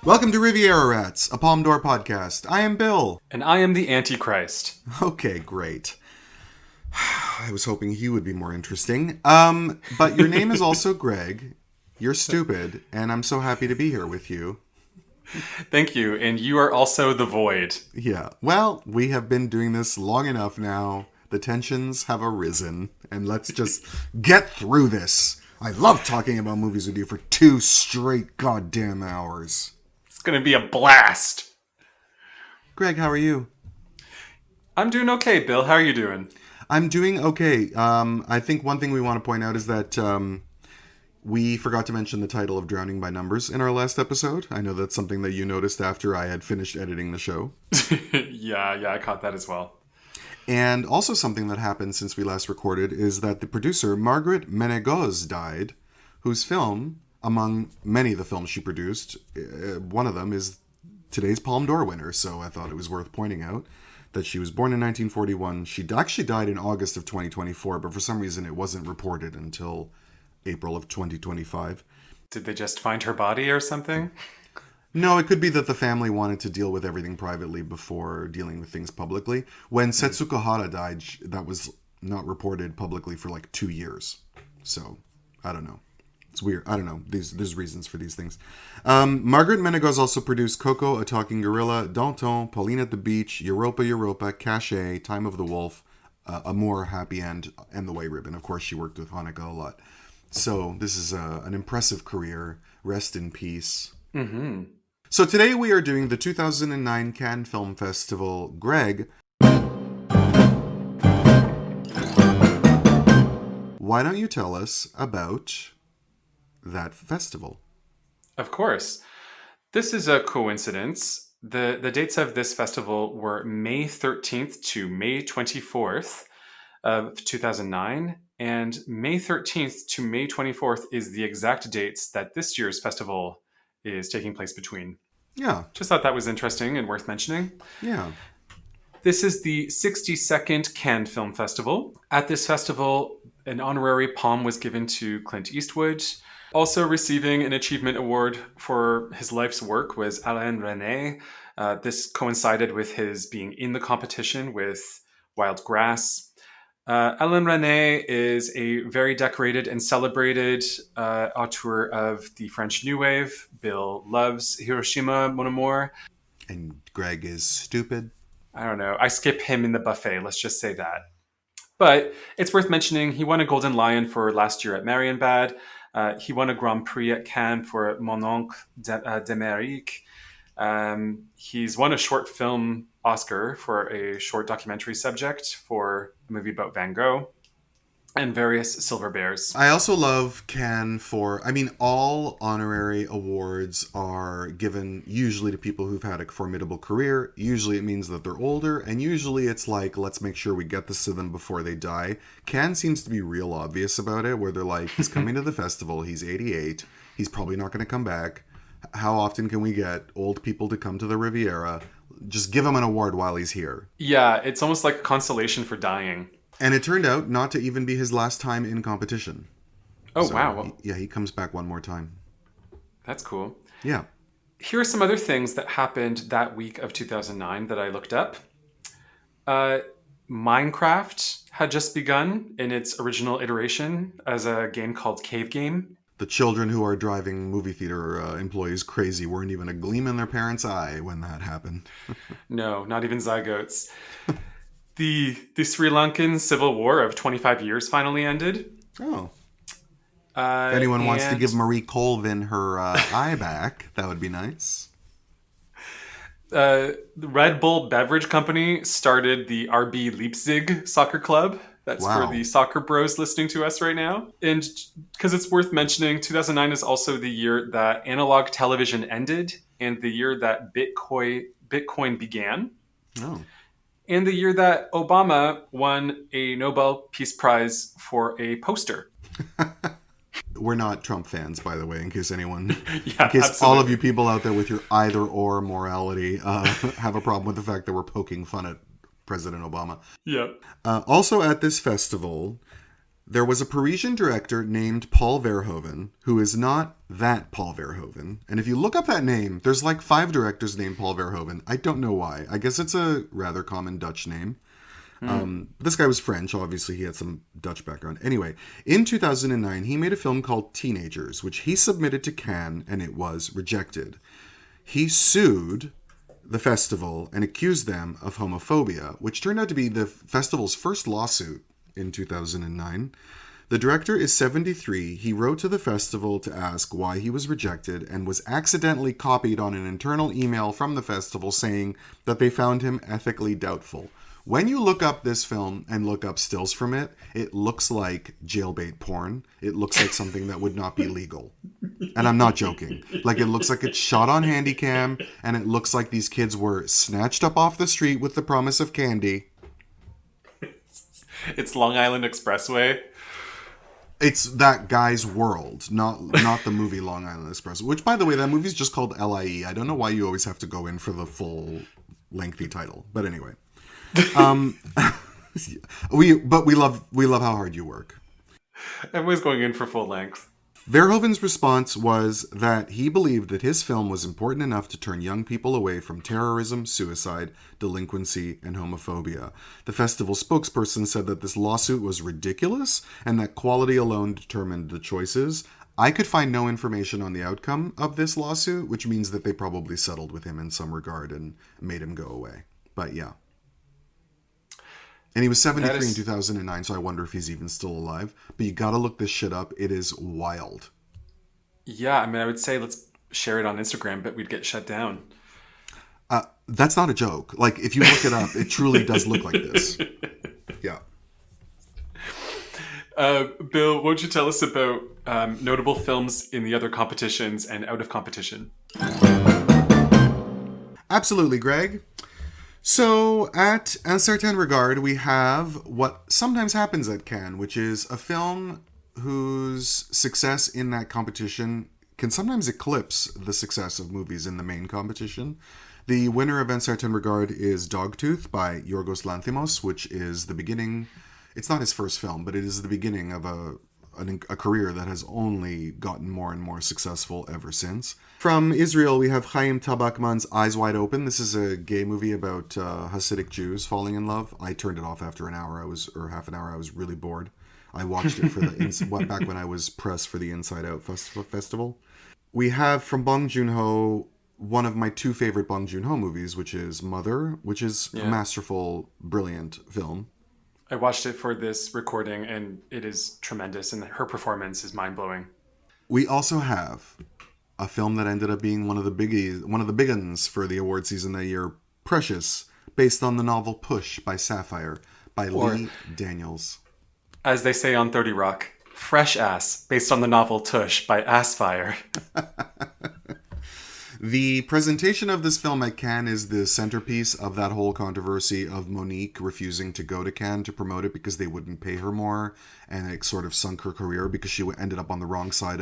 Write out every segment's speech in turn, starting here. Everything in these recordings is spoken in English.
Welcome to Riviera Rats, a Palme d'Or podcast. I am Bill. And I am the Antichrist. Okay, great. I was hoping he would be more interesting. But your name is also Greg. You're stupid, and I'm so happy to be here with you. Thank you, and you are also the Void. Yeah, well, we have been doing this long enough now. The tensions have arisen, and let's just get through this. I love talking about movies with you for 2 straight goddamn hours. It's going to be a blast. Greg, how are you? I'm doing okay, Bill. How are you doing? I'm doing okay. I think one thing we want to point out is that we forgot to mention the title of Drowning by Numbers in our last episode. I know that's something that you noticed after I had finished editing the show. Yeah, I caught that as well. And also something that happened since we last recorded is that the producer, Margaret Menegos, died, whose film, among many of the films she produced, one of them is today's Palme d'Or winner, so I thought it was worth pointing out that she was born in 1941. She actually died in August of 2024, but for some reason it wasn't reported until April of 2025. Did they just find her body or something? No, it could be that the family wanted to deal with everything privately before dealing with things publicly. When Setsuko Hara died, that was not reported publicly for like 2 years. So, I don't know. It's weird. I don't know. There's reasons for these things. Margaret Menegos also produced Coco, A Talking Gorilla, Danton, Pauline at the Beach, Europa, Cachet, Time of the Wolf, Amour, Happy End, and The White Ribbon. Of course, she worked with Haneke a lot. So this is an impressive career. Rest in peace. Mm-hmm. So today we are doing the 2009 Cannes Film Festival. Greg, why don't you tell us about that festival? Of course. This is a coincidence. The dates of this festival were May 13th to May 24th of 2009. And May 13th to May 24th is the exact dates that this year's festival is taking place between. Yeah. Just thought that was interesting and worth mentioning. Yeah. This is the 62nd Cannes Film Festival. At this festival, an honorary palm was given to Clint Eastwood. Also receiving an achievement award for his life's work was Alain Resnais. This coincided with his being in the competition with Wild Grass. Alain Resnais is a very decorated and celebrated auteur of the French New Wave. Bill loves Hiroshima, Mon Amour. And Greg is stupid. I don't know. I skip him in the buffet, let's just say that. But it's worth mentioning he won a Golden Lion for last year at Marienbad. He won a Grand Prix at Cannes for Mon Oncle d'Amérique. He's won a short film Oscar for a short documentary subject for a movie about Van Gogh, and various Silver Bears. I also love Cannes all honorary awards are given usually to people who've had a formidable career. Usually it means that they're older, and usually it's like, let's make sure we get this to them before they die. Cannes seems to be real obvious about it, where they're like, he's coming to the festival, he's 88, he's probably not going to come back. How often can we get old people to come to the Riviera? Just give him an award while he's here. Yeah, it's almost like a consolation for dying. And it turned out not to even be his last time in competition. Oh, so, wow. He comes back one more time. That's cool. Yeah. Here are some other things that happened that week of 2009 that I looked up. Minecraft had just begun in its original iteration as a game called Cave Game. The children who are driving movie theater employees crazy weren't even a gleam in their parents' eye when that happened. No, not even zygotes. The Sri Lankan civil war of 25 years finally ended. Oh. If anyone wants to give Marie Colvin her eye back, that would be nice. The Red Bull Beverage Company started the RB Leipzig Soccer Club. That's wow. For the soccer bros listening to us right now. And because it's worth mentioning, 2009 is also the year that analog television ended and the year that Bitcoin began. Oh. And the year that Obama won a Nobel Peace Prize for a poster. We're not Trump fans, by the way, in case anyone... Yeah, in case absolutely. All of you people out there with your either-or morality have a problem with the fact that we're poking fun at President Obama. Yeah. Also at this festival, There was a Parisian director named Paul Verhoeven, who is not that Paul Verhoeven. And if you look up that name, there's like 5 directors named Paul Verhoeven. I don't know why. I guess it's a rather common Dutch name. This guy was French. Obviously, he had some Dutch background. Anyway, in 2009, he made a film called Teenagers, which he submitted to Cannes, and it was rejected. He sued the festival and accused them of homophobia, which turned out to be the festival's first lawsuit in 2009. The director is 73. He wrote to the festival to ask why he was rejected and was accidentally copied on an internal email from the festival saying that they found him ethically doubtful. When you look up this film and look up stills from it, it looks like jailbait porn. It looks like something that would not be legal. And I'm not joking. Like, it looks like it's shot on Handycam, and it looks like these kids were snatched up off the street with the promise of candy. It's Long Island Expressway. It's that guy's world, not the movie Long Island Express. Which, by the way, that movie's just called Lie. I don't know why you always have to go in for the full lengthy title. But anyway. we love how hard you work. Everyone's going in for full length. Verhoeven's response was that he believed that his film was important enough to turn young people away from terrorism, suicide, delinquency, and homophobia. The festival spokesperson said that this lawsuit was ridiculous and that quality alone determined the choices. I could find no information on the outcome of this lawsuit, which means that they probably settled with him in some regard and made him go away. But yeah. And he was 73 in 2009, so I wonder if he's even still alive. But you gotta look this shit up. It is wild. Yeah, I mean, I would say let's share it on Instagram, but we'd get shut down. That's not a joke. Like, if you look it up, it truly does look like this. Yeah. Bill, won't you tell us about notable films in the other competitions and out of competition? Absolutely, Greg. So, at Un Certain Regard, we have what sometimes happens at Cannes, which is a film whose success in that competition can sometimes eclipse the success of movies in the main competition. The winner of Un Certain Regard is Dogtooth by Yorgos Lanthimos, which is the beginning... It's not his first film, but it is the beginning of a career that has only gotten more and more successful ever since. From Israel, we have Chaim Tabakman's Eyes Wide Open. This is a gay movie about Hasidic Jews falling in love. I turned it off after half an hour. I was really bored. I watched it for back when I was press for the Inside Out festival. We have from Bong Joon-ho one of my 2 favorite Bong Joon-ho movies, which is Mother, which is a masterful, brilliant film. I watched it for this recording, and it is tremendous, and her performance is mind-blowing. We also have a film that ended up being one of the big uns for the award season that year, Precious, based on the novel Push by Sapphire, by Lee Daniels. As they say on 30 Rock, Fresh Ass, based on the novel Tush by Assfire. The presentation of this film at Cannes is the centerpiece of that whole controversy of Monique refusing to go to Cannes to promote it because they wouldn't pay her more, and it sort of sunk her career because she ended up on the wrong side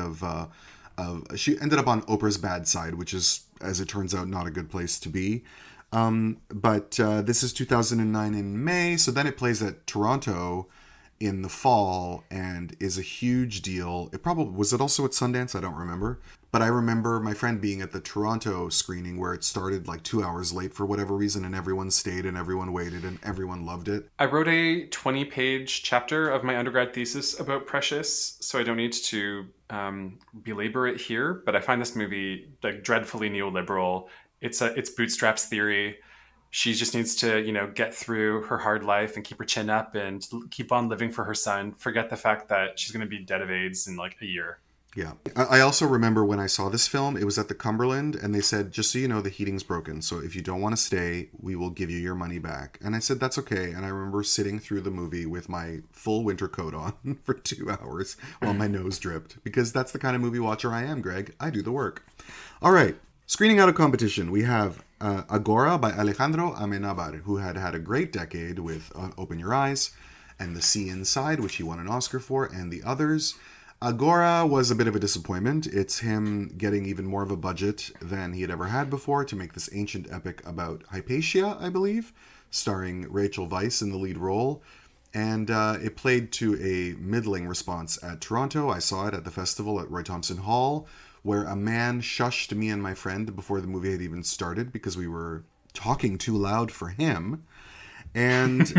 she ended up on Oprah's bad side, which is, as it turns out, not a good place to be. But this is 2009 in May, so then it plays at Toronto in the fall and is a huge deal. Was it also at Sundance? I don't remember. But I remember my friend being at the Toronto screening where it started like 2 hours late for whatever reason, and everyone stayed and everyone waited and everyone loved it. I wrote a 20-page chapter of my undergrad thesis about Precious, so I don't need to belabor it here, but I find this movie like dreadfully neoliberal. It's bootstraps theory. She just needs to, get through her hard life and keep her chin up and keep on living for her son. Forget the fact that she's going to be dead of AIDS in like a year. Yeah. I also remember when I saw this film, it was at the Cumberland, and they said, just so you know, the heating's broken. So if you don't want to stay, we will give you your money back. And I said, that's okay. And I remember sitting through the movie with my full winter coat on for 2 hours while my nose dripped. Because that's the kind of movie watcher I am, Greg. I do the work. All right. Screening out of competition, we have Agora by Alejandro Amenabar, who had a great decade with Open Your Eyes and The Sea Inside, which he won an Oscar for, and the others. Agora was a bit of a disappointment. It's him getting even more of a budget than he had ever had before to make this ancient epic about Hypatia, I believe, starring Rachel Weisz in the lead role. And it played to a middling response at Toronto. I saw it at the festival at Roy Thompson Hall, where a man shushed me and my friend before the movie had even started because we were talking too loud for him. And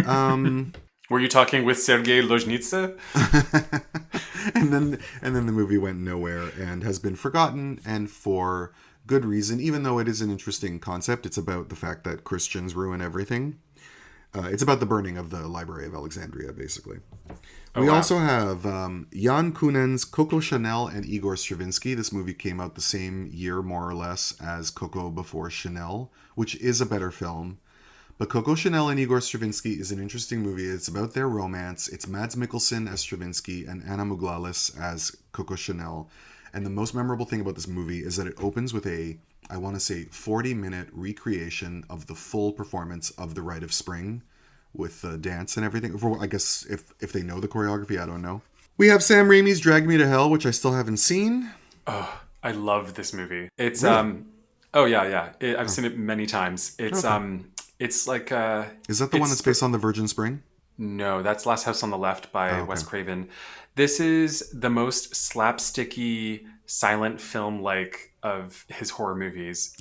were you talking with Sergei Lozhnitsa? and then the movie went nowhere and has been forgotten, and for good reason. Even though it is an interesting concept, it's about the fact that Christians ruin everything. It's about the burning of the Library of Alexandria, basically. We also have Jan Kunen's Coco Chanel and Igor Stravinsky. This movie came out the same year, more or less, as Coco before Chanel, which is a better film. But Coco Chanel and Igor Stravinsky is an interesting movie. It's about their romance. It's Mads Mikkelsen as Stravinsky and Anna Muglalis as Coco Chanel. And the most memorable thing about this movie is that it opens with a, I want to say, 40-minute recreation of the full performance of The Rite of Spring with dance and everything. I guess if they know the choreography, I don't know. We have Sam Raimi's Drag Me to Hell, which I still haven't seen. Oh, I love this movie. It's Really? I've seen it many times. It's Okay. it's like Is that the one that's based on the Virgin Spring? no, that's Last House on the Left by Okay. Wes Craven. This is the most slapsticky silent film like of his horror movies.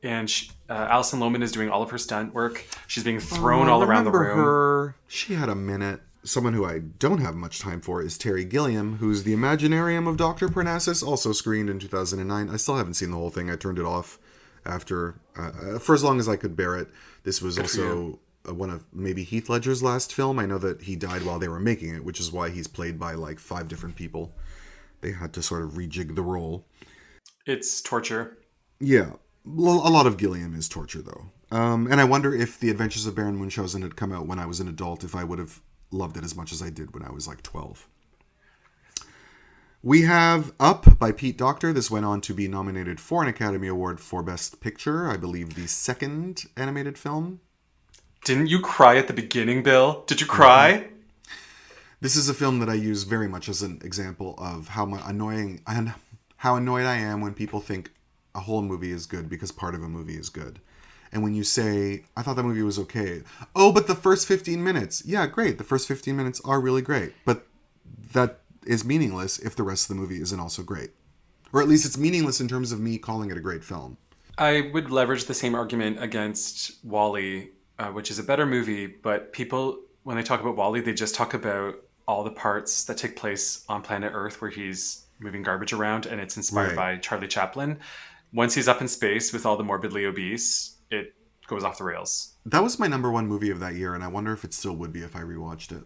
Alison Lohman is doing all of her stunt work. She's being thrown all around the room. Her. She had a minute. Someone who I don't have much time for is Terry Gilliam, who's the Imaginarium of Dr. Parnassus, also screened in 2009. I still haven't seen the whole thing. I turned it off after, for as long as I could bear it. This was also one of maybe Heath Ledger's last film. I know that he died while they were making it, which is why he's played by like 5 different people. They had to sort of rejig the role. It's torture. Yeah. Well, a lot of Gilliam is torture, though. And I wonder if The Adventures of Baron Munchausen had come out when I was an adult, if I would have loved it as much as I did when I was like 12. We have Up by Pete Docter. This went on to be nominated for an Academy Award for Best Picture. I believe the second animated film. Didn't you cry at the beginning, Bill? Did you cry? This is a film that I use very much as an example of how annoyed I am when people think a whole movie is good because part of a movie is good. And when you say, I thought that movie was okay. Oh, but the first 15 minutes. Yeah, great. The first 15 minutes are really great. But that is meaningless if the rest of the movie isn't also great. Or at least it's meaningless in terms of me calling it a great film. I would leverage the same argument against Wall-E, which is a better movie, but people, when they talk about Wall-E, they just talk about all the parts that take place on planet Earth where he's moving garbage around, and it's inspired by Charlie Chaplin. Once he's up in space with all the morbidly obese, it goes off the rails. That was my number 1 movie of that year, and I wonder if it still would be if I rewatched it.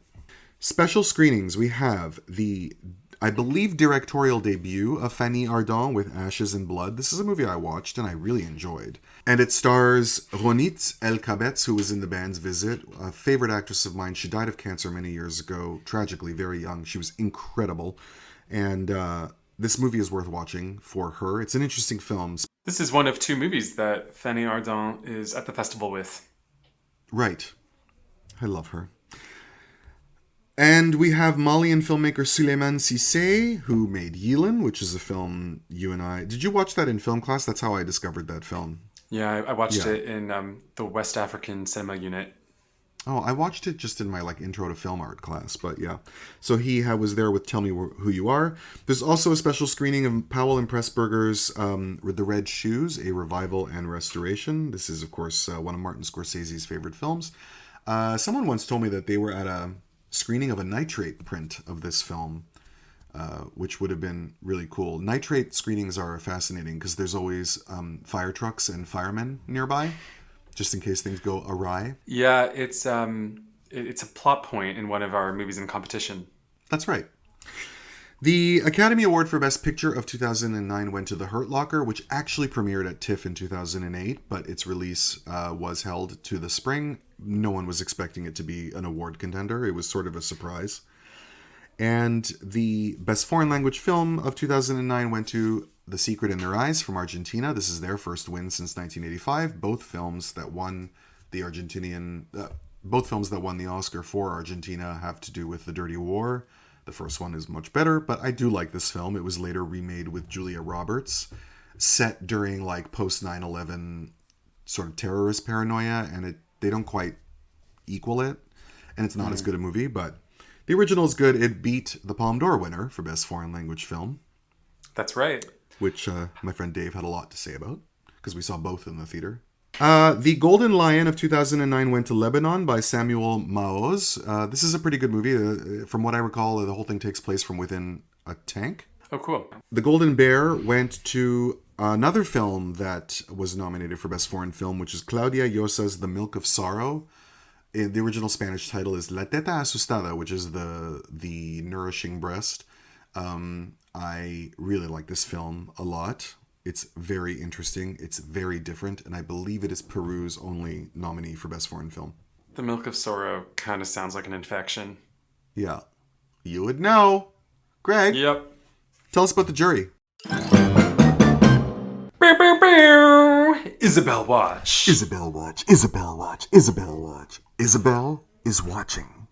Special screenings, we have the, I believe, directorial debut of Fanny Ardant with Ashes and Blood. This is a movie I watched and I really enjoyed. And it stars Ronit El-Kabetz, who was in the band's Visit, a favorite actress of mine. She died of cancer many years ago, tragically, very young. She was incredible. And this movie is worth watching for her. It's an interesting film. This is one of 2 movies that Fanny Ardant is at the festival with. Right. I love her. And we have Malian filmmaker Suleiman Cissé, who made Yilin, which is a film you and I... Did you watch that in film class? That's how I discovered that film. Yeah, I watched it in the West African cinema unit. Oh, I watched it just in my intro to film art class, but yeah. So he was there with Tell Me Who You Are. There's also a special screening of Powell and Pressburger's The Red Shoes, a revival and restoration. This is, of course, one of Martin Scorsese's favorite films. Someone once told me that they were at a screening of a nitrate print of this film, which would have been really cool. Nitrate screenings are fascinating because there's always fire trucks and firemen nearby, just in case things go awry. Yeah, it's a plot point in one of our movies in competition. That's right. The Academy Award for Best Picture of 2009 went to The Hurt Locker, which actually premiered at TIFF in 2008, but its release was held to the spring. No one was expecting it to be an award contender. It was sort of a surprise. And the Best Foreign Language Film of 2009 went to The Secret in Their Eyes from Argentina. This is their first win since 1985. Both films that won the Oscar for Argentina have to do with the Dirty War. The first one is much better, but I do like this film. It was later remade with Julia Roberts, set during post 9/11 sort of terrorist paranoia, and they don't quite equal it. and it's not as good a movie, but the original is good. It beat the Palme d'Or winner for Best Foreign Language Film. That's right. Which my friend Dave had a lot to say about, because we saw both in the theater. The Golden Lion of 2009 went to Lebanon by Samuel Maoz. This is a pretty good movie. From what I recall, the whole thing takes place from within a tank. Oh, cool. The Golden Bear went to another film that was nominated for Best Foreign Film, which is Claudia Llosa's The Milk of Sorrow. The original Spanish title is La Teta Asustada, which is the nourishing breast. I really like this film a lot. It's very interesting. It's very different. And I believe it is Peru's only nominee for Best Foreign Film. The Milk of Sorrow kind of sounds like an infection. Yeah. You would know. Greg. Yep. Tell us about the jury. Isabel watch. Isabel watch. Isabel watch. Isabel watch. Isabel is watching.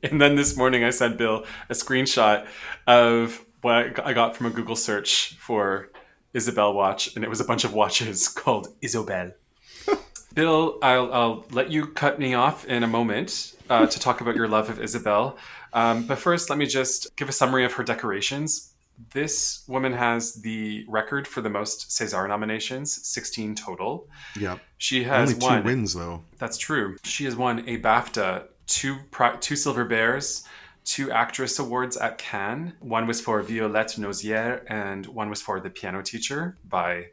And then this morning I sent Bill a screenshot of what I got from a Google search for Isabel watch, and it was a bunch of watches called Isobel. Bill, I'll let you cut me off in a moment to talk about your love of Isabel. But first, let me just give a summary of her decorations. This woman has the record for the most César nominations, 16 total. Yep. She has only 2 wins, though. That's true. She has won a BAFTA, two Silver Bears, 2 Actress Awards at Cannes. One was for Violette Nozière, and one was for The Piano Teacher by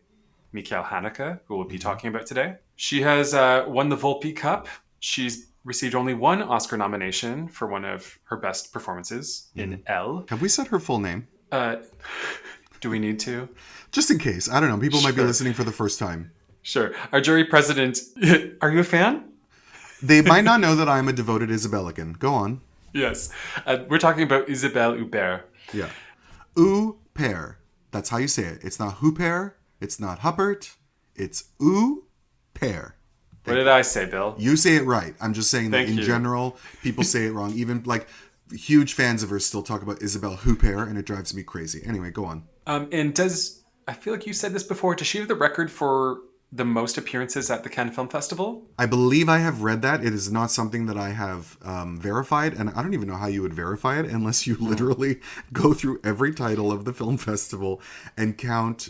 Michael Haneke, who we'll be talking about today. She has won the Volpi Cup. She's received only 1 Oscar nomination for one of her best performances in Elle. Have we said her full name? Do we need to? Just in case. I don't know. People might be listening for the first time. Sure. Our jury president, are you a fan? They might not know that I'm a devoted Isabelican. Go on. Yes. We're talking about Isabelle Huppert. Yeah. Huppert. That's how you say it. It's not Huppert. It's not Huppert. It's Huppert. What did I say, Bill? You say it right. I'm just saying that in general, people say it wrong. Even like huge fans of her still talk about Isabelle Huppert, and it drives me crazy. Anyway, go on. And I feel like you said this before, does she have the record for the most appearances at the Cannes Film Festival? I believe I have read that. It is not something that I have verified, and I don't even know how you would verify it unless you literally go through every title of the film festival and count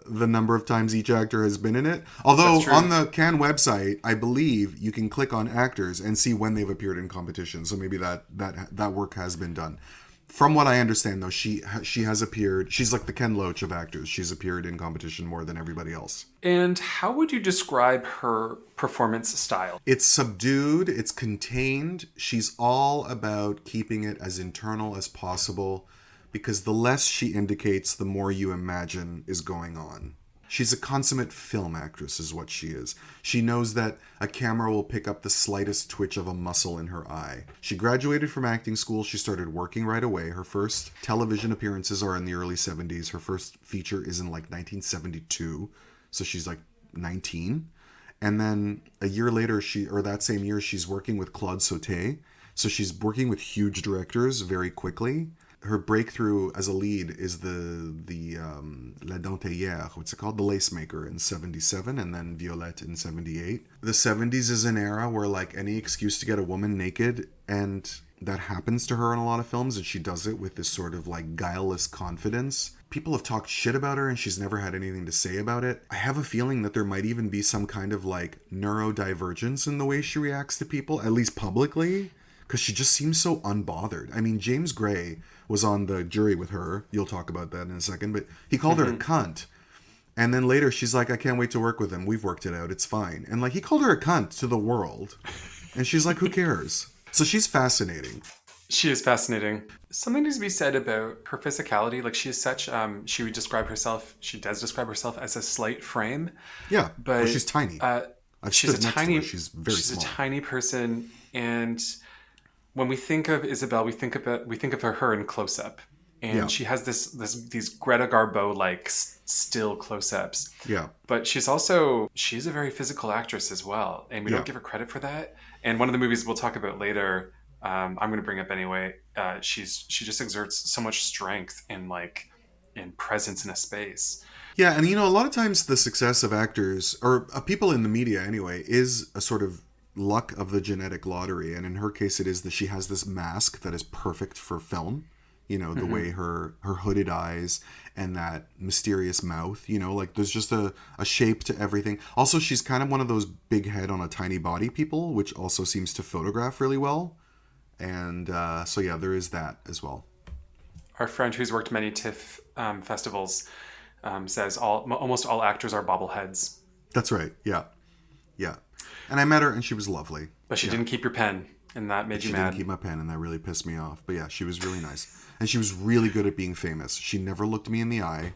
the number of times each actor has been in it. Although on the Cannes website, I believe you can click on actors and see when they've appeared in competition. So maybe that work has been done. From what I understand, though, she has appeared. She's like the Ken Loach of actors. She's appeared in competition more than everybody else. And how would you describe her performance style? It's subdued. It's contained. She's all about keeping it as internal as possible, because the less she indicates, the more you imagine is going on. She's a consummate film actress is what she is. She knows that a camera will pick up the slightest twitch of a muscle in her eye. She graduated from acting school. She started working right away. Her first television appearances are in the early 70s. Her first feature is in like 1972. So she's like 19. And then a year later, that same year, she's working with Claude Sauté. So she's working with huge directors very quickly. Her breakthrough as a lead is the La Dentelière, what's it called? The Lace Maker in 77, and then Violette in 78. The 70s is an era where like any excuse to get a woman naked, and that happens to her in a lot of films, and she does it with this sort of like guileless confidence. People have talked shit about her, and she's never had anything to say about it. I have a feeling that there might even be some kind of like neurodivergence in the way she reacts to people, at least publicly, because she just seems so unbothered. I mean, James Gray was on the jury with her. You'll talk about that in a second. But he called her a cunt. And then later she's like, I can't wait to work with him. We've worked it out. It's fine. And like he called her a cunt to the world. And she's like, who cares? So she's fascinating. She is fascinating. Something needs to be said about her physicality. Like she is such, she does describe herself as a slight frame. Yeah, but she's tiny. She's very small. A tiny person. And when we think of Isabel, we think of her in close up, and she has these Greta Garbo like still close ups. Yeah, but she's a very physical actress as well, and we don't give her credit for that. And one of the movies we'll talk about later, I'm going to bring up anyway. She just exerts so much strength and like in presence in a space. Yeah, and a lot of times the success of actors or people in the media anyway is a sort of luck of the genetic lottery. And in her case, it is that she has this mask that is perfect for film. You know, the way her hooded eyes and that mysterious mouth, you know, like there's just a shape to everything. Also, she's kind of one of those big head on a tiny body people, which also seems to photograph really well. And so, yeah, there is that as well. Our friend who's worked many TIFF festivals says almost all actors are bobbleheads. That's right. Yeah. Yeah. And I met her and she was lovely. But she didn't keep your pen, and that made you mad. She didn't keep my pen, and that really pissed me off. But yeah, she was really nice. And she was really good at being famous. She never looked me in the eye.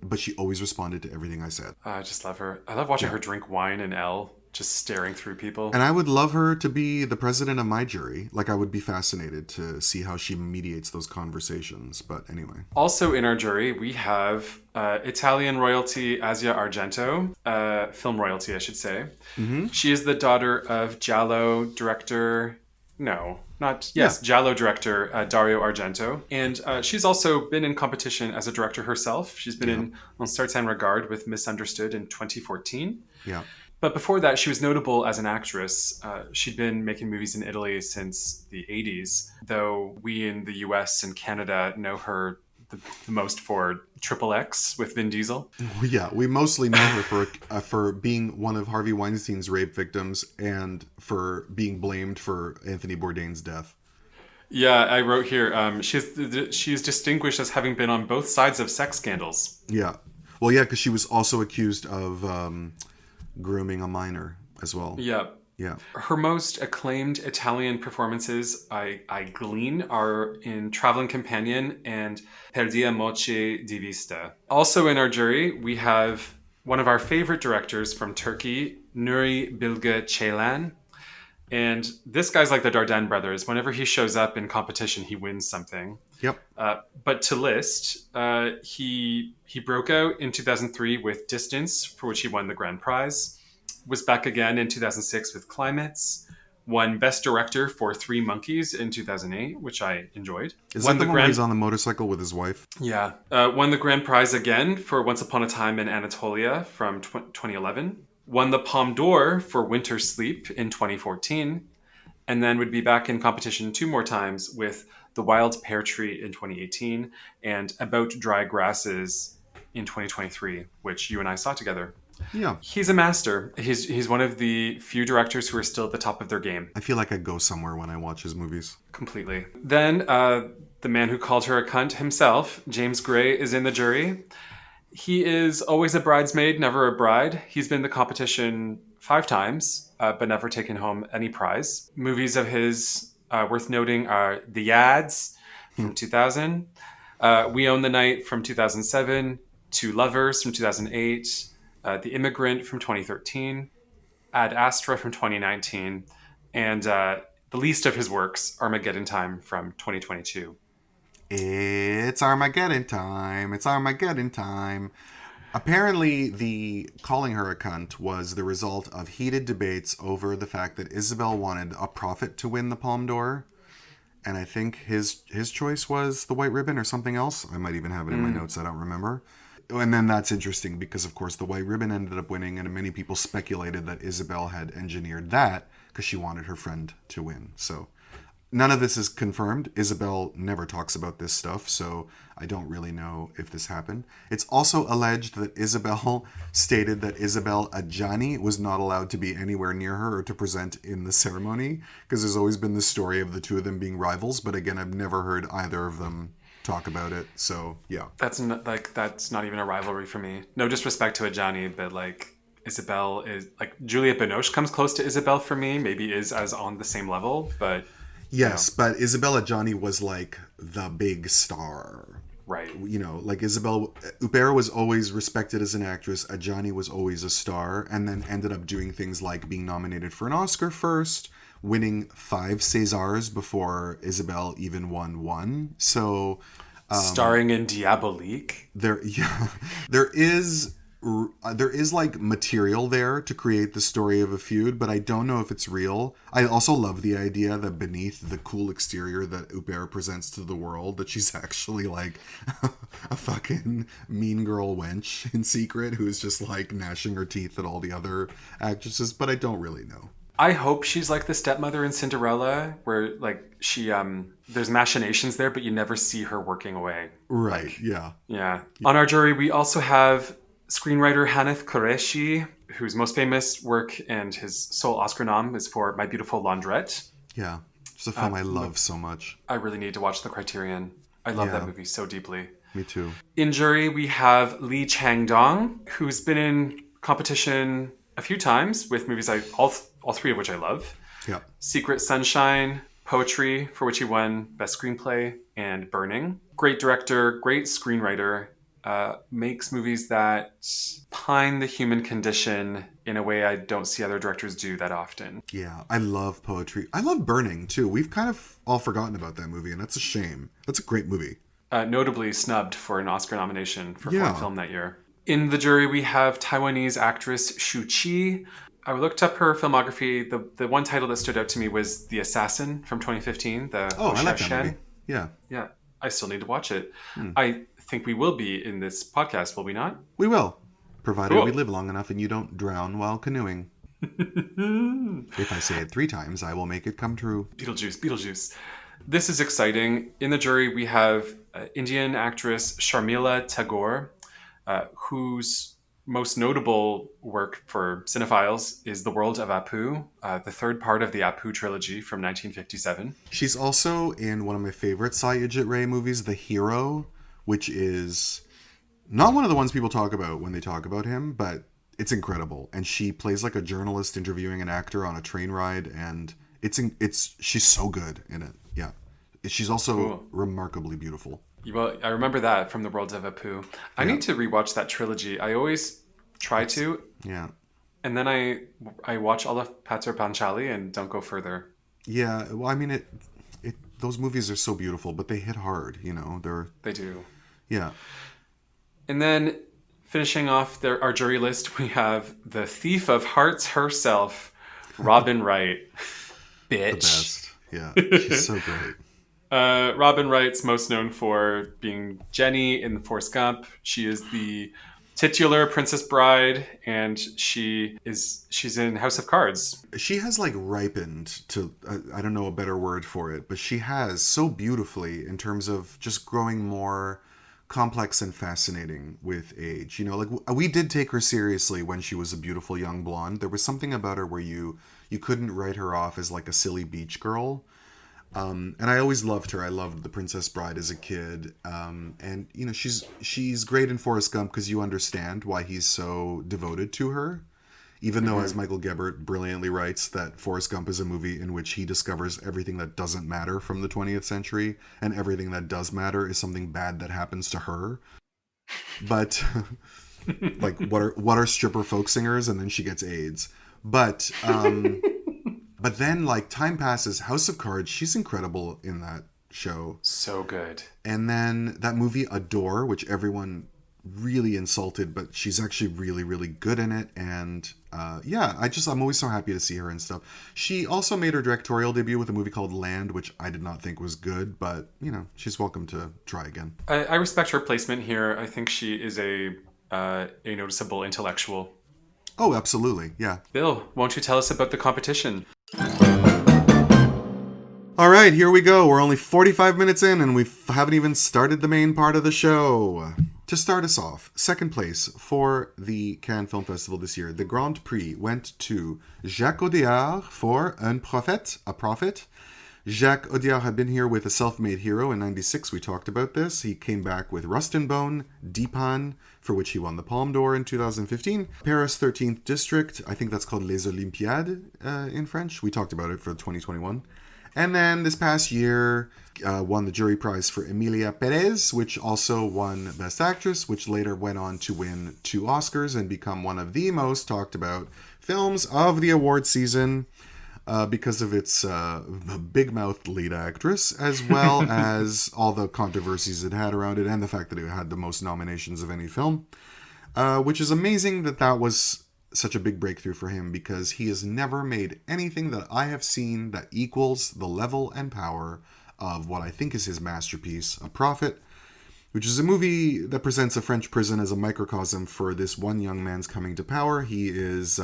But she always responded to everything I said. I just love her. I love watching her drink wine in L, just staring through people. And I would love her to be the president of my jury. Like, I would be fascinated to see how she mediates those conversations. But anyway. Also in our jury, we have Italian royalty Asia Argento, film royalty, I should say. Mm-hmm. She is the daughter of Giallo director... Giallo director Dario Argento. And she's also been in competition as a director herself. She's been in Un Certain Regard with Misunderstood in 2014. Yeah. But before that, she was notable as an actress. She'd been making movies in Italy since the 80s, though we in the US and Canada know her the most for Triple X with Vin Diesel. Yeah, we mostly know her for being one of Harvey Weinstein's rape victims and for being blamed for Anthony Bourdain's death. Yeah, I wrote here, she's distinguished as having been on both sides of sex scandals. Yeah. Well, yeah, because she was also accused of grooming a minor as well. Yeah. Yeah. Her most acclaimed Italian performances, I glean, are in Traveling Companion and Perdia Moce di Vista. Also in our jury, we have one of our favorite directors from Turkey, Nuri Bilge Ceylan. And this guy's like the Dardenne brothers. Whenever he shows up in competition, he wins something. Yep. But to list, he broke out in 2003 with Distance, for which he won the grand prize. Was back again in 2006 with Climates. Won Best Director for Three Monkeys in 2008, which I enjoyed. Is that the one where he's on the motorcycle with his wife? Yeah. Won the grand prize again for Once Upon a Time in Anatolia from 2011. Won the Palme d'Or for Winter Sleep in 2014. And then would be back in competition 2 more times with The Wild Pear Tree in 2018 and About Dry Grasses in 2023, which you and I saw together. Yeah. He's a master. He's one of the few directors who are still at the top of their game. I feel like I go somewhere when I watch his movies. Completely. Then the man who called her a cunt himself, James Gray, is in the jury. He is always a bridesmaid, never a bride. He's been in the competition 5 times, but never taken home any prize. Movies of his worth noting are The Yads from 2000, We Own the Night from 2007, Two Lovers from 2008, The Immigrant from 2013, Ad Astra from 2019, and the least of his works, Armageddon Time from 2022. It's Armageddon time. It's Armageddon time. Apparently, the calling her a cunt was the result of heated debates over the fact that Isabel wanted a prophet to win the Palme d'Or. And I think his choice was the White Ribbon or something else. I might even have it in my notes. I don't remember. And then that's interesting because, of course, the White Ribbon ended up winning, and many people speculated that Isabel had engineered that because she wanted her friend to win. So none of this is confirmed. Isabel never talks about this stuff, so I don't really know if this happened. It's also alleged that Isabel stated that Isabel Adjani was not allowed to be anywhere near her or to present in the ceremony because there's always been the story of the two of them being rivals. But again, I've never heard either of them talk about it. So yeah, that's not even a rivalry for me. No disrespect to Adjani, but like Isabel is like Juliette Binoche comes close to Isabel for me. Maybe is as on the same level, but yes, but Isabel Adjani was like the big star. Right. You know, like Isabel Huppert was always respected as an actress. Adjani was always a star, and then ended up doing things like being nominated for an Oscar first, winning 5 Césars before Isabel even won one. So, starring in Diabolique. There is there is like material there to create the story of a feud, but I don't know if it's real. I also love the idea that beneath the cool exterior that Hubert presents to the world, that she's actually like a fucking mean girl wench in secret who's just like gnashing her teeth at all the other actresses, but I don't really know. I hope she's like the stepmother in Cinderella, where like she there's machinations there, but you never see her working away. Right. Like, yeah. Yeah. On our jury, we also have screenwriter Hanif Qureshi, whose most famous work and his sole Oscar nom is for My Beautiful Laundrette. Yeah. It's a film I love so much. I really need to watch The Criterion. I love that movie so deeply. Me too. In jury, we have Lee Chang-dong, who's been in competition a few times with movies all three of which I love. Yeah. Secret Sunshine, Poetry, for which he won Best Screenplay, and Burning. Great director, great screenwriter, makes movies that pine the human condition in a way I don't see other directors do that often. Yeah, I love Poetry. I love Burning, too. We've kind of all forgotten about that movie, and that's a shame. That's a great movie. Notably snubbed for an Oscar nomination for foreign film that year. In the jury, we have Taiwanese actress Shu Qi. I looked up her filmography. The one title that stood out to me was The Assassin from 2015. I like that movie. Yeah. Yeah. I still need to watch it. I think we will be in this podcast, will we not? We will. Provided we live long enough and you don't drown while canoeing. If I say it 3 times, I will make it come true. Beetlejuice. This is exciting. In the jury, we have Indian actress Sharmila Tagore, whose most notable work for cinephiles is The World of Apu, the third part of the Apu trilogy from 1957. She's also in one of my favorite Satyajit Ray movies, The Hero, which is not one of the ones people talk about when they talk about him, but it's incredible. And she plays like a journalist interviewing an actor on a train ride, and she's so good in it. Yeah. She's also remarkably beautiful. Well, I remember that from The World of Apu. I need to rewatch that trilogy. I always try to. Yeah. And then I watch all of Patser Panchali and don't go further. Yeah. Well, I mean, those movies are so beautiful, but they hit hard, They do. Yeah. And then finishing off our jury list, we have the thief of hearts herself, Robin Wright. Bitch. The best. Yeah. She's so great. Robin Wright's most known for being Jenny in Forrest Gump. She is the titular Princess Bride, and she's in House of Cards. She has like ripened to, I don't know a better word for it, but she has so beautifully in terms of just growing more complex and fascinating with age. Like we did take her seriously when she was a beautiful young blonde. There was something about her where you couldn't write her off as like a silly beach girl. And I always loved her. I loved The Princess Bride as a kid. And she's great in Forrest Gump because you understand why he's so devoted to her. Even though, as Michael Gebert brilliantly writes, that Forrest Gump is a movie in which he discovers everything that doesn't matter from the 20th century, and everything that does matter is something bad that happens to her. But like, what are stripper folk singers? And then she gets AIDS. But then, like, time passes. House of Cards, she's incredible in that show. So good. And then that movie Adore, which everyone really insulted, but she's actually really, really good in it. And I'm always so happy to see her and stuff. She also made her directorial debut with a movie called Land, which I did not think was good, but, she's welcome to try again. I respect her placement here. I think she is a noticeable intellectual. Oh, absolutely. Yeah. Bill, won't you tell us about the competition? All right, here we go. We're only 45 minutes in and we haven't even started the main part of the show. To start us off, second place for the Cannes Film Festival this year, the Grand Prix went to Jacques Audiard for Un Prophète, A Prophet. Jacques Audiard had been here with A Self-Made Hero in 96. We talked about this. He came back with Rust and Bone, Dipan, for which he won the Palme d'Or in 2015. Paris 13th District, I think that's called Les Olympiades in French. We talked about it for 2021. And then this past year, won the jury prize for Emilia Perez, which also won Best Actress, which later went on to win 2 Oscars and become one of the most talked about films of the award season because of its big-mouthed lead actress, as well as all the controversies it had around it and the fact that it had the most nominations of any film. which is amazing that was such a big breakthrough for him, because he has never made anything that I have seen that equals the level and power of what I think is his masterpiece, A Prophet, which is a movie that presents a French prison as a microcosm for this one young man's coming to power. He is,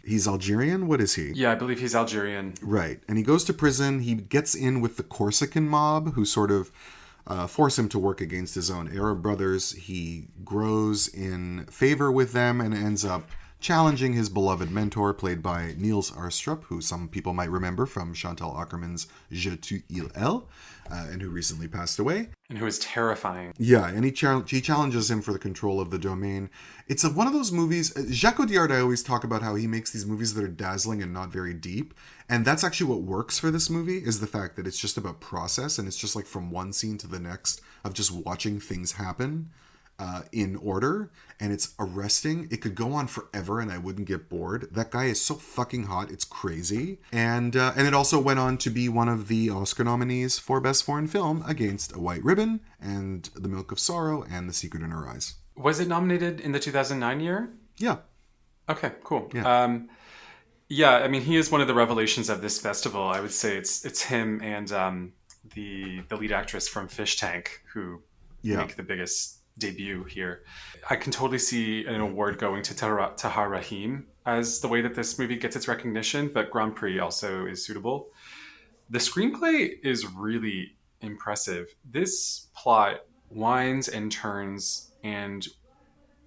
he's Algerian? What is he? Yeah, I believe he's Algerian. Right. And he goes to prison. He gets in with the Corsican mob, who sort of force him to work against his own Arab brothers. He grows in favor with them and ends up challenging his beloved mentor, played by Niels Arstrup, who some people might remember from Chantal Akerman's Je tue il elle, and who recently passed away. And who is terrifying. Yeah, and he challenges him for the control of the domain. It's one of those movies. Jacques Audiard, I always talk about how he makes these movies that are dazzling and not very deep. And that's actually what works for this movie, is the fact that it's just about process, and it's just like from one scene to the next of just watching things happen in order, and it's arresting. It could go on forever and I wouldn't get bored. That guy is so fucking hot, it's crazy. And it also went on to be one of the Oscar nominees for Best Foreign Film, against A White Ribbon and The Milk of Sorrow and The Secret in Her Eyes. Was it nominated in the 2009 year? Yeah. Okay, cool. Yeah. Yeah, I mean, he is one of the revelations of this festival. I would say it's him and the lead actress from Fish Tank who make the biggest debut here. I can totally see an award going to Tahar Rahim as the way that this movie gets its recognition, but Grand Prix also is suitable. The screenplay is really impressive. This plot winds and turns and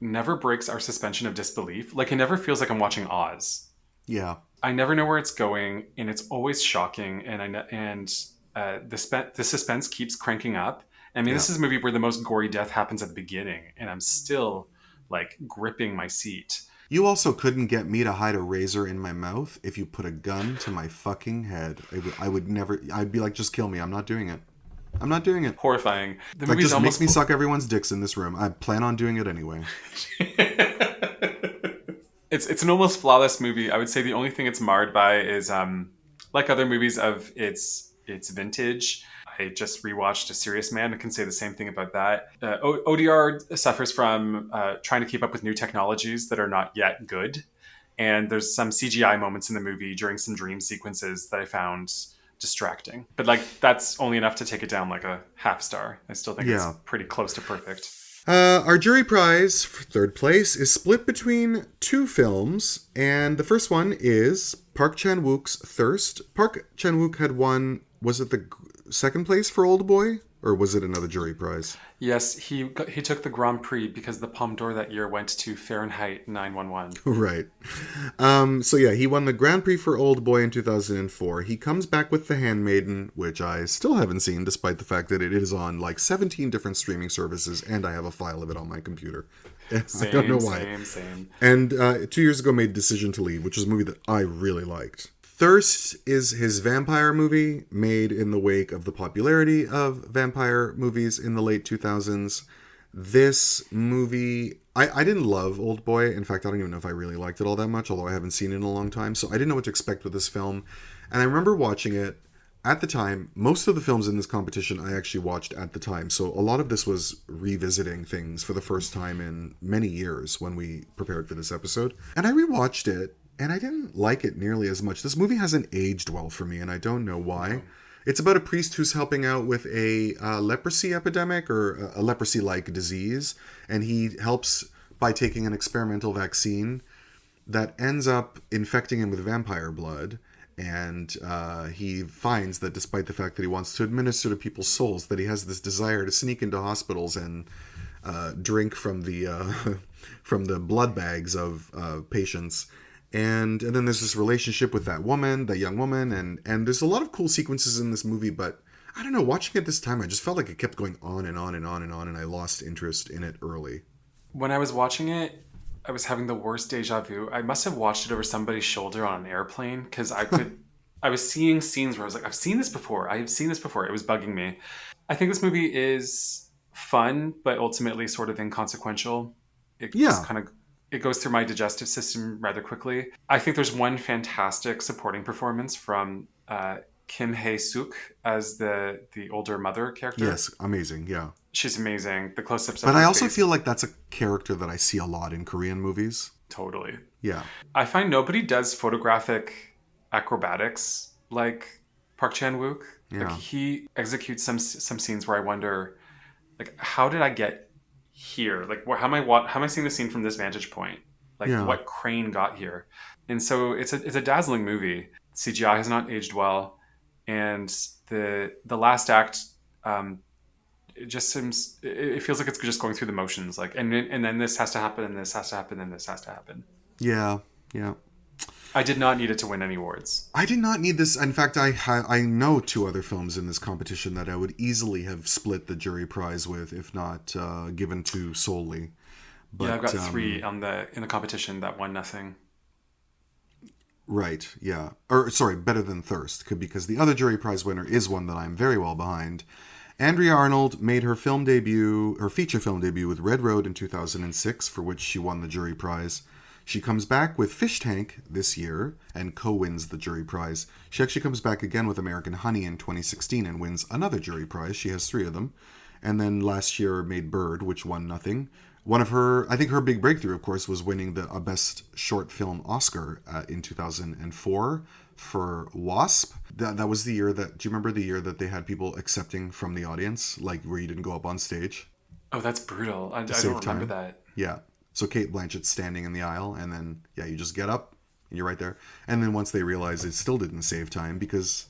never breaks our suspension of disbelief. Like, it never feels like I'm watching Oz. Yeah. I never know where it's going, and it's always shocking, and the suspense keeps cranking up. I mean, This is a movie where the most gory death happens at the beginning, and I'm still, like, gripping my seat. You also couldn't get me to hide a razor in my mouth if you put a gun to my fucking head. I would never... I'd be like, just kill me. I'm not doing it. I'm not doing it. Horrifying. The like, just almost make me suck everyone's dicks in this room. I plan on doing it anyway. It's an almost flawless movie. I would say the only thing it's marred by is, like other movies of its vintage... I just rewatched A Serious Man. I can say the same thing about that. Audiard suffers from trying to keep up with new technologies that are not yet good. And there's some CGI moments in the movie during some dream sequences that I found distracting. But like, that's only enough to take it down like a half star. I still think it's pretty close to perfect. Our jury prize for third place is split between two films. And the first one is Park Chan-wook's Thirst. Park Chan-wook had won, was it the second place for Old Boy, or was it another jury prize? Yes, he took the Grand Prix because the Palme d'Or that year went to Fahrenheit 9/11. Right. So yeah, he won the Grand Prix for Old Boy in 2004. He comes back with The Handmaiden, which I still haven't seen, despite the fact that it is on like 17 different streaming services, and I have a file of it on my computer. Same, I don't know why. Same. And 2 years ago made Decision to Leave, which is a movie that I really liked. Thirst is his vampire movie made in the wake of the popularity of vampire movies in the late 2000s. This movie, I didn't love Old Boy. In fact, I don't even know if I really liked it all that much, although I haven't seen it in a long time. So I didn't know what to expect with this film. And I remember watching it at the time. Most of the films in this competition I actually watched at the time. So a lot of this was revisiting things for the first time in many years when we prepared for this episode. And I rewatched it. And I didn't like it nearly as much. This movie hasn't aged well for me, and I don't know why. It's about a priest who's helping out with a leprosy epidemic, or a leprosy-like disease. And he helps by taking an experimental vaccine that ends up infecting him with vampire blood. And he finds that despite the fact that he wants to administer to people's souls, that he has this desire to sneak into hospitals and drink from the blood bags of patients. And then there's this relationship with that young woman, and there's a lot of cool sequences in this movie, but I don't know, watching it this time, I just felt like it kept going on and on and on and on, and I lost interest in it early. When I was watching it, I was having the worst deja vu. I must have watched it over somebody's shoulder on an airplane, because I was seeing scenes where I was like, I've seen this before. It was bugging me. I think this movie is fun, but ultimately sort of inconsequential. It goes through my digestive system rather quickly. I think there's one fantastic supporting performance from Kim Hae-suk as the older mother character. Yes, amazing. Yeah. She's amazing. The close-ups of But her I also face. feel like that's a character that I see a lot in Korean movies. Totally. Yeah. I find nobody does photographic acrobatics like Park Chan-wook. Like Yeah. he executes some scenes where I wonder, like, how did I get here? Like, how am I seeing the scene from this vantage point? Like, Yeah. what crane got here? And so it's a dazzling movie. CGI has not aged well, and the last act, it just seems it feels like it's just going through the motions. Like, and then this has to happen, and this has to happen, and this has to happen. Yeah. Yeah. I did not need it to win any awards. I did not need this. In fact, I know two other films in this competition that I would easily have split the jury prize with, if not given to solely. But, Yeah, I've got three in the competition that won nothing. Right, yeah. Or, sorry, Better Than Thirst, because the other jury prize winner is one that I'm very well behind. Andrea Arnold made her feature film debut with Red Road in 2006, for which she won the jury prize. She comes back with Fish Tank this year and co-wins the jury prize. She actually comes back again with American Honey in 2016 and wins another jury prize. She has 3 of them. And then last year made Bird, which won nothing. I think her big breakthrough, of course, was winning the Best Short Film Oscar in 2004 for Wasp. That was the year that, do you remember the year that they had people accepting from the audience, like where you didn't go up on stage? Oh, that's brutal. I Save don't remember time. that. Yeah. So Kate Blanchett's standing in the aisle, and then, yeah, you just get up, and you're right there. And then once they realize it still didn't save time because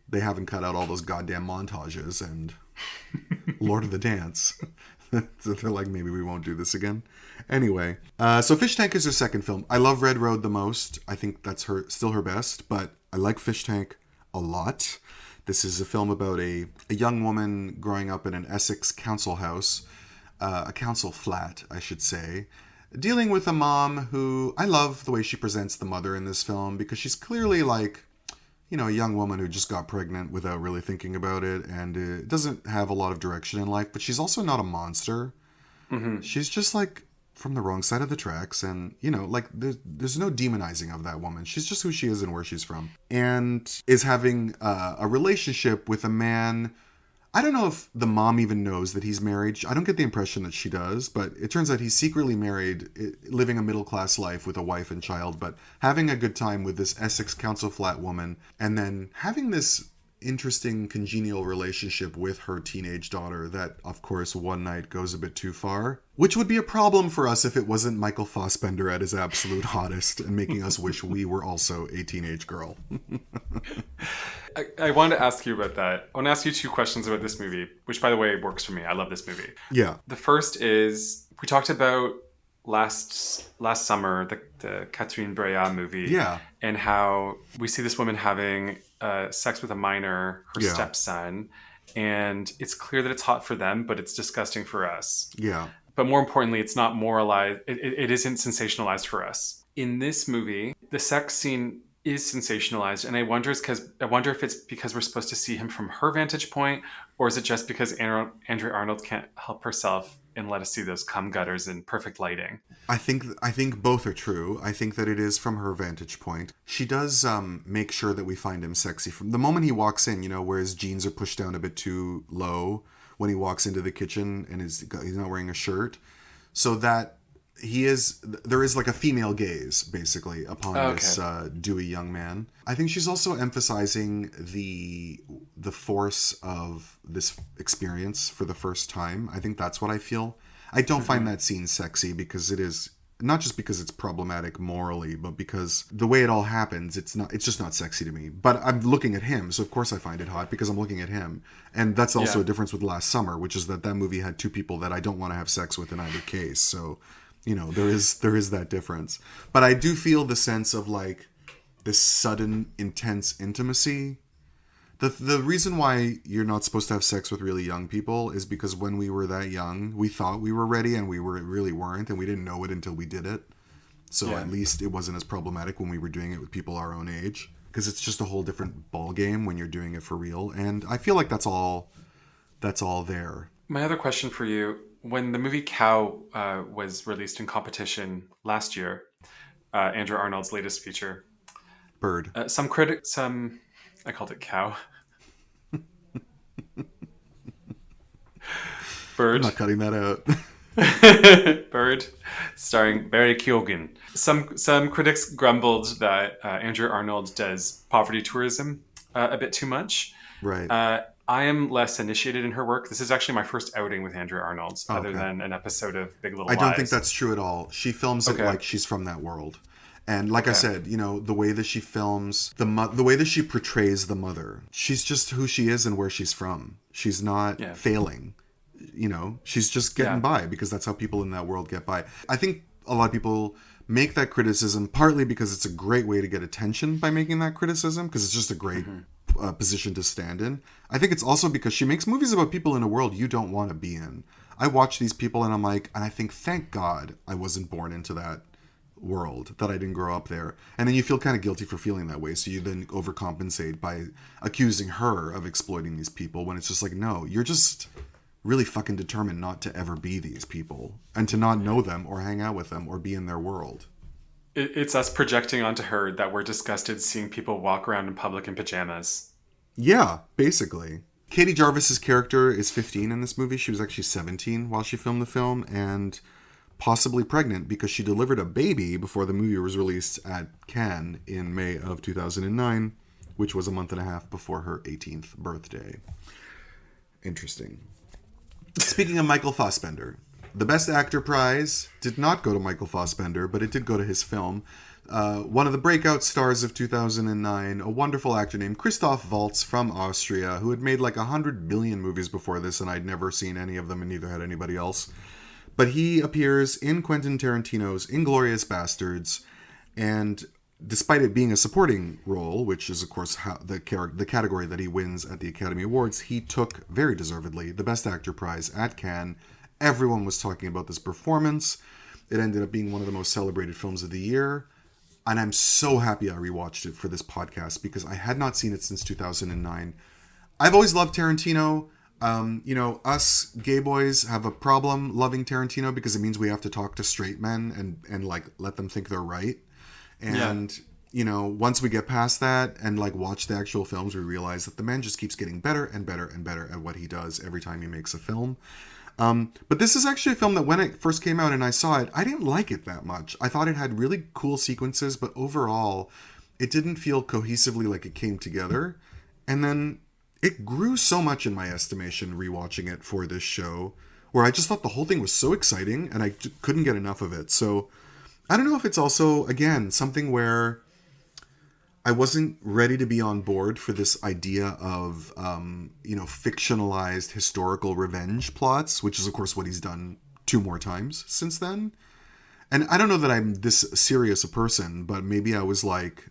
they haven't cut out all those goddamn montages and Lord of the Dance. So they're like, maybe we won't do this again. Anyway, so Fish Tank is her second film. I love Red Road the most. I think that's still her best, but I like Fish Tank a lot. This is a film about a young woman growing up in an Essex council house, a council flat, I should say, dealing with a mom who, I love the way she presents the mother in this film because she's clearly like, a young woman who just got pregnant without really thinking about it and doesn't have a lot of direction in life, but she's also not a monster. Mm-hmm. She's just like from the wrong side of the tracks, and like there's no demonizing of that woman. She's just who she is and where she's from, and is having a relationship with a man. I don't know if the mom even knows that he's married. I don't get the impression that she does, but it turns out he's secretly married, living a middle-class life with a wife and child, but having a good time with this Essex council flat woman, and then having this interesting congenial relationship with her teenage daughter that, of course, one night goes a bit too far, which would be a problem for us if it wasn't Michael Fassbender at his absolute hottest and making us wish we were also a teenage girl. I wanted to ask you about that. I want to ask you 2 questions about this movie, which, by the way, works for me. I love this movie. Yeah. The first is, we talked about last summer, the Catherine Breillat movie. Yeah. And how we see this woman having sex with a minor, her Yeah. stepson, and it's clear that it's hot for them, but it's disgusting for us. Yeah. But more importantly, it's not moralized. It isn't sensationalized for us. In this movie, the sex scene is sensationalized, and I wonder if it's because we're supposed to see him from her vantage point, or is it just because Andrea Arnold can't help herself and let us see those cum gutters in perfect lighting? I think both are true. I think that it is from her vantage point. She does make sure that we find him sexy from the moment he walks in. Where his jeans are pushed down a bit too low when he walks into the kitchen and he's not wearing a shirt, so that there is like a female gaze basically upon this dewy young man. I think she's also emphasizing the force of this experience for the first time. I think that's what I feel. I don't find that scene sexy because it is not just because it's problematic morally, but because the way it all happens, it's just not sexy to me. But I'm looking at him, so of course I find it hot because I'm looking at him. And that's also a difference with Last Summer, which is that movie had 2 people that I don't want to have sex with in either case. So, there is that difference. But I do feel the sense of like this sudden intense intimacy. The reason why you're not supposed to have sex with really young people is because when we were that young, we thought we were ready and we really weren't, and we didn't know it until we did it. So at least it wasn't as problematic when we were doing it with people our own age, because it's just a whole different ball game when you're doing it for real. And I feel like that's all there. My other question for you, when the movie Cow was released in competition last year, Andrea Arnold's latest feature, Bird. some critics I called it cow. I'm Bird. not cutting that out. Bird, starring Barry Keoghan. Some critics grumbled that Andrew Arnold does poverty tourism a bit too much. Right. I am less initiated in her work. This is actually my first outing with Andrew Arnold, other Okay. than an episode of Big Little I Lies. don't think that's true at all. She films it Okay. like she's from that world. And like I Okay. said, the way that she films, the way that she portrays the mother, she's just who she is and where she's from. She's not Yeah. failing. She's just getting by because that's how people in that world get by. I think a lot of people make that criticism partly because it's a great way to get attention by making that criticism, because it's just a great position to stand in. I think it's also because she makes movies about people in a world you don't want to be in. I watch these people and I think, thank God I wasn't born into that world, that I didn't grow up there. And then you feel kind of guilty for feeling that way, so you then overcompensate by accusing her of exploiting these people, when it's just like, no, you're just really fucking determined not to ever be these people and to not know them or hang out with them or be in their world. It's us projecting onto her that we're disgusted seeing people walk around in public in pajamas. Yeah, basically. Katie Jarvis's character is 15 in this movie. She was actually 17 while she filmed the film, and possibly pregnant because she delivered a baby before the movie was released at Cannes in May of 2009, which was a month and a half before her 18th birthday. Interesting. Speaking of Michael Fassbender, the Best Actor prize did not go to Michael Fassbender, but it did go to his film. One of the breakout stars of 2009, a wonderful actor named Christoph Waltz from Austria, who had made like 100 billion movies before this, and I'd never seen any of them, and neither had anybody else. But he appears in Quentin Tarantino's Inglourious Basterds, and despite it being a supporting role, which is, of course, the category that he wins at the Academy Awards, he took, very deservedly, the Best Actor prize at Cannes. Everyone was talking about this performance. It ended up being one of the most celebrated films of the year. And I'm so happy I rewatched it for this podcast because I had not seen it since 2009. I've always loved Tarantino. Us gay boys have a problem loving Tarantino because it means we have to talk to straight men and like let them think they're right. And, once we get past that and like watch the actual films, we realize that the man just keeps getting better and better and better at what he does every time he makes a film. But this is actually a film that when it first came out and I saw it, I didn't like it that much. I thought it had really cool sequences, but overall, it didn't feel cohesively like it came together. And then it grew so much in my estimation rewatching it for this show, where I just thought the whole thing was so exciting and I couldn't get enough of it. So I don't know if it's also, again, something where I wasn't ready to be on board for this idea of, fictionalized historical revenge plots, which is, of course, what he's done 2 more times since then. And I don't know that I'm this serious a person, but maybe I was like,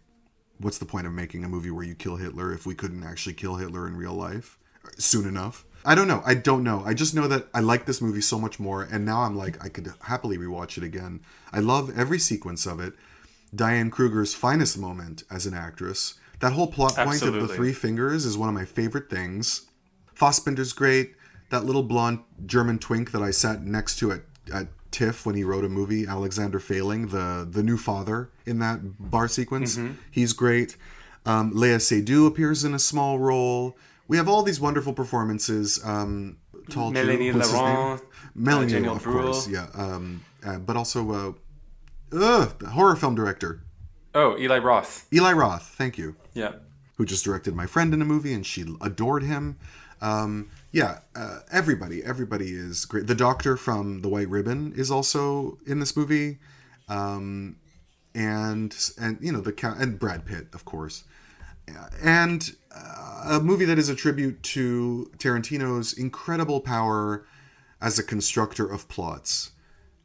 what's the point of making a movie where you kill Hitler if we couldn't actually kill Hitler in real life soon enough? I don't know. I don't know. I just know that I like this movie so much more, and now I'm like, I could happily rewatch it again. I love every sequence of it. Diane Kruger's finest moment as an actress. That whole plot point of the 3 fingers is one of my favorite things. Fassbender's great. That little blonde German twink that I sat next to at TIFF when he wrote a movie, Alexander Failing, the new father in that bar sequence. Mm-hmm. He's great. Léa Seydoux appears in a small role. We have all these wonderful performances. Melanie Laurent. Melanie, of course, yeah. But also the horror film director. Oh, Eli Roth. Eli Roth, thank you. Yeah. Who just directed My Friend in a movie, and she adored him. Everybody is great. The doctor from The White Ribbon is also in this movie, and Brad Pitt, of course, and a movie that is a tribute to Tarantino's incredible power as a constructor of plots.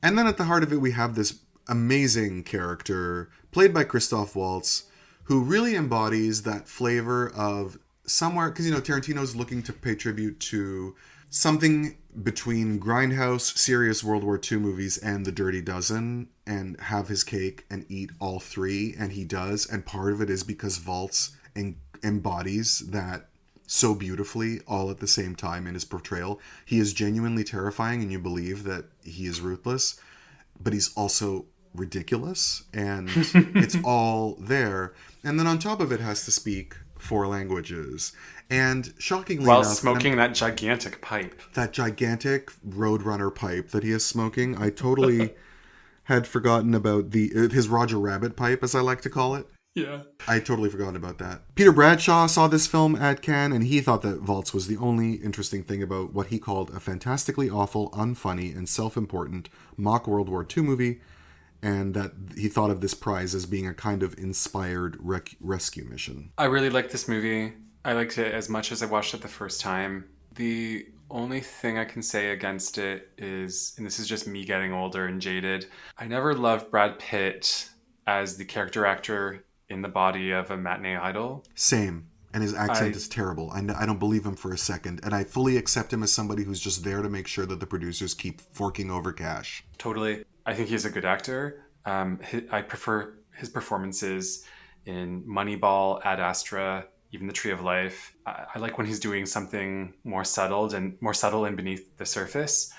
And then at the heart of it, we have this amazing character played by Christoph Waltz, who really embodies that flavor of somewhere, because Tarantino's looking to pay tribute to something between grindhouse, serious World War II movies and The Dirty Dozen, and have his cake and eat all 3, and he does. And part of it is because Waltz embodies that so beautifully all at the same time in his portrayal. He is genuinely terrifying, and you believe that he is ruthless, but he's also ridiculous, and it's all there. And then on top of it has to speak 4 languages. And shockingly While enough, smoking that gigantic pipe. that gigantic Roadrunner pipe that he is smoking, I totally had forgotten about his Roger Rabbit pipe, as I like to call it. Yeah. I totally forgot about that. Peter Bradshaw saw this film at Cannes, and he thought that Waltz was the only interesting thing about what he called a fantastically awful, unfunny, and self-important mock World War II movie, and that he thought of this prize as being a kind of inspired rescue mission. I really liked this movie. I liked it as much as I watched it the first time. The only thing I can say against it is, and this is just me getting older and jaded, I never loved Brad Pitt as the character actor in the body of a matinee idol. Same. And his accent is terrible. I don't believe him for a second. And I fully accept him as somebody who's just there to make sure that the producers keep forking over cash. Totally. I think he's a good actor. I prefer his performances in Moneyball, Ad Astra, even The Tree of Life. I like when he's doing something more subtle and beneath the surface.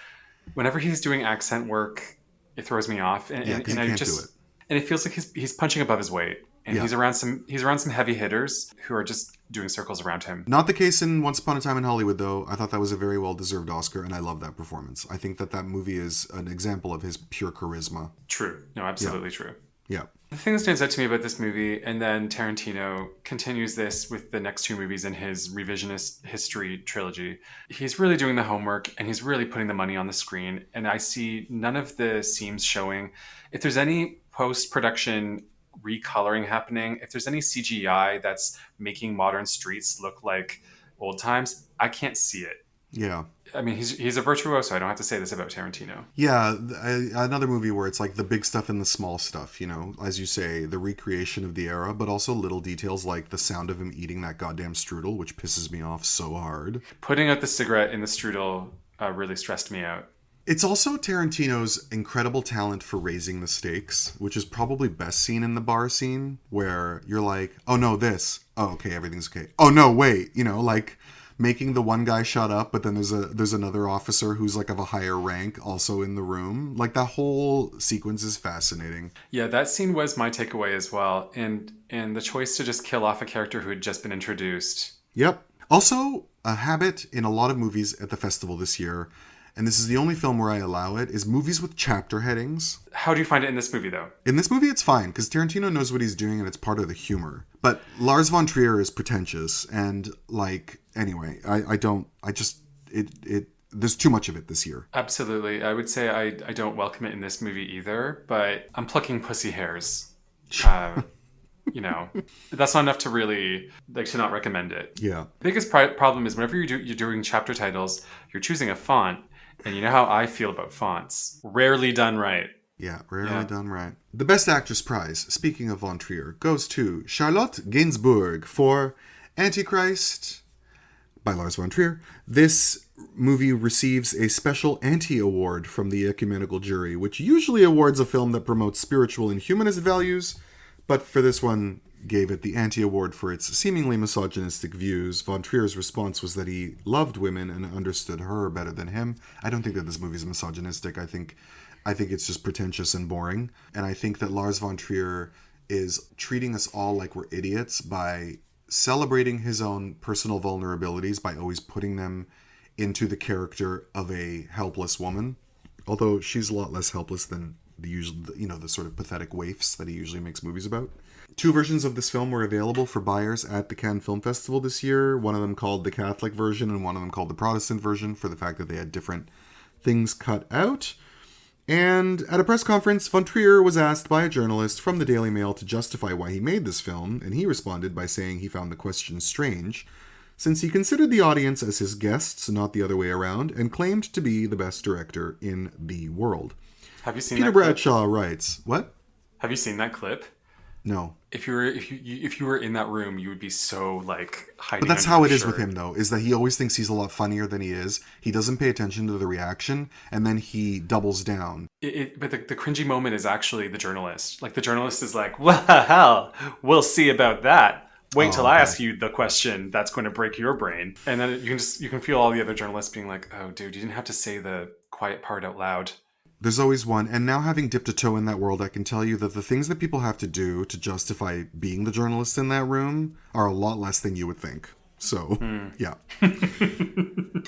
Whenever he's doing accent work, it throws me off. And you can't do it. And it feels like he's punching above his weight. And he's around some heavy hitters who are just doing circles around him. Not the case in Once Upon a Time in Hollywood, though. I thought that was a very well-deserved Oscar, and I love that performance. I think that movie is an example of his pure charisma. True. No, absolutely true. Yeah. The thing that stands out to me about this movie, and then Tarantino continues this with the next 2 movies in his revisionist history trilogy, he's really doing the homework, and he's really putting the money on the screen, and I see none of the seams showing. If there's any post-production recoloring happening, if there's any CGI that's making modern streets look like old times, I can't see it. Yeah. I mean, he's a virtuoso. I don't have to say this about Tarantino. Yeah, another movie where it's like the big stuff and the small stuff, you know, as you say, the recreation of the era, but also little details like the sound of him eating that goddamn strudel, which pisses me off so hard. Putting out the cigarette in the strudel really stressed me out. It's also Tarantino's incredible talent for raising the stakes, which is probably best seen in the bar scene, where you're like, oh no, this. Oh, okay, everything's okay. Oh no, wait. You know, like making the one guy shut up, but then there's another officer who's like of a higher rank also in the room. Like that whole sequence is fascinating. Yeah, that scene was my takeaway as well. And the choice to just kill off a character who had just been introduced. Yep. Also, a habit in a lot of movies at the festival this year, and this is the only film where I allow it, is movies with chapter headings. How do you find it in this movie, though? In this movie, it's fine, because Tarantino knows what he's doing, and it's part of the humor. But Lars von Trier is pretentious, and, like, anyway, there's too much of it this year. Absolutely. I would say I don't welcome it in this movie either, but I'm plucking pussy hairs. You know, that's not enough to really, like, to not recommend it. Yeah. The biggest problem is whenever you're doing chapter titles, you're choosing a font. And you know how I feel about fonts. Rarely done right. Yeah, rarely done right. The Best Actress prize, speaking of Von Trier, goes to Charlotte Gainsbourg for Antichrist by Lars von Trier. This movie receives a special anti-award from the ecumenical jury, which usually awards a film that promotes spiritual and humanist values, but for this one gave it the anti-award for its seemingly misogynistic views. Von Trier's response was that he loved women and understood her better than him. I don't think that this movie is misogynistic. I think it's just pretentious and boring. And I think that Lars von Trier is treating us all like we're idiots by celebrating his own personal vulnerabilities by always putting them into the character of a helpless woman. Although she's a lot less helpless than the usual, you know, the sort of pathetic waifs that he usually makes movies about. 2 versions of this film were available for buyers at the Cannes Film Festival this year. One of them called the Catholic version and one of them called the Protestant version for the fact that they had different things cut out. And at a press conference, von Trier was asked by a journalist from the Daily Mail to justify why he made this film, and he responded by saying he found the question strange, since he considered the audience as his guests, not the other way around, and claimed to be the best director in the world. Have you seen Peter that clip? Bradshaw writes, what? Have you seen that clip? No. If you were in that room, you would be so, like, hiding. But that's under how your it is shirt. with him, though, is that he always thinks he's a lot funnier than he is. He doesn't pay attention to the reaction, and then he doubles down. But the cringy moment is actually the journalist. Like, the journalist is like, well, we'll see about that. Wait till I ask you the question that's going to break your brain. And then you can feel all the other journalists being like, oh, dude, you didn't have to say the quiet part out loud. There's always one. And now having dipped a toe in that world, I can tell you that the things that people have to do to justify being the journalist in that room are a lot less than you would think. So, yeah. The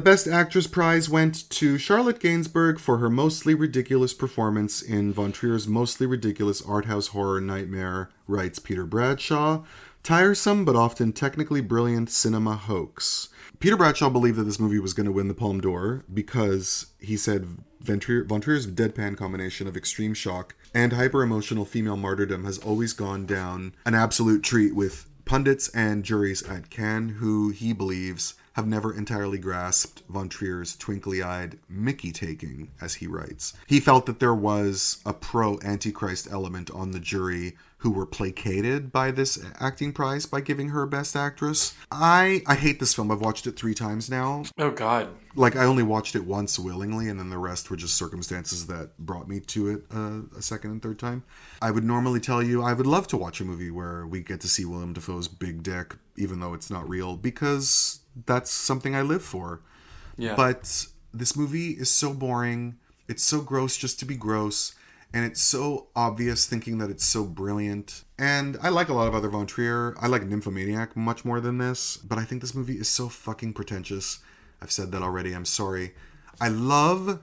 Best Actress prize went to Charlotte Gainsbourg for her mostly ridiculous performance in Von Trier's mostly ridiculous art house horror nightmare, writes Peter Bradshaw. Tiresome but often technically brilliant cinema hoax. Peter Bradshaw believed that this movie was going to win the Palme d'Or because he said Von Trier's deadpan combination of extreme shock and hyper-emotional female martyrdom has always gone down an absolute treat with pundits and juries at Cannes who, he believes, have never entirely grasped Von Trier's twinkly-eyed Mickey-taking, as he writes. He felt that there was a pro-Antichrist element on the jury who were placated by this acting prize by giving her Best Actress. I hate this film. I've watched it 3 times now. Oh, God. Like, I only watched it once willingly, and then the rest were just circumstances that brought me to it a second and third time. I would normally tell you I would love to watch a movie where we get to see Willem Dafoe's big dick, even though it's not real, because that's something I live for. Yeah. But this movie is so boring. It's so gross just to be gross. And it's so obvious thinking that it's so brilliant. And I like a lot of other Von Trier. I like Nymphomaniac much more than this. But I think this movie is so fucking pretentious. I've said that already. I'm sorry. I love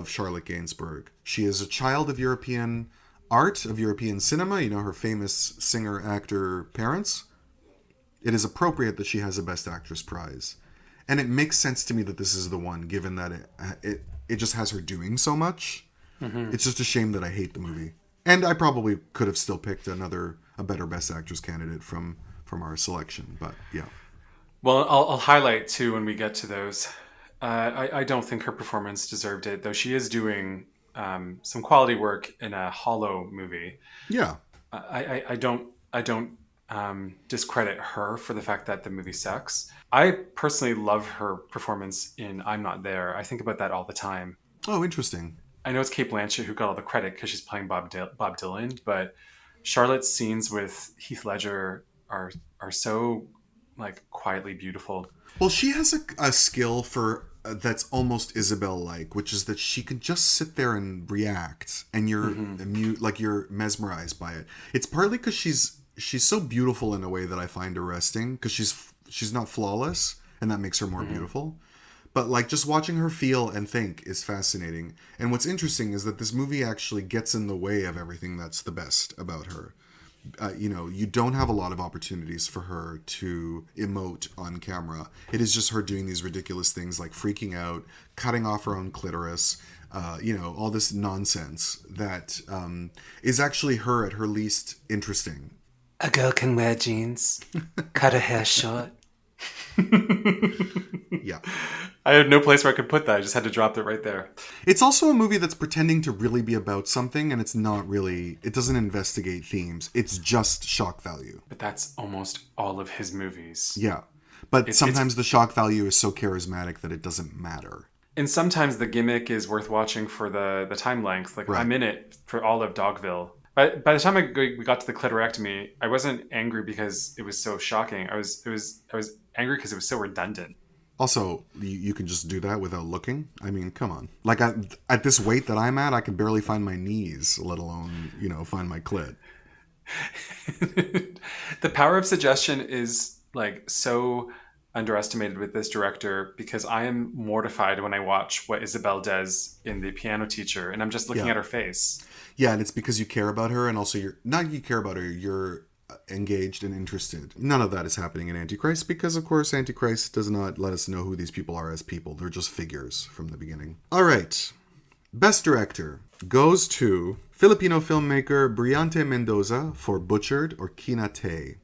Charlotte Gainsbourg. She is a child of European art, of European cinema. You know, her famous singer-actor parents. It is appropriate that she has a Best Actress prize. And it makes sense to me that this is the one, given that it just has her doing so much. Mm-hmm. It's just a shame that I hate the movie. And I probably could have still picked a better Best Actress candidate from our selection. But, yeah. Well, I'll highlight, too, when we get to those. I don't think her performance deserved it, though she is doing some quality work in a Hollow movie. Yeah. I don't discredit her for the fact that the movie sucks. I personally love her performance in I'm Not There. I think about that all the time. Oh, interesting. I know it's Cate Blanchett who got all the credit because she's playing Bob Dylan, but Charlotte's scenes with Heath Ledger are so like quietly beautiful. Well, she has a skill for that's almost Isabel-like, which is that she can just sit there and react, and you're you're mesmerized by it. It's partly because she's so beautiful in a way that I find arresting, because she's not flawless, and that makes her more beautiful. But like just watching her feel and think is fascinating. And what's interesting is that this movie actually gets in the way of everything that's the best about her. You don't have a lot of opportunities for her to emote on camera. It is just her doing these ridiculous things like freaking out, cutting off her own clitoris, all this nonsense that is actually her at her least interesting. A girl can wear jeans, cut her hair short. Yeah. I had no place where I could put that. I just had to drop it right there. It's also a movie that's pretending to really be about something, and it's not really. It doesn't investigate themes. It's just shock value. But that's almost all of his movies. Yeah. But sometimes the shock value is so charismatic that it doesn't matter. And sometimes the gimmick is worth watching for the time length. Like, right. I'm in it for all of Dogville. But by the time we got to the clitorectomy, I wasn't angry because it was so shocking. I was angry because it was so redundant. Also, you can just do that without looking. I mean, come on. Like, at this weight that I'm at, I can barely find my knees, let alone, find my clit. The power of suggestion is, like, so underestimated with this director, because I am mortified when I watch what Isabel does in The Piano Teacher, and I'm just looking at her face. Yeah, and it's because you care about her, and also you're engaged and interested. None of that is happening in Antichrist, because of course Antichrist does not let us know who these people are as people. They're just figures from the beginning. All right. Best Director goes to Filipino filmmaker Brillante Mendoza for Butchered or Kinate.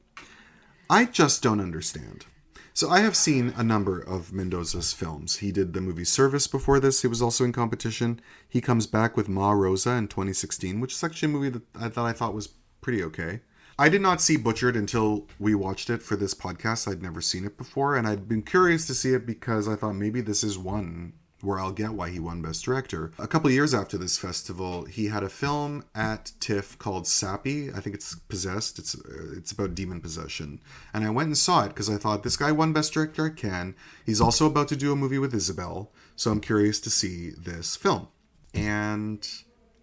I just don't understand. So I have seen a number of Mendoza's films. He did the movie Service before this. He was also in competition. He comes back with Ma Rosa in 2016, which is actually a movie that I thought was pretty okay. I did not see Butchered until we watched it for this podcast. I'd never seen it before, and I'd been curious to see it because I thought maybe this is one where I'll get why he won Best Director. A couple of years after this festival, he had a film at TIFF called Sappy. I think it's Possessed. It's about demon possession. And I went and saw it because I thought, this guy won Best Director at Cannes. He's also about to do a movie with Isabel, so I'm curious to see this film. And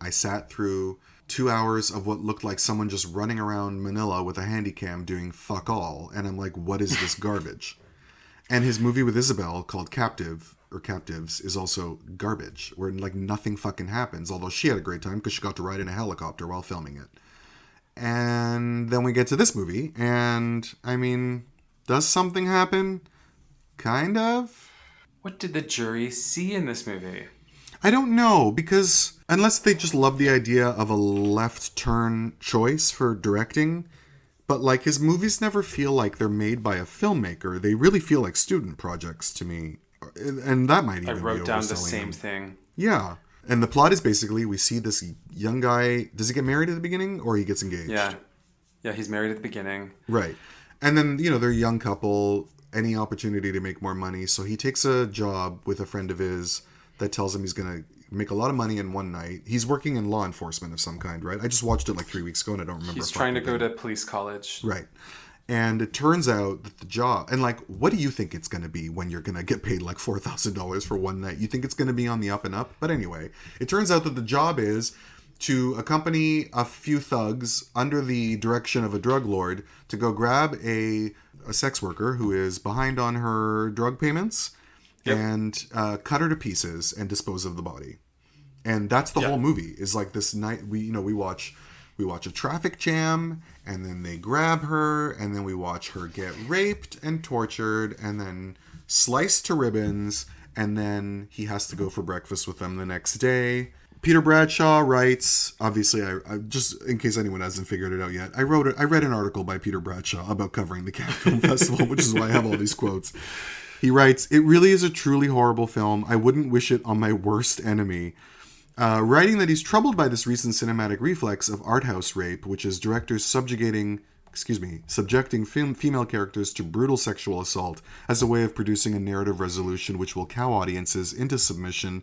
I sat through 2 hours of what looked like someone just running around Manila with a handycam doing fuck all. And I'm like, what is this garbage? And his movie with Isabel called Captive, or Captives, is also garbage, where like nothing fucking happens. Although she had a great time because she got to ride in a helicopter while filming it. And then we get to this movie, and I mean, does something happen? Kind of. What did the jury see in this movie? I don't know, because unless they just love the idea of a left turn choice for directing, but like his movies never feel like they're made by a filmmaker. They really feel like student projects to me. And that might even be I wrote down the overselling same them. thing. Yeah. And the plot is basically we see this young guy. Does he get married at the beginning or he gets engaged? Yeah. Yeah, he's married at the beginning. Right. And then, they're a young couple, any opportunity to make more money. So he takes a job with a friend of his that tells him he's going to make a lot of money in one night. He's working in law enforcement of some kind, right? I just watched it like 3 weeks ago and I don't remember. He's trying to go to police college. Right. And it turns out that the job, and like, what do you think it's going to be when you're going to get paid like $4,000 for one night? You think it's going to be on the up and up? But anyway, it turns out that the job is to accompany a few thugs under the direction of a drug lord to go grab a sex worker who is behind on her drug payments. Yep. And cut her to pieces and dispose of the body. And that's the whole movie. Is like this night we watch a traffic jam, and then they grab her, and then we watch her get raped and tortured, and then sliced to ribbons, and then he has to go for breakfast with them the next day. Peter Bradshaw writes, obviously, I just in case anyone hasn't figured it out yet, I read an article by Peter Bradshaw about covering the Cannes Film Festival, which is why I have all these quotes. He writes, "It really is a truly horrible film. I wouldn't wish it on my worst enemy." Writing that he's troubled by this recent cinematic reflex of art house rape, which is directors subjecting female characters to brutal sexual assault as a way of producing a narrative resolution which will cow audiences into submission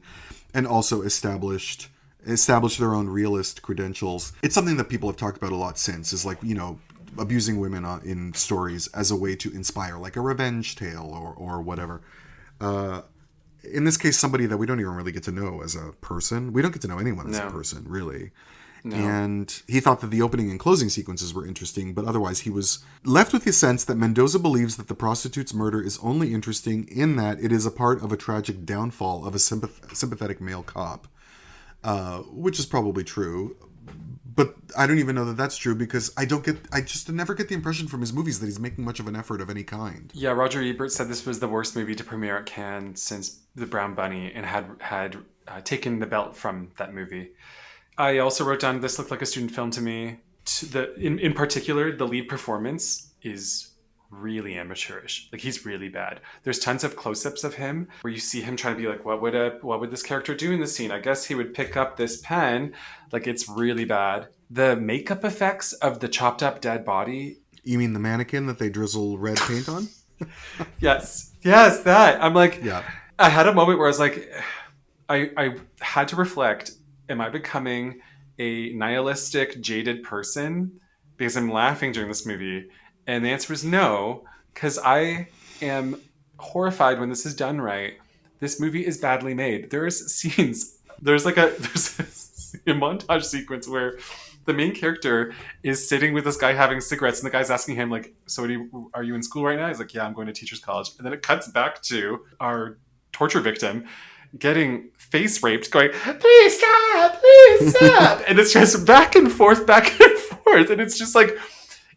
and also establish their own realist credentials. It's something that people have talked about a lot since, is like, abusing women in stories as a way to inspire, like a revenge tale or whatever. In this case, somebody that we don't even really get to know as a person. We don't get to know anyone as a person, really. No. And he thought that the opening and closing sequences were interesting, but otherwise he was left with the sense that Mendoza believes that the prostitute's murder is only interesting in that it is a part of a tragic downfall of a sympathetic male cop, which is probably true. But I don't even know that that's true because I just never get the impression from his movies that he's making much of an effort of any kind. Yeah, Roger Ebert said this was the worst movie to premiere at Cannes since The Brown Bunny and had taken the belt from that movie. I also wrote down this looked like a student film to me. In particular, the lead performance is really amateurish. Like, he's really bad. There's tons of close-ups of him where you see him trying to be like, what would this character do in this scene? I guess he would pick up this pen. Like, it's really bad. The makeup effects of the chopped up dead body. You mean the mannequin that they drizzle red paint on? Yes, that. I'm like, yeah. I had a moment where I was like, I had to reflect, am I becoming a nihilistic, jaded person because I'm laughing during this movie? And the answer is no, because I am horrified when this is done right. This movie is badly made. There's scenes. There's a montage sequence where the main character is sitting with this guy having cigarettes, and the guy's asking him, like, so are you in school right now? He's like, yeah, I'm going to teacher's college. And then it cuts back to our torture victim getting face raped, going, please stop. And it's just back and forth. And it's just like,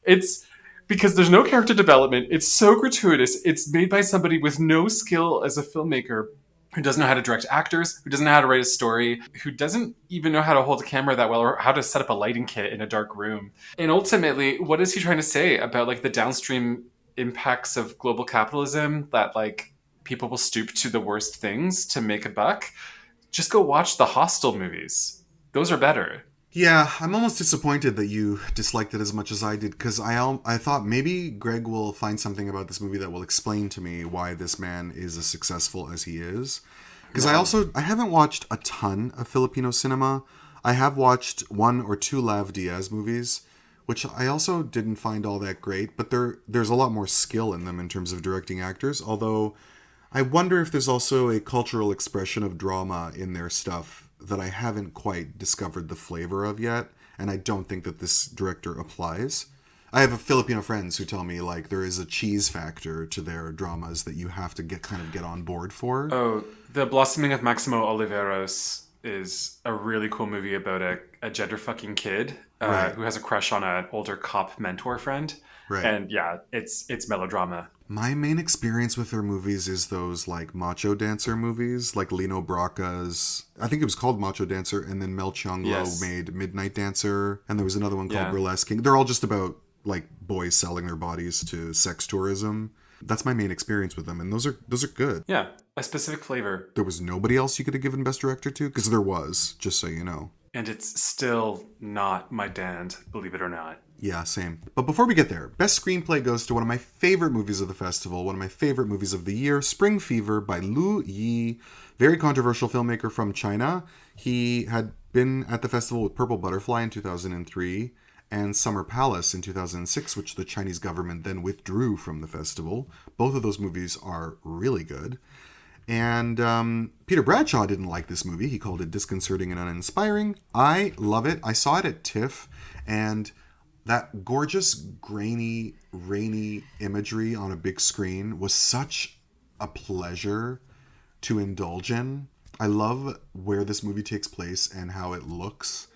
it's because there's no character development. It's so gratuitous. It's made by somebody with no skill as a filmmaker, who doesn't know how to direct actors, who doesn't know how to write a story, who doesn't even know how to hold a camera that well, or how to set up a lighting kit in a dark room. And ultimately, what is he trying to say about like the downstream impacts of global capitalism, that like people will stoop to the worst things to make a buck? Just go watch the Hostel movies. Those are better. Yeah, I'm almost disappointed that you disliked it as much as I did, because I thought maybe Greg will find something about this movie that will explain to me why this man is as successful as he is. Because I haven't watched a ton of Filipino cinema. I have watched 1 or 2 Lav Diaz movies, which I also didn't find all that great, but there's a lot more skill in them in terms of directing actors, although I wonder if there's also a cultural expression of drama in their stuff that I haven't quite discovered the flavor of yet, and I don't think that this director applies. I have Filipino friends who tell me like there is a cheese factor to their dramas that you have to get on board for. Oh, The Blossoming of Maximo Oliveros is a really cool movie about a gender fucking kid who has a crush on an older cop mentor friend. Right. And yeah, it's melodrama. My main experience with their movies is those like macho dancer movies, like Lino Brocca's. I think it was called Macho Dancer, and then Mel Chiang-lo made Midnight Dancer, and there was another one called Burlesque King. They're all just about like boys selling their bodies to sex tourism. That's my main experience with them, and those are good. Yeah, a specific flavor. There was nobody else you could have given Best Director to, because there was, just so you know. And it's still not my dand, believe it or not. Yeah, same. But before we get there, Best Screenplay goes to one of my favorite movies of the festival, one of my favorite movies of the year, Spring Fever by Lu Yi, very controversial filmmaker from China. He had been at the festival with Purple Butterfly in 2003 and Summer Palace in 2006, which the Chinese government then withdrew from the festival. Both of those movies are really good. And Peter Bradshaw didn't like this movie. He called it disconcerting and uninspiring. I love it. I saw it at TIFF, and that gorgeous, grainy, rainy imagery on a big screen was such a pleasure to indulge in. I love where this movie takes place and how it looks.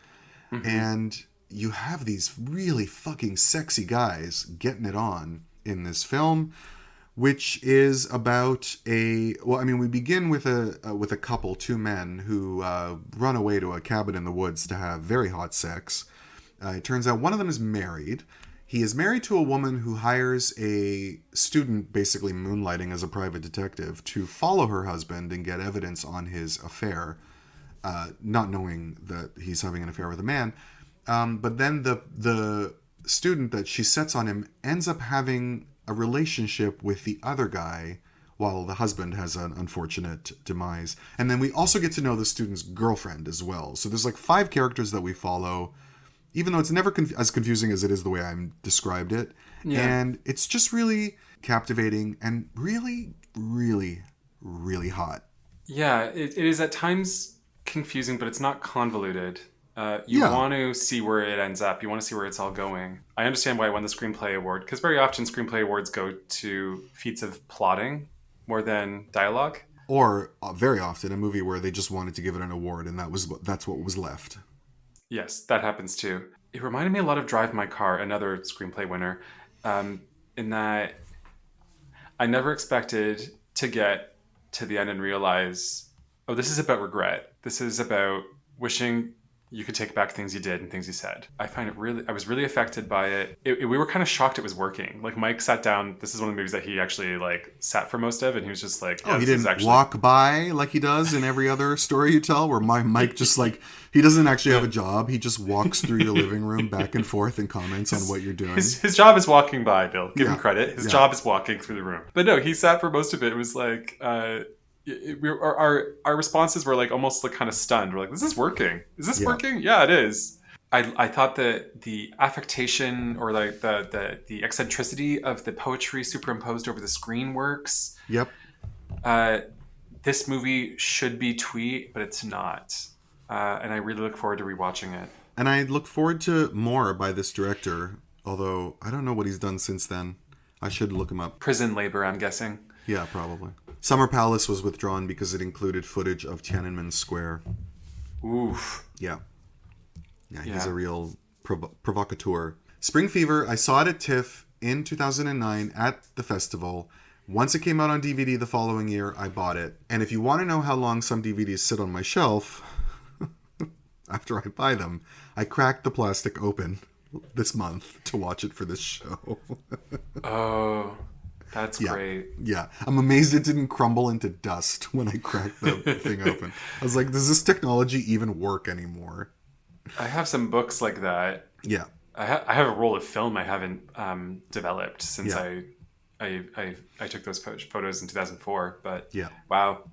Mm-hmm. And you have these really fucking sexy guys getting it on in this film, which is about we begin with a couple, two men who run away to a cabin in the woods to have very hot sex. It turns out one of them is married. He is married to a woman who hires a student, basically moonlighting as a private detective, to follow her husband and get evidence on his affair, not knowing that he's having an affair with a man. But then the student that she sets on him ends up having a relationship with the other guy while the husband has an unfortunate demise. And then we also get to know the student's girlfriend as well. So there's like 5 characters that we follow, even though it's never as confusing as it is the way I described it. Yeah. And it's just really captivating and really, really, really hot. Yeah, it is at times confusing, but it's not convoluted. You want to see where it ends up. You want to see where it's all going. I understand why I won the Screenplay Award, because very often Screenplay Awards go to feats of plotting more than dialogue. Or very often a movie where they just wanted to give it an award, and that's what was left. Yes, that happens too. It reminded me a lot of Drive My Car, another screenplay winner, in that I never expected to get to the end and realize, oh, this is about regret. This is about wishing you could take back things you did and things you said. I was really affected by it. We were kind of shocked it was working. Like Mike sat down, this is one of the movies that he actually like sat for most of, and he was just like, he didn't walk by like he does in every other story you tell, where Mike just like, he doesn't actually have a job. He just walks through your living room back and forth and comments on what you're doing. His job is walking by, Bill. Give him credit. His job is walking through the room. But no, he sat for most of it. It was like, our responses were like almost like kind of stunned. We're like, is this working? Is this working? Yeah, it is. I thought that the affectation or like the eccentricity of the poetry superimposed over the screen works. Yep. This movie should be twee, but it's not. And I really look forward to rewatching it. And I look forward to more by this director, although I don't know what he's done since then. I should look him up. Prison Labor, I'm guessing. Yeah, probably. Summer Palace was withdrawn because it included footage of Tiananmen Square. Oof. Yeah, he's a real provocateur. Spring Fever, I saw it at TIFF in 2009 at the festival. Once it came out on DVD the following year, I bought it. And if you want to know how long some DVDs sit on my shelf, after I buy them, I cracked the plastic open this month to watch it for this show. Oh, that's great. Yeah. I'm amazed it didn't crumble into dust when I cracked the thing open. I was like, does this technology even work anymore? I have some books like that. Yeah. I have a roll of film I haven't developed since I took those photos in 2004. But wow.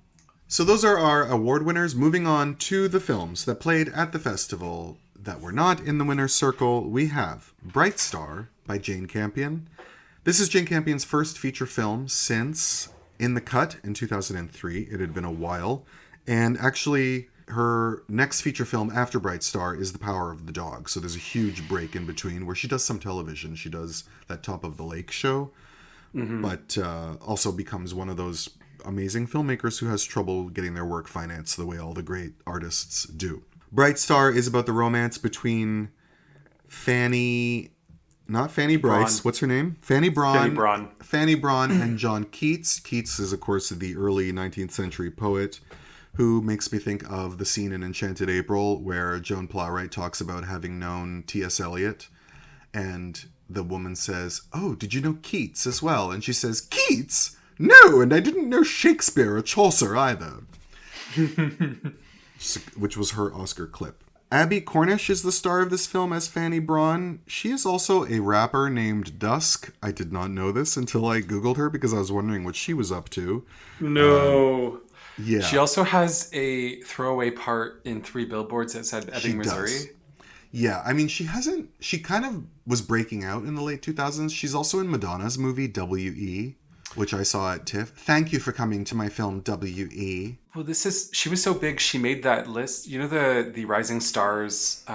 So those are our award winners. Moving on to the films that played at the festival that were not in the winner's circle, we have Bright Star by Jane Campion. This is Jane Campion's first feature film since In the Cut in 2003. It had been a while. And actually, Her next feature film after Bright Star is The Power of the Dog. So there's a huge break in between where she does some television. She does that Top of the Lake show, but also becomes one of those amazing filmmakers who has trouble getting their work financed the way all the great artists do. Bright Star is about the romance between not Fanny Bryce. Braun. What's her name? Fanny Braun. Fanny Braun and John Keats. Keats is, of course, the early 19th century poet who makes me think of the scene in Enchanted April where Joan Plowright talks about having known T.S. Eliot. And the woman says, "Oh, did you know Keats as well?" And she says, "Keats? No, and I didn't know Shakespeare or Chaucer either." Which was her Oscar clip. Abby Cornish is the star of this film as Fanny Braun. She is also a rapper named Dusk. I did not know this until I Googled her because I was wondering what she was up to. No. Yeah. She also has a throwaway part in 3 Billboards outside Ebbing, Missouri. Yeah, I mean, she kind of was breaking out in the late 2000s. She's also in Madonna's movie, W.E., which I saw at TIFF. Thank you for coming to my film, W.E. Well, she was so big, she made that list. You know, the Rising Stars,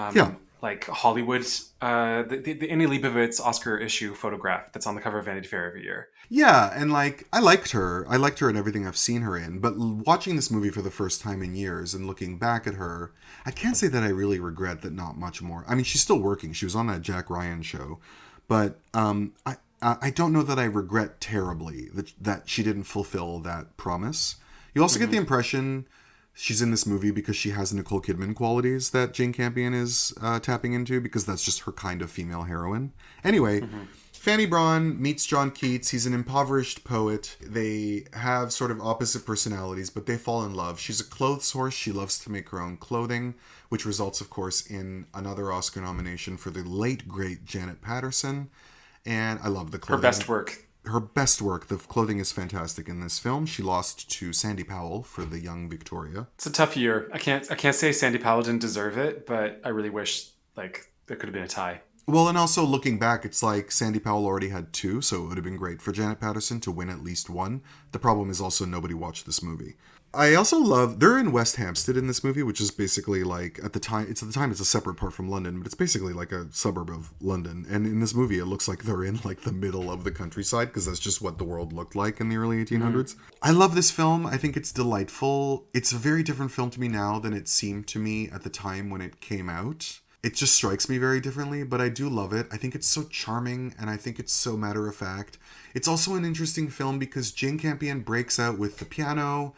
like Hollywood, the Annie Leibovitz Oscar issue photograph that's on the cover of Vanity Fair every year. Yeah, and like, I liked her in everything I've seen her in, but watching this movie for the first time in years and looking back at her, I can't say that I really regret that not much more. I mean, she's still working. She was on that Jack Ryan show, but I don't know that I regret terribly that she didn't fulfill that promise. You also get the impression she's in this movie because she has Nicole Kidman qualities that Jane Campion is tapping into, because that's just her kind of female heroine. Anyway, Fanny Braun meets John Keats. He's an impoverished poet. They have sort of opposite personalities, but they fall in love. She's a clothes horse. She loves to make her own clothing, which results, of course, in another Oscar nomination for the late, great Janet Patterson. And I love the clothing. Her best work. The clothing is fantastic in this film. She lost to Sandy Powell for the young Victoria. It's a tough year. I can't say Sandy Powell didn't deserve it, but I really wish like there could have been a tie. Well, and also looking back, it's like Sandy Powell already had 2, so it would have been great for Janet Patterson to win at least 1. The problem is also nobody watched this movie. I also love, they're in West Hampstead in this movie, which is basically like, at the time it's a separate part from London, but it's basically like a suburb of London. And in this movie, it looks like they're in like the middle of the countryside, because that's just what the world looked like in the early 1800s. I love this film. I think it's delightful. It's a very different film to me now than it seemed to me at the time when it came out. It just strikes me very differently, but I do love it. I think it's so charming, and I think it's so matter-of-fact. It's also an interesting film because Jane Campion breaks out with The Piano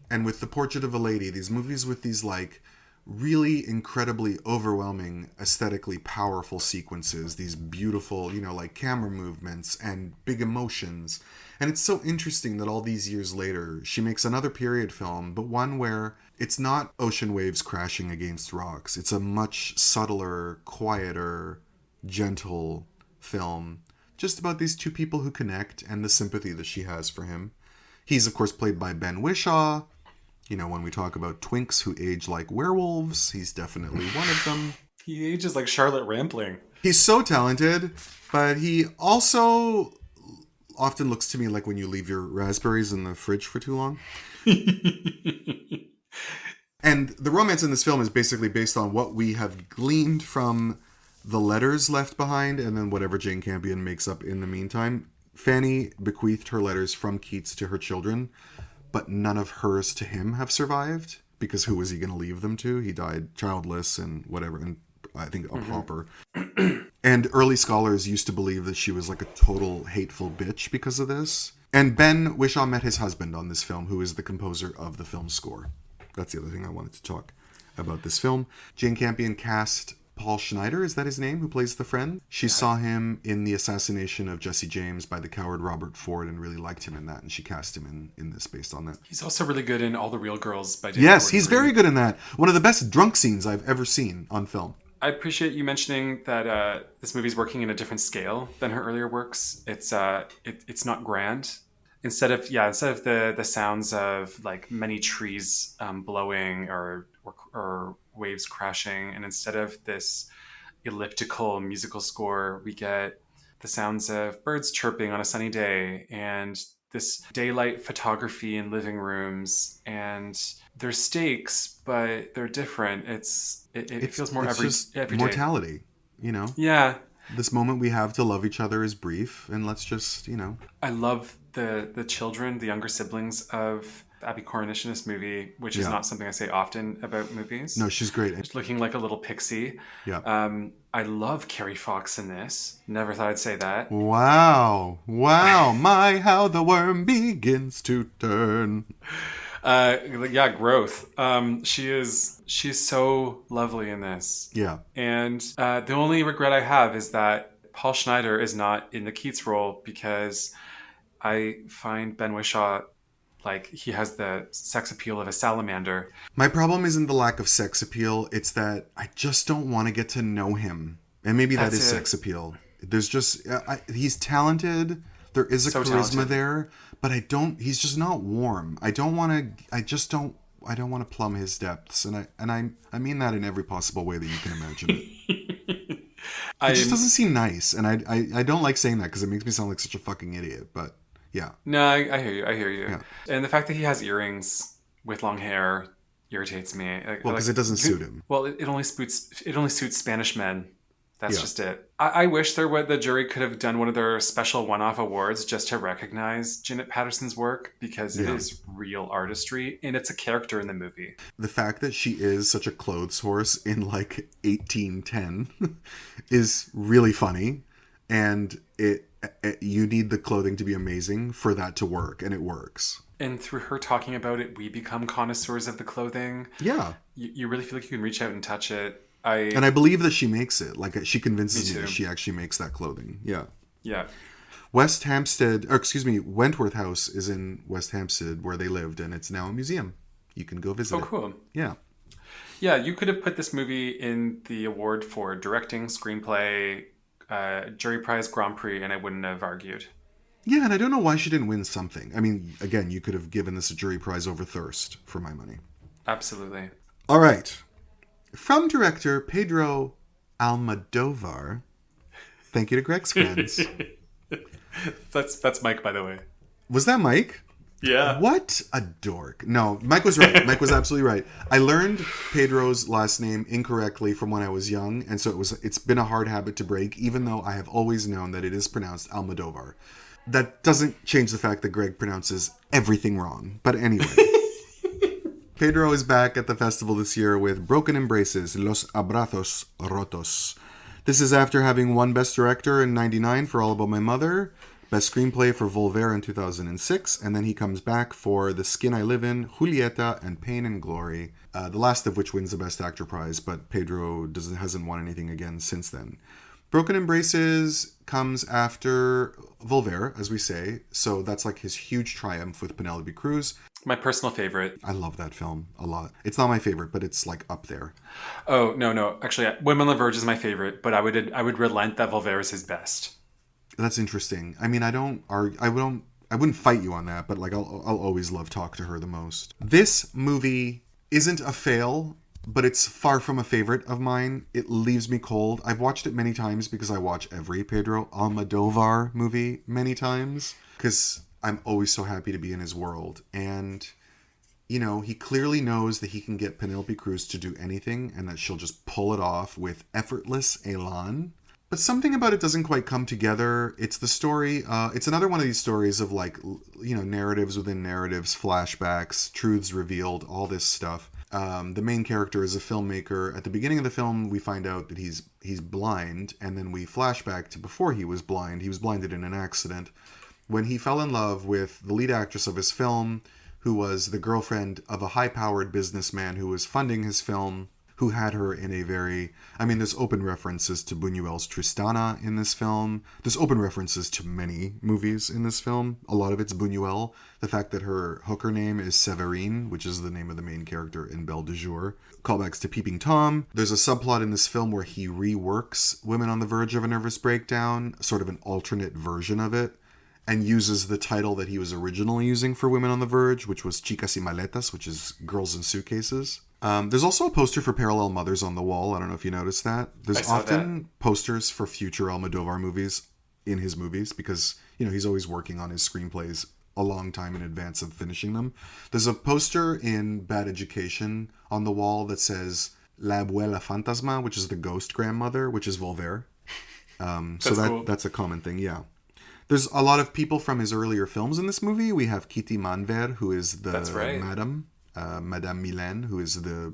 and with The Portrait of a Lady, these movies with these like really incredibly overwhelming, aesthetically powerful sequences, these beautiful, like camera movements and big emotions. And it's so interesting that all these years later, she makes another period film, but one where it's not ocean waves crashing against rocks. It's a much subtler, quieter, gentle film, just about these two people who connect and the sympathy that she has for him. He's, of course, played by Ben Whishaw. When we talk about twinks who age like werewolves, he's definitely one of them. He ages like Charlotte Rampling. He's so talented, but he also often looks to me like when you leave your raspberries in the fridge for too long. And the romance in this film is basically based on what we have gleaned from the letters left behind and then whatever Jane Campion makes up in the meantime. Fanny bequeathed her letters from Keats to her children, but none of hers to him have survived, because who was he going to leave them to? He died childless and whatever, and I think a pauper. And early scholars used to believe that she was like a total hateful bitch because of this. And Ben Whishaw met his husband on this film, who is the composer of the film score. That's the other thing I wanted to talk about this film. Jane Campion cast Paul Schneider, is that his name, who plays the friend? She saw him in the assassination of Jesse James by the coward Robert Ford and really liked him in that, and she cast him in this based on that. He's also really good in All the Real Girls by David Yes, Gordon he's Green. very good in that. One of the best drunk scenes I've ever seen on film. I appreciate you mentioning that this movie's working in a different scale than her earlier works. It's not grand. Instead of the sounds of like many trees blowing or waves crashing, and instead of this elliptical musical score, we get the sounds of birds chirping on a sunny day and this daylight photography in living rooms, and they're stakes, but they're different. It feels more it's just every day. mortality, you know? Yeah. This moment we have to love each other is brief, and let's just, you know. I love the children, the younger siblings of Abby Cornish in this movie, which is not something I say often about movies. No, she's great. Just looking like a little pixie. Yeah. I love Carrie Fox in this. Never thought I'd say that. Wow. My, how the worm begins to turn. Growth. She's so lovely in this. Yeah. And the only regret I have is that Paul Schneider is not in the Keats role, because I find Ben Whishaw, like, he has the sex appeal of a salamander. My problem isn't the lack of sex appeal. It's that I just don't want to get to know him. And maybe that is sex appeal. There's just, he's talented. There is a charisma there, but he's just not warm. I don't want to plumb his depths. And I mean that in every possible way that you can imagine it. It just doesn't seem nice. And I don't like saying that because it makes me sound like such a fucking idiot, but yeah. No, I hear you. Yeah. And the fact that he has earrings with long hair irritates me. Because it doesn't suit him. Well, it only suits Spanish men. That's just it. I wish the jury could have done one of their special one-off awards just to recognize Jeanette Patterson's work, because it is real artistry and it's a character in the movie. The fact that she is such a clothes horse in like 1810 is really funny, and you need the clothing to be amazing for that to work, and it works. And through her talking about it, we become connoisseurs of the clothing. Yeah. You really feel like you can reach out and touch it. And I believe that she makes it. Like, she convinces me that she actually makes that clothing. Yeah. Yeah. Wentworth House is in West Hampstead, where they lived, and it's now a museum. You can go visit it. Oh, cool. Yeah. Yeah, you could have put this movie in the award for directing, screenplay, jury prize, Grand Prix, and I wouldn't have argued. Yeah, and I don't know why she didn't win something. I mean, again, you could have given this a jury prize over Thirst, for my money. Absolutely. All right. From director Pedro Almodóvar. Thank you to Greg's friends. That's Mike, by the way. Was that Mike? Yeah. What a dork. No, Mike was right. Mike was absolutely right. I learned Pedro's last name incorrectly from when I was young, and so it's been a hard habit to break, even though I have always known that it is pronounced Almodóvar. That doesn't change the fact that Greg pronounces everything wrong. But anyway. Pedro is back at the festival this year with Broken Embraces, Los Abrazos Rotos. This is after having won Best Director in 1999 for All About My Mother, Best Screenplay for Volver in 2006, and then he comes back for The Skin I Live In, Julieta, and Pain and Glory, the last of which wins the Best Actor prize, but Pedro hasn't won anything again since then. Broken Embraces comes after Volver, as we say, so that's like his huge triumph with Penelope Cruz. My personal favorite. I love that film a lot. It's not my favorite, but it's like up there. Oh, no. Actually, Women on the Verge is my favorite, but I would relent that Volver is his best. That's interesting. I mean, I wouldn't fight you on that, but like I'll always love Talk to Her the most. This movie isn't a fail, but it's far from a favorite of mine. It leaves me cold. I've watched it many times because I watch every Pedro Almodóvar movie many times, because I'm always so happy to be in his world. And, you know, he clearly knows that he can get Penelope Cruz to do anything and that she'll just pull it off with effortless elan. But something about it doesn't quite come together. It's the story. It's another one of these stories of, like, you know, narratives within narratives, flashbacks, truths revealed, all this stuff. The main character is a filmmaker. At the beginning of the film, we find out that he's blind, and then we flashback to before he was blind. He was blinded in an accident when he fell in love with the lead actress of his film, who was the girlfriend of a high-powered businessman who was funding his film, who had her in a very... I mean, there's open references to Buñuel's Tristana in this film. There's open references to many movies in this film. A lot of it's Buñuel. The fact that her hooker name is Séverine, which is the name of the main character in Belle de Jour. Callbacks to Peeping Tom. There's a subplot in this film where he reworks Women on the Verge of a Nervous Breakdown, sort of an alternate version of it, and uses the title that he was originally using for Women on the Verge, which was Chicas y Maletas, which is Girls in Suitcases. There's also a poster for Parallel Mothers on the wall. I don't know if you noticed that. There's often posters for future Almodóvar movies in his movies because, you know, he's always working on his screenplays a long time in advance of finishing them. There's a poster in Bad Education on the wall that says La Abuela Fantasma, which is the ghost grandmother, which is Volver. Cool. That's a common thing, yeah. There's a lot of people from his earlier films in this movie. We have Kitty Manver, who is the Madame Mylène, who is the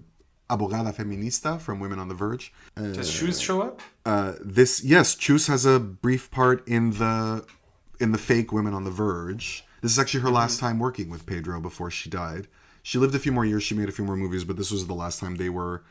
abogada feminista from Women on the Verge. Does Chus show up? Yes, Chus has a brief part in the fake Women on the Verge. This is actually her last time working with Pedro before she died. She lived a few more years, she made a few more movies, but this was the last time they were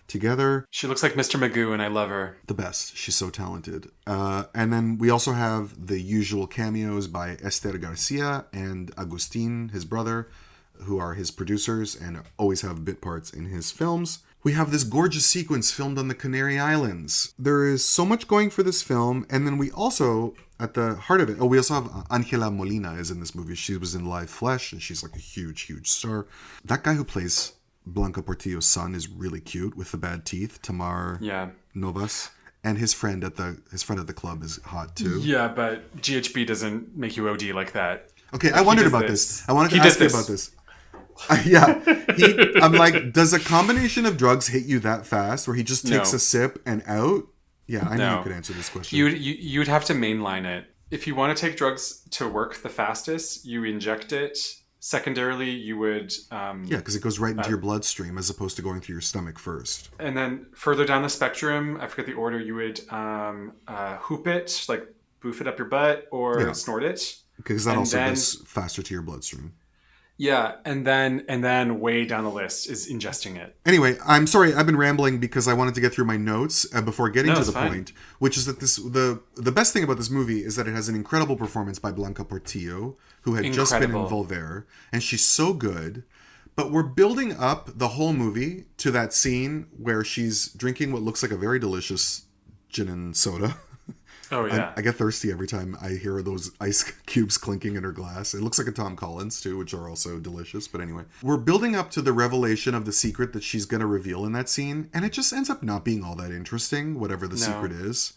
together. She looks like Mr. Magoo, and I love her. The best. She's so talented. And then we also have the usual cameos by Esther Garcia and Agustin, his brother, who are his producers and always have bit parts in his films. We have this gorgeous sequence filmed on the Canary Islands. There is so much going for this film. And then we also, at the heart of it, we also have Angela Molina is in this movie. She was in Live Flesh, and she's like a huge, huge star. That guy who plays Blanca Portillo's son is really cute with the bad teeth, Tamar Novas. And his friend at the club is hot too. Yeah, but GHB doesn't make you OD like that. Okay, I wondered about this. I wanted to ask you about this. I'm like, does a combination of drugs hit you that fast where he just takes a sip and out? Yeah, I knew you could answer this question. You'd have to mainline it. If you want to take drugs to work the fastest, you inject it. Secondarily, you would... because it goes right into your bloodstream as opposed to going through your stomach first. And then further down the spectrum, I forget the order, you would hoop it, like boof it up your butt or snort it. Because that also goes faster to your bloodstream. Yeah, and then way down the list is ingesting it. Anyway, I'm sorry, I've been rambling because I wanted to get through my notes before getting to the point, which is that the best thing about this movie is that it has an incredible performance by Blanca Portillo, who had just been in Volver, and she's so good. But we're building up the whole movie to that scene where she's drinking what looks like a very delicious gin and soda. Oh, yeah. I get thirsty every time I hear those ice cubes clinking in her glass. It looks like a Tom Collins, too, which are also delicious. But anyway, we're building up to the revelation of the secret that she's going to reveal in that scene. And it just ends up not being all that interesting, whatever the secret is.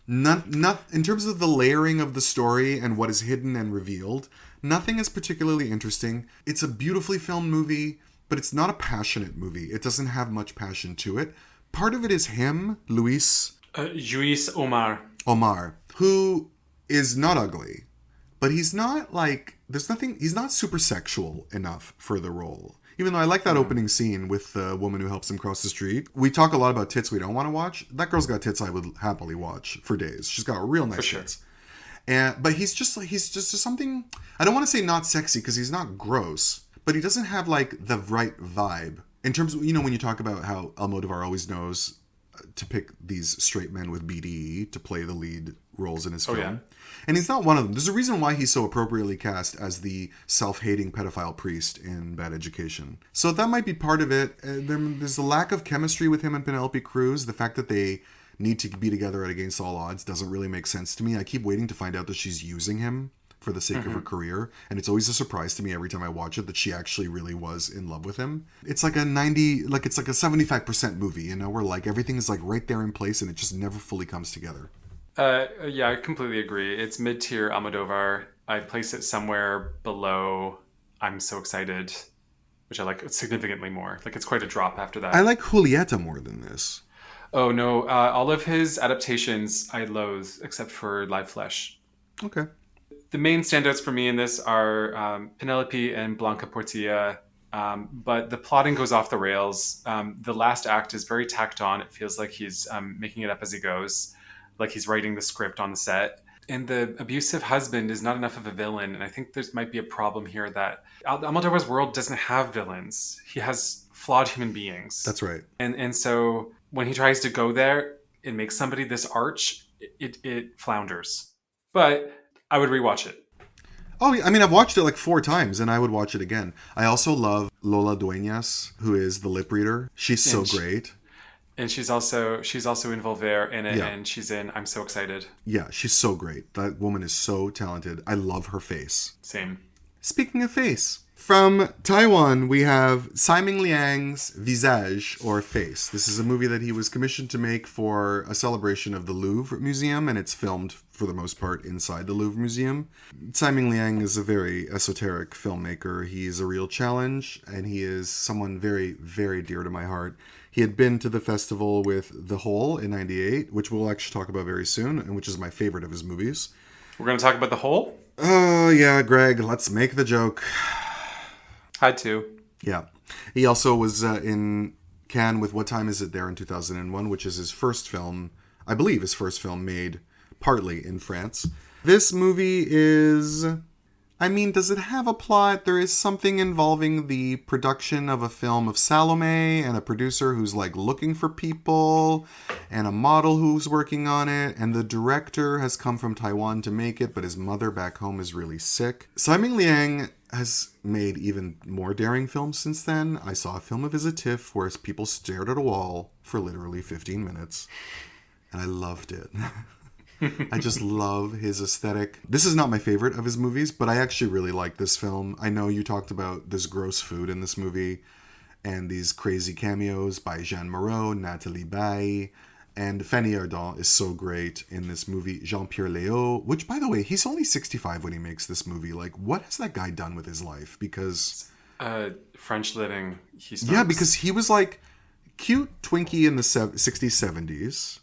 Not in terms of the layering of the story and what is hidden and revealed, nothing is particularly interesting. It's a beautifully filmed movie, but it's not a passionate movie. It doesn't have much passion to it. Part of it is him, Luis Omar, who is not ugly, but he's not like, he's not super sexual enough for the role. Even though I like that opening scene with the woman who helps him cross the street. We talk a lot about tits we don't want to watch. That girl's got tits I would happily watch for days. She's got real nice tits. But he's just something, I don't want to say not sexy because he's not gross, but he doesn't have like the right vibe. In terms of, when you talk about how Almodóvar always knows to pick these straight men with BDE to play the lead roles in his film. Yeah. And he's not one of them. There's a reason why he's so appropriately cast as the self-hating pedophile priest in Bad Education. So that might be part of it. There's a lack of chemistry with him and Penelope Cruz. The fact that they need to be together at against all odds doesn't really make sense to me. I keep waiting to find out that she's using him for the sake of her career. And it's always a surprise to me every time I watch it that she actually really was in love with him. It's like it's like a 75% movie, where like everything is like right there in place and it just never fully comes together. Yeah, I completely agree. It's mid-tier Almodóvar. I'd place it somewhere below I'm So Excited, which I like significantly more. Like it's quite a drop after that. I like Julieta more than this. Oh no, all of his adaptations I loathe except for Live Flesh. Okay. The main standouts for me in this are Penelope and Blanca Portilla, but the plotting goes off the rails. The last act is very tacked on. It feels like he's making it up as he goes, like he's writing the script on the set. And the abusive husband is not enough of a villain, and I think there might be a problem here that Almodóvar's world doesn't have villains. He has flawed human beings. That's right. And so when he tries to go there and make somebody this arch, it flounders. But I would rewatch it. Oh, I mean, I've watched it like 4 times, and I would watch it again. I also love Lola Dueñas, who is the lip reader. She's so great. And she's also in Volver in it, and she's in I'm So Excited. Yeah, she's so great. That woman is so talented. I love her face. Same. Speaking of face, from Taiwan, we have Tsai Ming-liang's Visage, or Face. This is a movie that he was commissioned to make for a celebration of the Louvre Museum, and it's filmed for the most part, inside the Louvre Museum. Tsai Ming-liang is a very esoteric filmmaker. He's a real challenge, and he is someone very, very dear to my heart. He had been to the festival with The Hole in 98, which we'll actually talk about very soon, and which is my favorite of his movies. We're going to talk about The Hole? Oh, yeah, Greg, let's make the joke. Had to. Yeah. He also was in Cannes with What Time Is It There in 2001, which is his first film, I believe his first film made partly in France. This movie is... I mean, does it have a plot? There is something involving the production of a film of Salome and a producer who's like looking for people and a model who's working on it. And the director has come from Taiwan to make it, but his mother back home is really sick. Tsai Ming-liang has made even more daring films since then. I saw a film of his at TIFF where people stared at a wall for literally 15 minutes. And I loved it. I just love his aesthetic. This is not my favorite of his movies, but I actually really like this film. I know you talked about this gross food in this movie and these crazy cameos by Jeanne Moreau, Nathalie Baye, and Fanny Ardant is so great in this movie. Jean-Pierre Léaud, which, by the way, he's only 65 when he makes this movie. Like, what has that guy done with his life? Because... French living. He smokes. Yeah, because he was like cute Twinkie in the 60s, 70s.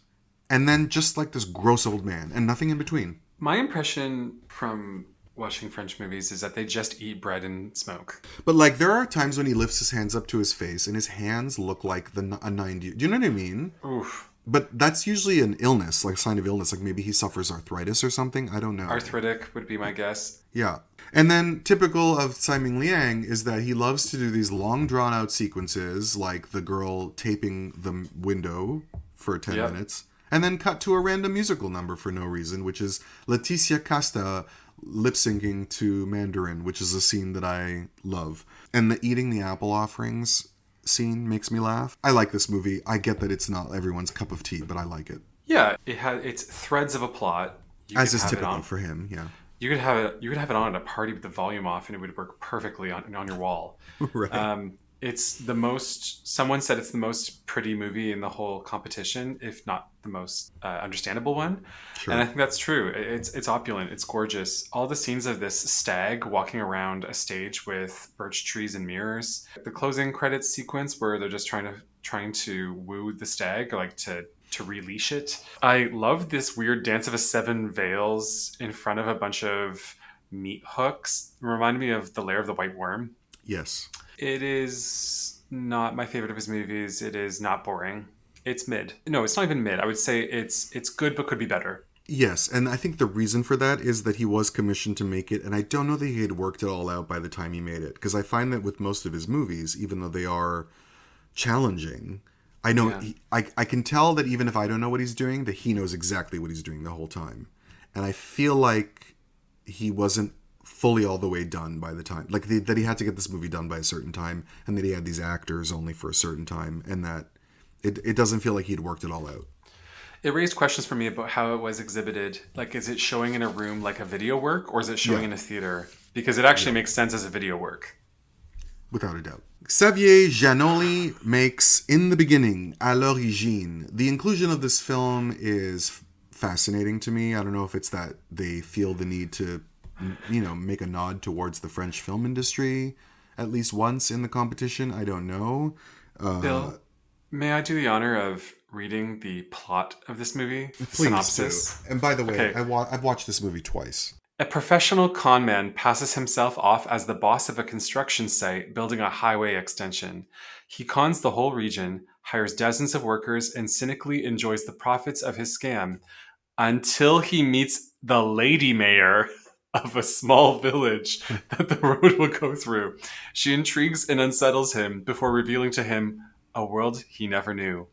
And then just like this gross old man and nothing in between. My impression from watching French movies is that they just eat bread and smoke. But like there are times when he lifts his hands up to his face and his hands look like a 90. Do you know what I mean? Oof. But that's usually an illness, like a sign of illness. Like maybe he suffers arthritis or something. I don't know. Arthritic would be my guess. Yeah. And then typical of Tsai Ming-liang is that he loves to do these long drawn out sequences like the girl taping the window for 10 minutes. And then cut to a random musical number for no reason, which is Laetitia Casta lip-syncing to Mandarin, which is a scene that I love. And the eating the apple offerings scene makes me laugh. I like this movie. I get that it's not everyone's cup of tea, but I like it. Yeah, it's threads of a plot. As is typical for him, yeah. You could have it on at a party with the volume off, and it would work perfectly on your wall. Right. It's the most... Someone said it's the most pretty movie in the whole competition, if not the most understandable one. Sure. And I think that's true. It's opulent. It's gorgeous. All the scenes of this stag walking around a stage with birch trees and mirrors. The closing credits sequence where they're just trying to woo the stag, or like to releash it. I love this weird dance of a seven veils in front of a bunch of meat hooks. It reminded me of The Lair of the White Worm. Yes. It is not my favorite of his movies. It is not boring. It's mid. No, it's not even mid. I would say it's good, but could be better. Yes, and I think the reason for that is that he was commissioned to make it, and I don't know that he had worked it all out by the time he made it. Because I find that with most of his movies, even though they are challenging, I know I can tell that even if I don't know what he's doing, that he knows exactly what he's doing the whole time. And I feel like he wasn't fully all the way done by the time, like that he had to get this movie done by a certain time, and that he had these actors only for a certain time, and that it doesn't feel like he'd worked it all out. It raised questions for me about how it was exhibited. Like, is it showing in a room like a video work, or is it showing in a theater? Because it actually makes sense as a video work. Without a doubt. Xavier Giannoli makes In the Beginning, à l'origine. The inclusion of this film is fascinating to me. I don't know if it's that they feel the need to make a nod towards the French film industry at least once in the competition. I don't know. Bill, may I do the honor of reading the plot of this movie? Please synopsis. do. And by the way, okay. I've watched this movie twice. A professional con man passes himself off as the boss of a construction site building a highway extension. He cons the whole region, hires dozens of workers, and cynically enjoys the profits of his scam until he meets the lady mayor of a small village that the road will go through. She intrigues and unsettles him before revealing to him a world he never knew.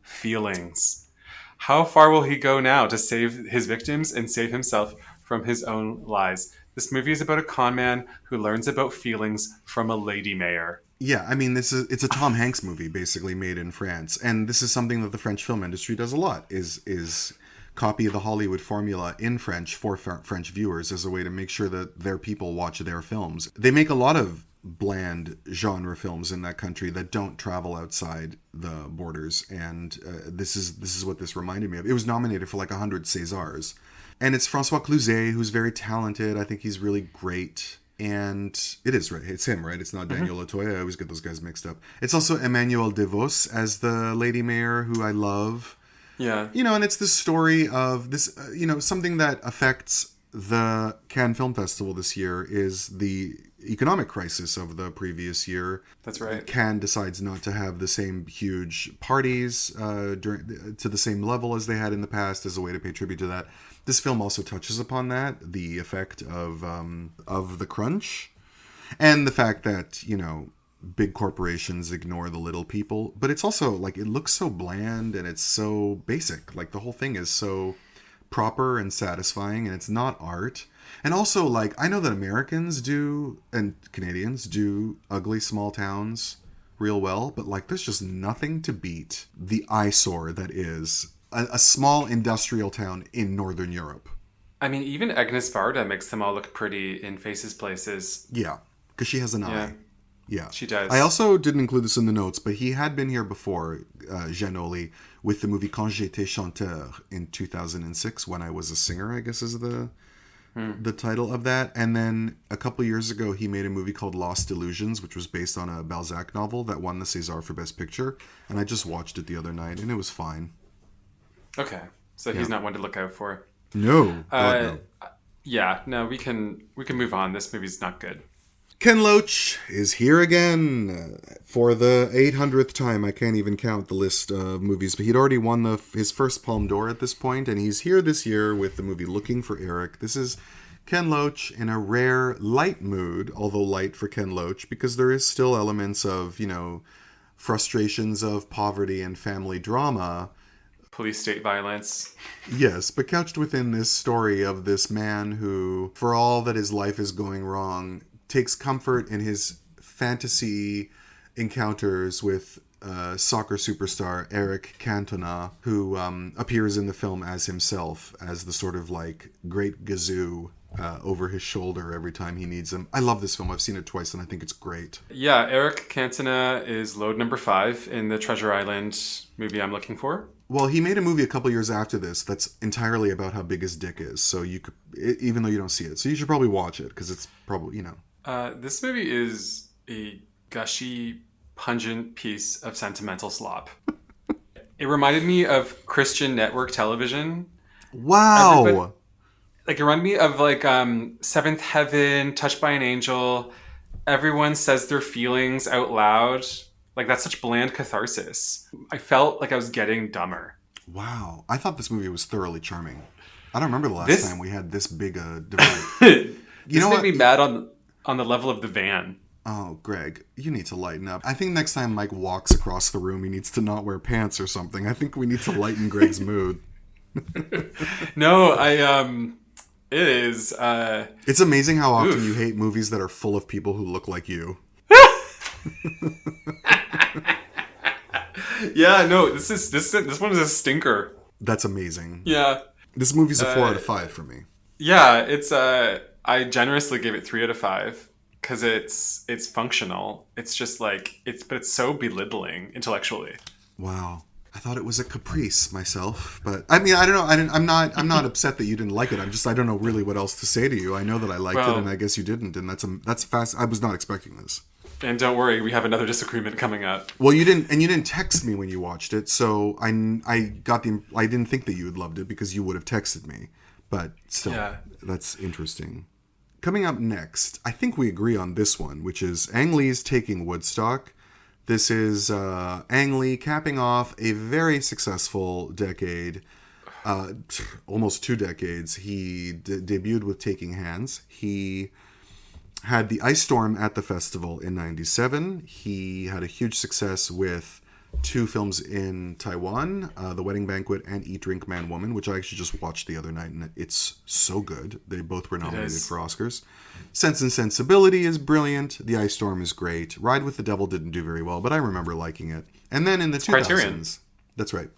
Feelings. How far will he go now to save his victims and save himself from his own lies? This movie is about a con man who learns about feelings from a lady mayor. Yeah, I mean, it's a Tom Hanks movie basically made in France, and this is something that the French film industry does a lot. Is copy the Hollywood formula in French for French viewers as a way to make sure that their people watch their films. They make a lot of bland genre films in that country that don't travel outside the borders. And this is what this reminded me of. It was nominated for like 100 Césars. And it's François Cluzet, who's very talented. I think he's really great. And it is, right? It's him, right? It's not Daniel Latoya. I always get those guys mixed up. It's also Emmanuel DeVos as the lady mayor, who I love. Yeah. And it's the story of this, something that affects the Cannes Film Festival this year is the economic crisis of the previous year. That's right. Cannes decides not to have the same huge parties to the same level as they had in the past as a way to pay tribute to that. This film also touches upon that, the effect of the crunch, and the fact that big corporations ignore the little people. But it's also like it looks so bland and it's so basic. Like the whole thing is so proper and satisfying, and it's not art. And also, like, I know that Americans do and Canadians do ugly small towns real well, but like there's just nothing to beat the eyesore that is a small industrial town in Northern Europe. I mean, even Agnes Varda makes them all look pretty in Faces Places. Yeah, because she has an eye. Yeah, she does. I also didn't include this in the notes, but he had been here before, Giannoli, with the movie Quand j'étais chanteur in 2006, When I Was a Singer, I guess is the title of that. And then a couple years ago, he made a movie called Lost Illusions, which was based on a Balzac novel that won the César for Best Picture. And I just watched it the other night, and it was fine. Okay, so he's not one to look out for. No, God, no. Yeah, no, we can move on. This movie's not good. Ken Loach is here again for the 800th time. I can't even count the list of movies, but he'd already won his first Palme d'Or at this point, and he's here this year with the movie Looking for Eric. This is Ken Loach in a rare light mood, although light for Ken Loach, because there is still elements of, frustrations of poverty and family drama. Police state violence. Yes, but couched within this story of this man who, for all that his life is going wrong, takes comfort in his fantasy encounters with soccer superstar Eric Cantona, who appears in the film as himself, as the sort of like great gazoo over his shoulder every time he needs him. I love this film. I've seen it twice and I think it's great. Yeah, Eric Cantona is load number 5 in the Treasure Island movie I'm looking for. Well, he made a movie a couple years after this that's entirely about how big his dick is. So you could, even though you don't see it, so you should probably watch it because it's probably, This movie is a gushy, pungent piece of sentimental slop. It reminded me of Christian network television. Wow. It reminded me of Seventh Heaven, Touched by an Angel. Everyone says their feelings out loud. Like, that's such bland catharsis. I felt like I was getting dumber. Wow. I thought this movie was thoroughly charming. I don't remember the last time we had this big a divide. This made me mad on the level of the van. Oh, Greg, you need to lighten up. I think next time Mike walks across the room, he needs to not wear pants or something. I think we need to lighten Greg's mood. No, it is. It's amazing how often you hate movies that are full of people who look like you. Yeah, no, this one is a stinker. That's amazing. Yeah. This movie's a 4 out of 5 for me. Yeah, it's I generously gave it 3 out of 5 because it's functional. It's just like but it's so belittling intellectually. Wow. I thought it was a caprice myself, but I mean, I don't know. I'm not upset that you didn't like it. I don't know really what else to say to you. I know that I liked it, and I guess you didn't, and that's fast. I was not expecting this. And don't worry, we have another disagreement coming up. Well, you didn't text me when you watched it, so I didn't think that you had loved it because you would have texted me. But still, That's interesting. Coming up next, I think we agree on this one, which is Ang Lee's Taking Woodstock. This is Ang Lee capping off a very successful decade, almost 2 decades. He debuted with Taking Hands. He had the Ice Storm at the festival in 97. He had a huge success with 2 films in Taiwan, The Wedding Banquet and Eat, Drink, Man, Woman, which I actually just watched the other night, and it's so good. They both were nominated for Oscars. Sense and Sensibility is brilliant. The Ice Storm is great. Ride with the Devil didn't do very well, but I remember liking it. And then in the 2000s... Criterion. That's right.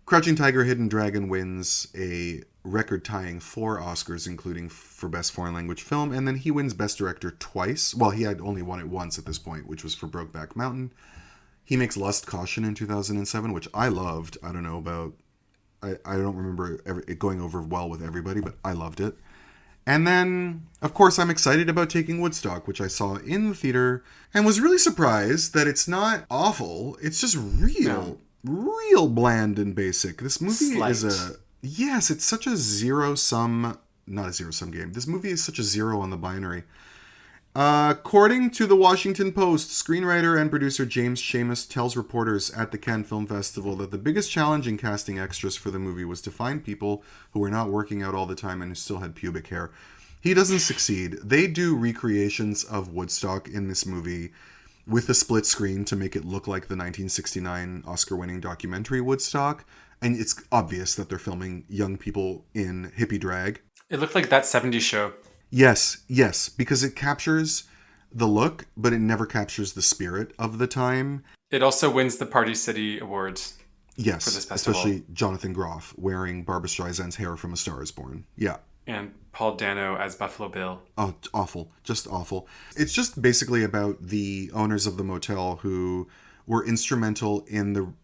Crouching Tiger, Hidden Dragon wins a record-tying 4 Oscars, including for Best Foreign Language Film, and then he wins Best Director twice. Well, he had only won it once at this point, which was for Brokeback Mountain. He makes Lust, Caution in 2007, which I loved. I don't know about... I don't remember it going over well with everybody, but I loved it. And then, of course, I'm excited about taking Woodstock, which I saw in the theater, and was really surprised that it's not awful. It's just real bland and basic. This movie is a... Yes, it's such a zero-sum... Not a zero-sum game. This movie is such a zero on the binary. According to the Washington Post, screenwriter and producer James Schamus tells reporters at the Cannes Film Festival that the biggest challenge in casting extras for the movie was to find people who were not working out all the time and who still had pubic hair. He doesn't succeed. They do recreations of Woodstock in this movie with a split screen to make it look like the 1969 Oscar-winning documentary Woodstock, and it's obvious that they're filming young people in hippie drag. It looked like That 70s Show. Yes, because it captures the look, but it never captures the spirit of the time. It also wins the Party City Awards. Yes, for this festival. Especially Jonathan Groff wearing Barbra Streisand's hair from A Star Is Born. Yeah. And Paul Dano as Buffalo Bill. Oh, awful. Just awful. It's just basically about the owners of the motel who were instrumental in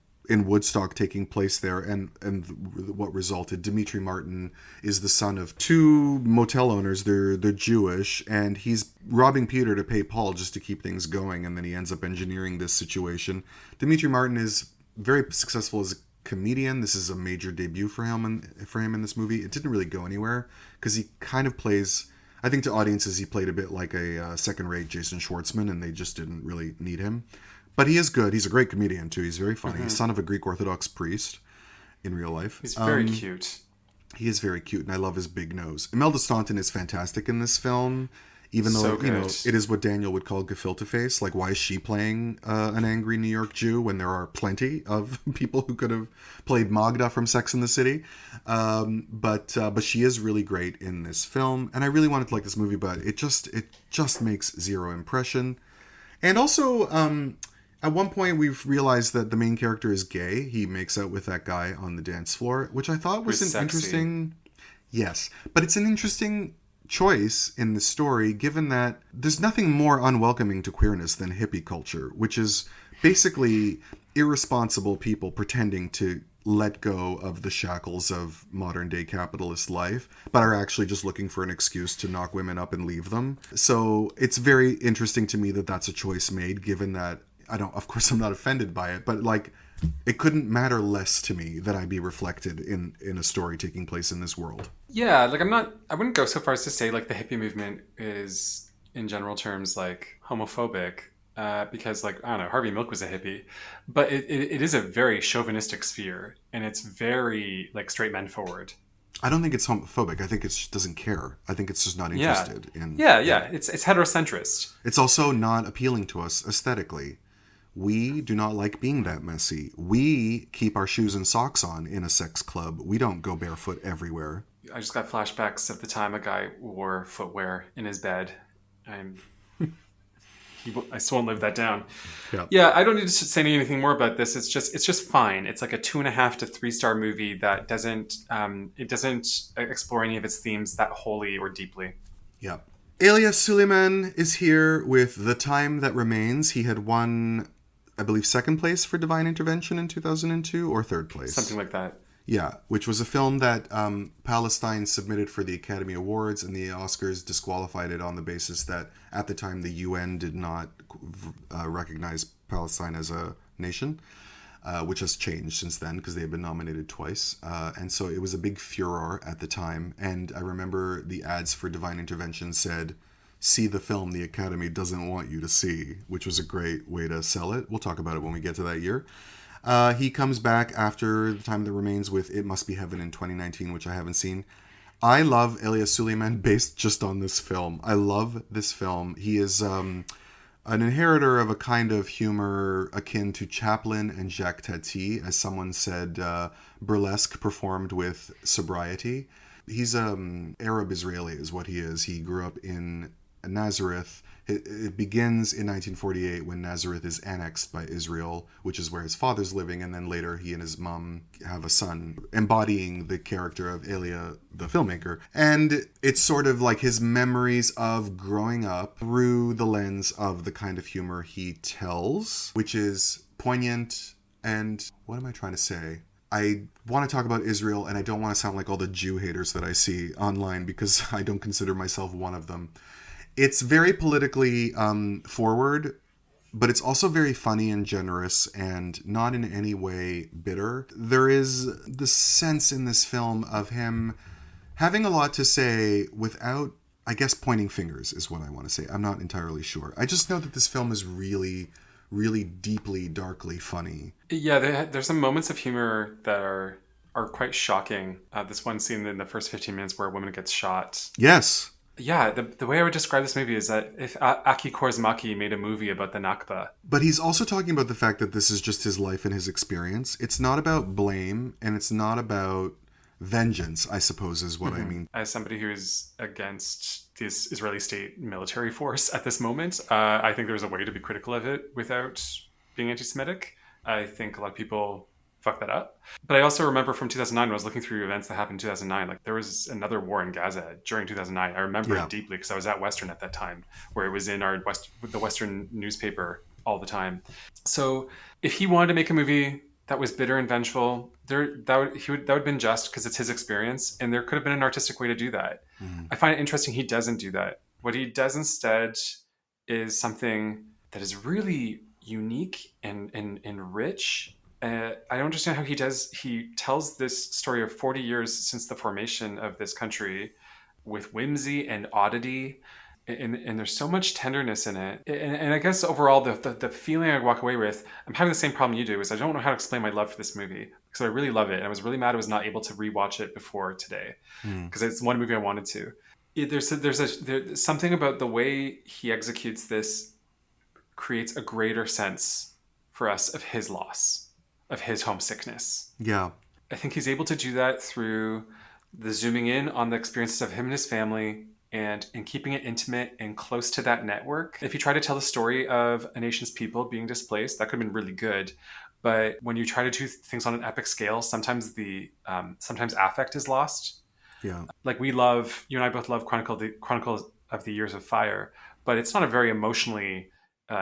Woodstock taking place there and what resulted. Dimitri Martin is the son of 2 motel owners. They're Jewish, and he's robbing Peter to pay Paul just to keep things going, and then he ends up engineering this situation. Dimitri Martin is very successful as a comedian. This is a major debut for him in this movie. It didn't really go anywhere because he kind of plays... I think to audiences he played a bit like a second-rate Jason Schwartzman, and they just didn't really need him. But he is good. He's a great comedian, too. He's very funny. He's son of a Greek Orthodox priest in real life. He's very cute. He is very cute, and I love his big nose. Imelda Staunton is fantastic in this film, even though, it is what Daniel would call gefilte face. Like, why is she playing an angry New York Jew when there are plenty of people who could have played Magda from Sex and the City? But she is really great in this film, and I really wanted to like this movie, but it just makes zero impression. And also... At one point, we've realized that the main character is gay. He makes out with that guy on the dance floor, which I thought was an interesting... Yes, but it's an interesting choice in the story, given that there's nothing more unwelcoming to queerness than hippie culture, which is basically irresponsible people pretending to let go of the shackles of modern-day capitalist life, but are actually just looking for an excuse to knock women up and leave them. So it's very interesting to me that that's a choice made, given that of course I'm not offended by it, but like it couldn't matter less to me that I be reflected in a story taking place in this world. Yeah, like I wouldn't go so far as to say like the hippie movement is in general terms like homophobic, because like, I don't know, Harvey Milk was a hippie, but it is a very chauvinistic sphere, and it's very like straight men forward. I don't think it's homophobic. I think it just doesn't care. I think it's just not interested in... Yeah. It's heterocentrist. It's also not appealing to us aesthetically. We do not like being that messy. We keep our shoes and socks on in a sex club. We don't go barefoot everywhere. I just got flashbacks of the time a guy wore footwear in his bed. I still won't live that down. Yeah, I don't need to say anything more about this. It's just fine. It's like a 2.5 to 3 star movie that doesn't explore any of its themes that wholly or deeply. Yeah. Elia Suleiman is here with The Time That Remains. He had won, I believe, second place for Divine Intervention in 2002 or third place. Something like that. Yeah, which was a film that Palestine submitted for the Academy Awards, and the Oscars disqualified it on the basis that at the time the UN did not recognize Palestine as a nation, which has changed since then because they have been nominated twice. And so it was a big furor at the time. And I remember the ads for Divine Intervention said, "See the film the Academy doesn't want you to see," which was a great way to sell it. We'll talk about it when we get to that year. He comes back after The Time That Remains with It Must Be Heaven in 2019, which I haven't seen. I love Elia Suleiman based just on this film. I love this film. He is an inheritor of a kind of humor akin to Chaplin and Jacques Tati, as someone said, burlesque performed with sobriety. He's Arab Israeli is what he is. He grew up in Nazareth. It begins in 1948 when Nazareth is annexed by Israel, which is where his father's living, and then later he and his mom have a son, embodying the character of Elia, the filmmaker. And it's sort of like his memories of growing up through the lens of the kind of humor he tells, which is poignant and, what am I trying to say? I want to talk about Israel, and I don't want to sound like all the Jew haters that I see online, because I don't consider myself one of them. It's very politically forward, but it's also very funny and generous and not in any way bitter. There is the sense in this film of him having a lot to say without, I guess, pointing fingers is what I want to say. I'm not entirely sure. I just know that this film is really, really deeply, darkly funny. Yeah, there's some moments of humor that are quite shocking. This one scene in the first 15 minutes where a woman gets shot. Yes. Yeah, the way I would describe this movie is that if Aki Kaurismäki made a movie about the Nakba. But he's also talking about the fact that this is just his life and his experience. It's not about blame, and it's not about vengeance, I suppose is what I mean. As somebody who is against this Israeli state military force at this moment, I think there's a way to be critical of it without being anti-Semitic. I think a lot of people fuck that up. But I also remember from 2009, when I was looking through events that happened in 2009, like there was another war in Gaza during 2009. I remember it deeply because I was at Western at that time, where it was in the Western newspaper all the time. So if he wanted to make a movie that was bitter and vengeful, that would have been just because it's his experience, and there could have been an artistic way to do that. I find it interesting he doesn't do that. What he does instead is something that is really unique and rich. I don't understand how he tells this story of 40 years since the formation of this country with whimsy and oddity. And there's so much tenderness in it. And I guess overall, the feeling I walk away with, I'm having the same problem you do, is I don't know how to explain my love for this movie, because I really love it. And I was really mad I was not able to rewatch it before today, because it's one movie I wanted to. There's something about the way he executes this creates a greater sense for us of his loss, of his homesickness. Yeah. I think he's able to do that through the zooming in on the experiences of him and his family, and keeping it intimate and close to that network. If you try to tell the story of a nation's people being displaced, that could have been really good. But when you try to do things on an epic scale, sometimes sometimes affect is lost. Yeah. Like you and I both love Chronicles of the Years of Fire, but it's not a very emotionally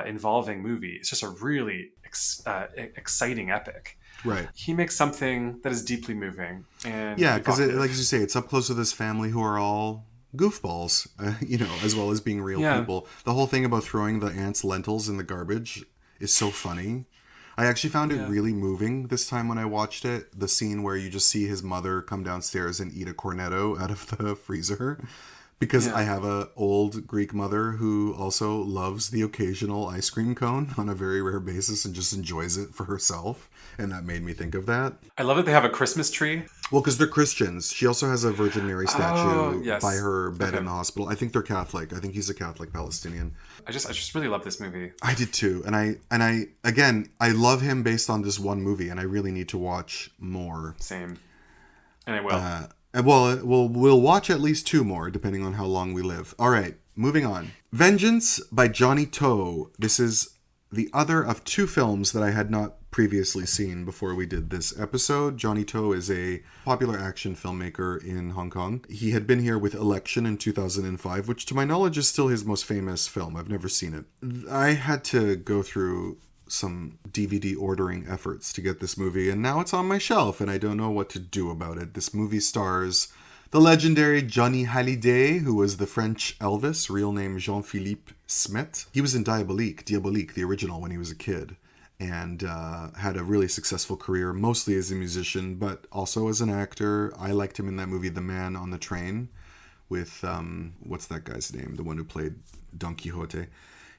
involving movie. It's just a really exciting epic. Right. He makes something that is deeply moving. And yeah, because like you say, it's up close with his family who are all goofballs, as well as being real people. The whole thing about throwing the ants' lentils in the garbage is so funny. I actually found it really moving this time when I watched it. The scene where you just see his mother come downstairs and eat a cornetto out of the freezer. Because I have an old Greek mother who also loves the occasional ice cream cone on a very rare basis and just enjoys it for herself. And that made me think of that. I love that they have a Christmas tree. Well, because they're Christians. She also has a Virgin Mary statue by her bed in the hospital. I think they're Catholic. I think he's a Catholic Palestinian. I just really love this movie. I did too. And I love him based on this one movie, and I really need to watch more. Same. And I will. We'll watch at least 2 more, depending on how long we live. All right, moving on. Vengeance by Johnnie To. This is the other of 2 films that I had not previously seen before we did this episode. Johnnie To is a popular action filmmaker in Hong Kong. He had been here with Election in 2005, which to my knowledge is still his most famous film. I've never seen it. I had to go through some DVD ordering efforts to get this movie, and now it's on my shelf and I don't know what to do about it. This movie stars the legendary Johnny Hallyday, who was the French Elvis, real name Jean-Philippe Smet. He was in Diabolique, the original, when he was a kid, and had a really successful career, mostly as a musician, but also as an actor. I liked him in that movie, The Man on the Train, with, what's that guy's name? The one who played Don Quixote.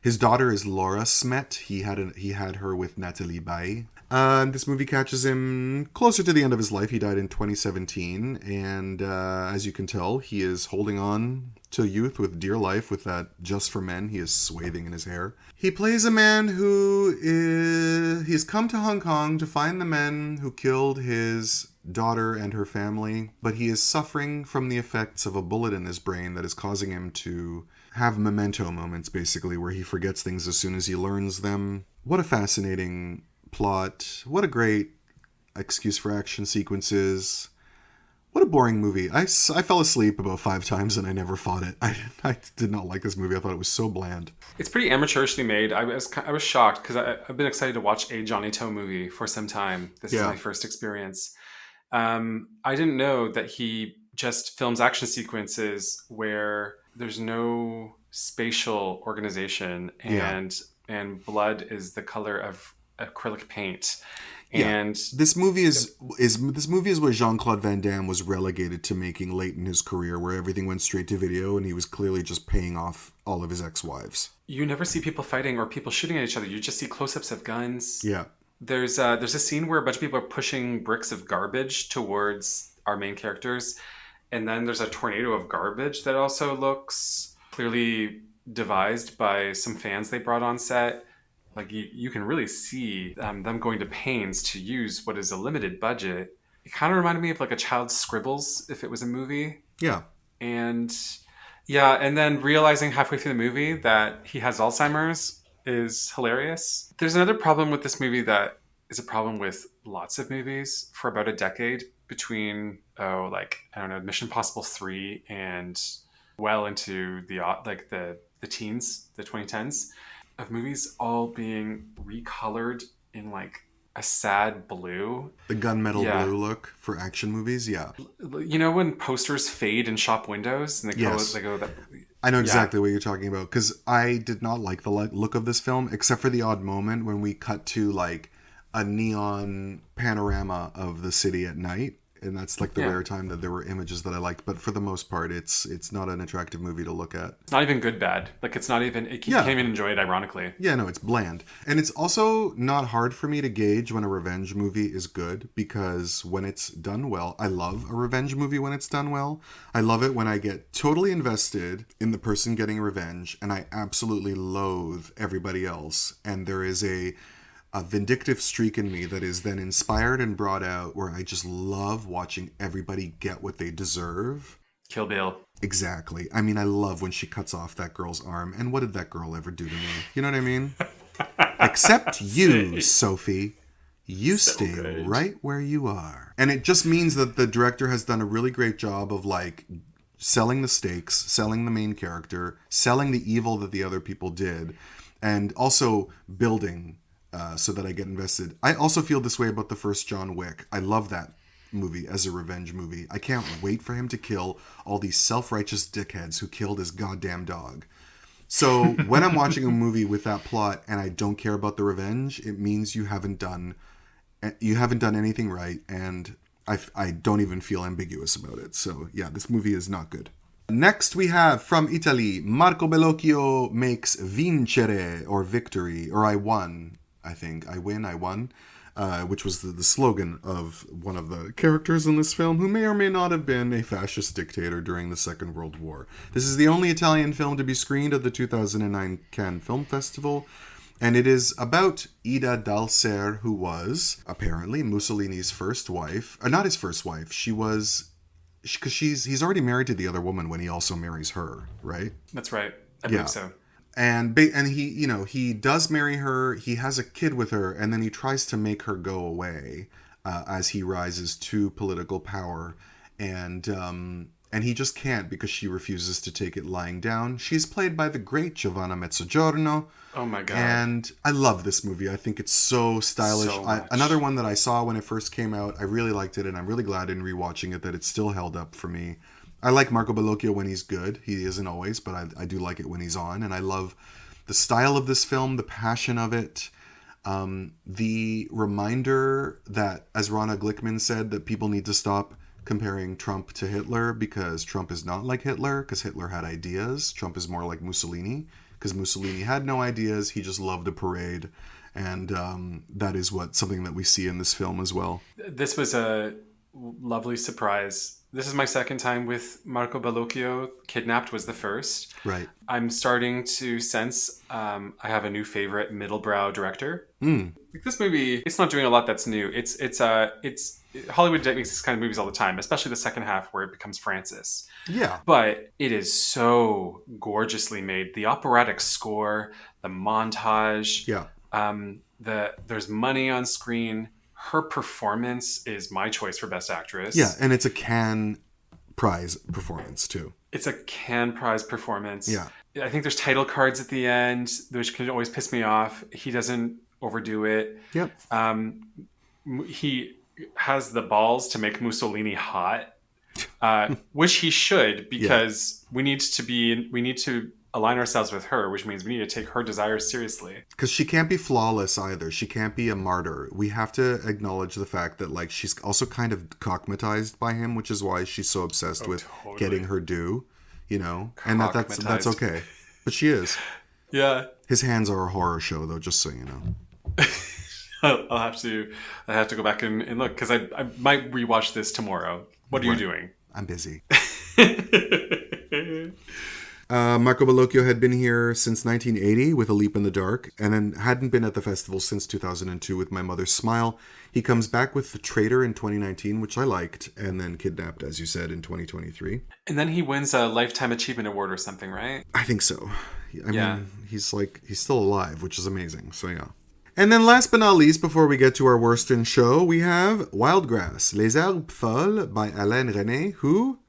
His daughter is Laura Smet. He had her with Nathalie Baye. This movie catches him closer to the end of his life. He died in 2017. And as you can tell, he is holding on to youth with dear life with that Just for Men. He is swathing in his hair. He plays a man he's come to Hong Kong to find the men who killed his daughter and her family. But he is suffering from the effects of a bullet in his brain that is causing him to have memento moments, basically, where he forgets things as soon as he learns them. What a fascinating plot. What a great excuse for action sequences. What a boring movie. I fell asleep about 5 times and I never fought it. I did not like this movie. I thought it was so bland. It's pretty amateurishly made. I was shocked because I've been excited to watch a Johnnie To movie for some time. This is my first experience. I didn't know that he just films action sequences where there's no spatial organization and blood is the color of acrylic paint. And this movie is what Jean-Claude Van Damme was relegated to making late in his career, where everything went straight to video and he was clearly just paying off all of his ex-wives. You never see people fighting or people shooting at each other. You just see close-ups of guns. Yeah. There's a scene where a bunch of people are pushing bricks of garbage towards our main characters, and then there's a tornado of garbage that also looks clearly devised by some fans they brought on set. Like, you can really see them going to pains to use what is a limited budget. It kind of reminded me of like a child's scribbles if it was a movie. Yeah. And then realizing halfway through the movie that he has Alzheimer's is hilarious. There's another problem with this movie that is a problem with lots of movies for about a decade between, Mission Impossible 3 and well into the teens, the 2010s. Of movies all being recolored in like a sad blue. The gunmetal blue look for action movies, yeah. You know when posters fade in shop windows and they go that. I know exactly what you're talking about because I did not like the look of this film except for the odd moment when we cut to like a neon panorama of the city at night. And that's like the rare time that there were images that I liked. But for the most part, it's not an attractive movie to look at. It's not even good bad. Like, it's not even... You can't even enjoy it, ironically. Yeah, no, it's bland. And it's also not hard for me to gauge when a revenge movie is good. Because when it's done well... I love a revenge movie when it's done well. I love it when I get totally invested in the person getting revenge. And I absolutely loathe everybody else. And there is a vindictive streak in me that is then inspired and brought out where I just love watching everybody get what they deserve. Kill Bill. Exactly. I mean, I love when she cuts off that girl's arm. And what did that girl ever do to me? You know what I mean? Except you, Sophie. You stay right where you are. And it just means that the director has done a really great job of like selling the stakes, selling the main character, selling the evil that the other people did, and also building so that I get invested. I also feel this way about the first John Wick. I love that movie as a revenge movie. I can't wait for him to kill all these self-righteous dickheads who killed his goddamn dog. So when I'm watching a movie with that plot and I don't care about the revenge, it means you haven't done anything right, and I don't even feel ambiguous about it. So yeah, this movie is not good. Next we have from Italy, Marco Bellocchio makes Vincere, or Victory, or I Won, I think. I won, which was the slogan of one of the characters in this film, who may or may not have been a fascist dictator during the Second World War. This is the only Italian film to be screened at the 2009 Cannes Film Festival, and it is about Ida Dalser, who was apparently Mussolini's first wife. Not his first wife. She was... Because he's already married to the other woman when he also marries her, right? That's right. I believe so. And he does marry her. He has a kid with her, and then he tries to make her go away as he rises to political power, and he just can't because she refuses to take it lying down. She's played by the great Giovanna Mezzogiorno. Oh my god! And I love this movie. I think it's so stylish. Another one that I saw when it first came out. I really liked it, and I'm really glad in rewatching it that it's still held up for me. I like Marco Bellocchio when he's good. He isn't always, but I do like it when he's on. And I love the style of this film, the passion of it. The reminder that, as Rana Glickman said, that people need to stop comparing Trump to Hitler because Trump is not like Hitler because Hitler had ideas. Trump is more like Mussolini because Mussolini had no ideas. He just loved a parade. And that is something that we see in this film as well. This was a lovely surprise This is my second time with Marco Bellocchio. Kidnapped was the first. Right. I'm starting to sense I have a new favorite middlebrow director. Like this movie, it's not doing a lot that's new. It's Hollywood makes this kind of movies all the time, especially the second half where it becomes Francis. Yeah. But it is so gorgeously made. The operatic score, the montage. Yeah. There's money on screen. Her performance is my choice for Best Actress. Yeah, and it's a Cannes Prize performance too. It's a Cannes Prize performance. Yeah. I think there's title cards at the end, which can always piss me off. He doesn't overdo it. Yep. He has the balls to make Mussolini hot, which he should, because we need to align ourselves with her, which means we need to take her desires seriously. Because she can't be flawless either. She can't be a martyr. We have to acknowledge the fact that like she's also kind of cockmatized by him, which is why she's so obsessed with getting her due, you know, and that's okay. But she is. Yeah. His hands are a horror show, though, just so you know. I have to go back and look, because I might rewatch this tomorrow. What are you doing? I'm busy. Marco Bellocchio had been here since 1980 with A Leap in the Dark, and then hadn't been at the festival since 2002 with My Mother's Smile. He comes back with The Traitor in 2019, which I liked, and then Kidnapped, as you said, in 2023. And then he wins a Lifetime Achievement Award or something, right? I think so. I mean, he's still alive, which is amazing, so yeah. And then last but not least, before we get to our worst in show, we have Wildgrass, Les Herbes Folles by Alain Resnais, who...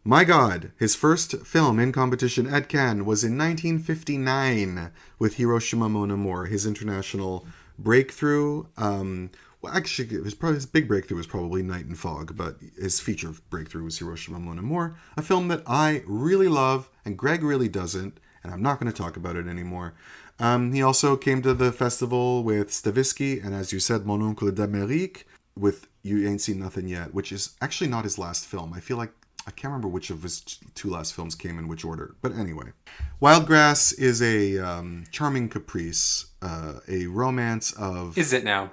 My God, his first film in competition at Cannes was in 1959 with Hiroshima Mon Amour, his international breakthrough. Well, actually, his big breakthrough was probably Night and Fog, but his feature breakthrough was Hiroshima Mon Amour, a film that I really love, and Greg really doesn't, and I'm not going to talk about it anymore. He also came to the festival with Stavisky, and as you said, Mon Oncle d'Amérique, with You Ain't Seen Nothing Yet, which is actually not his last film. I feel like I can't remember which of his two last films came in which order. But anyway. Wildgrass is a charming caprice, a romance of... Is it now?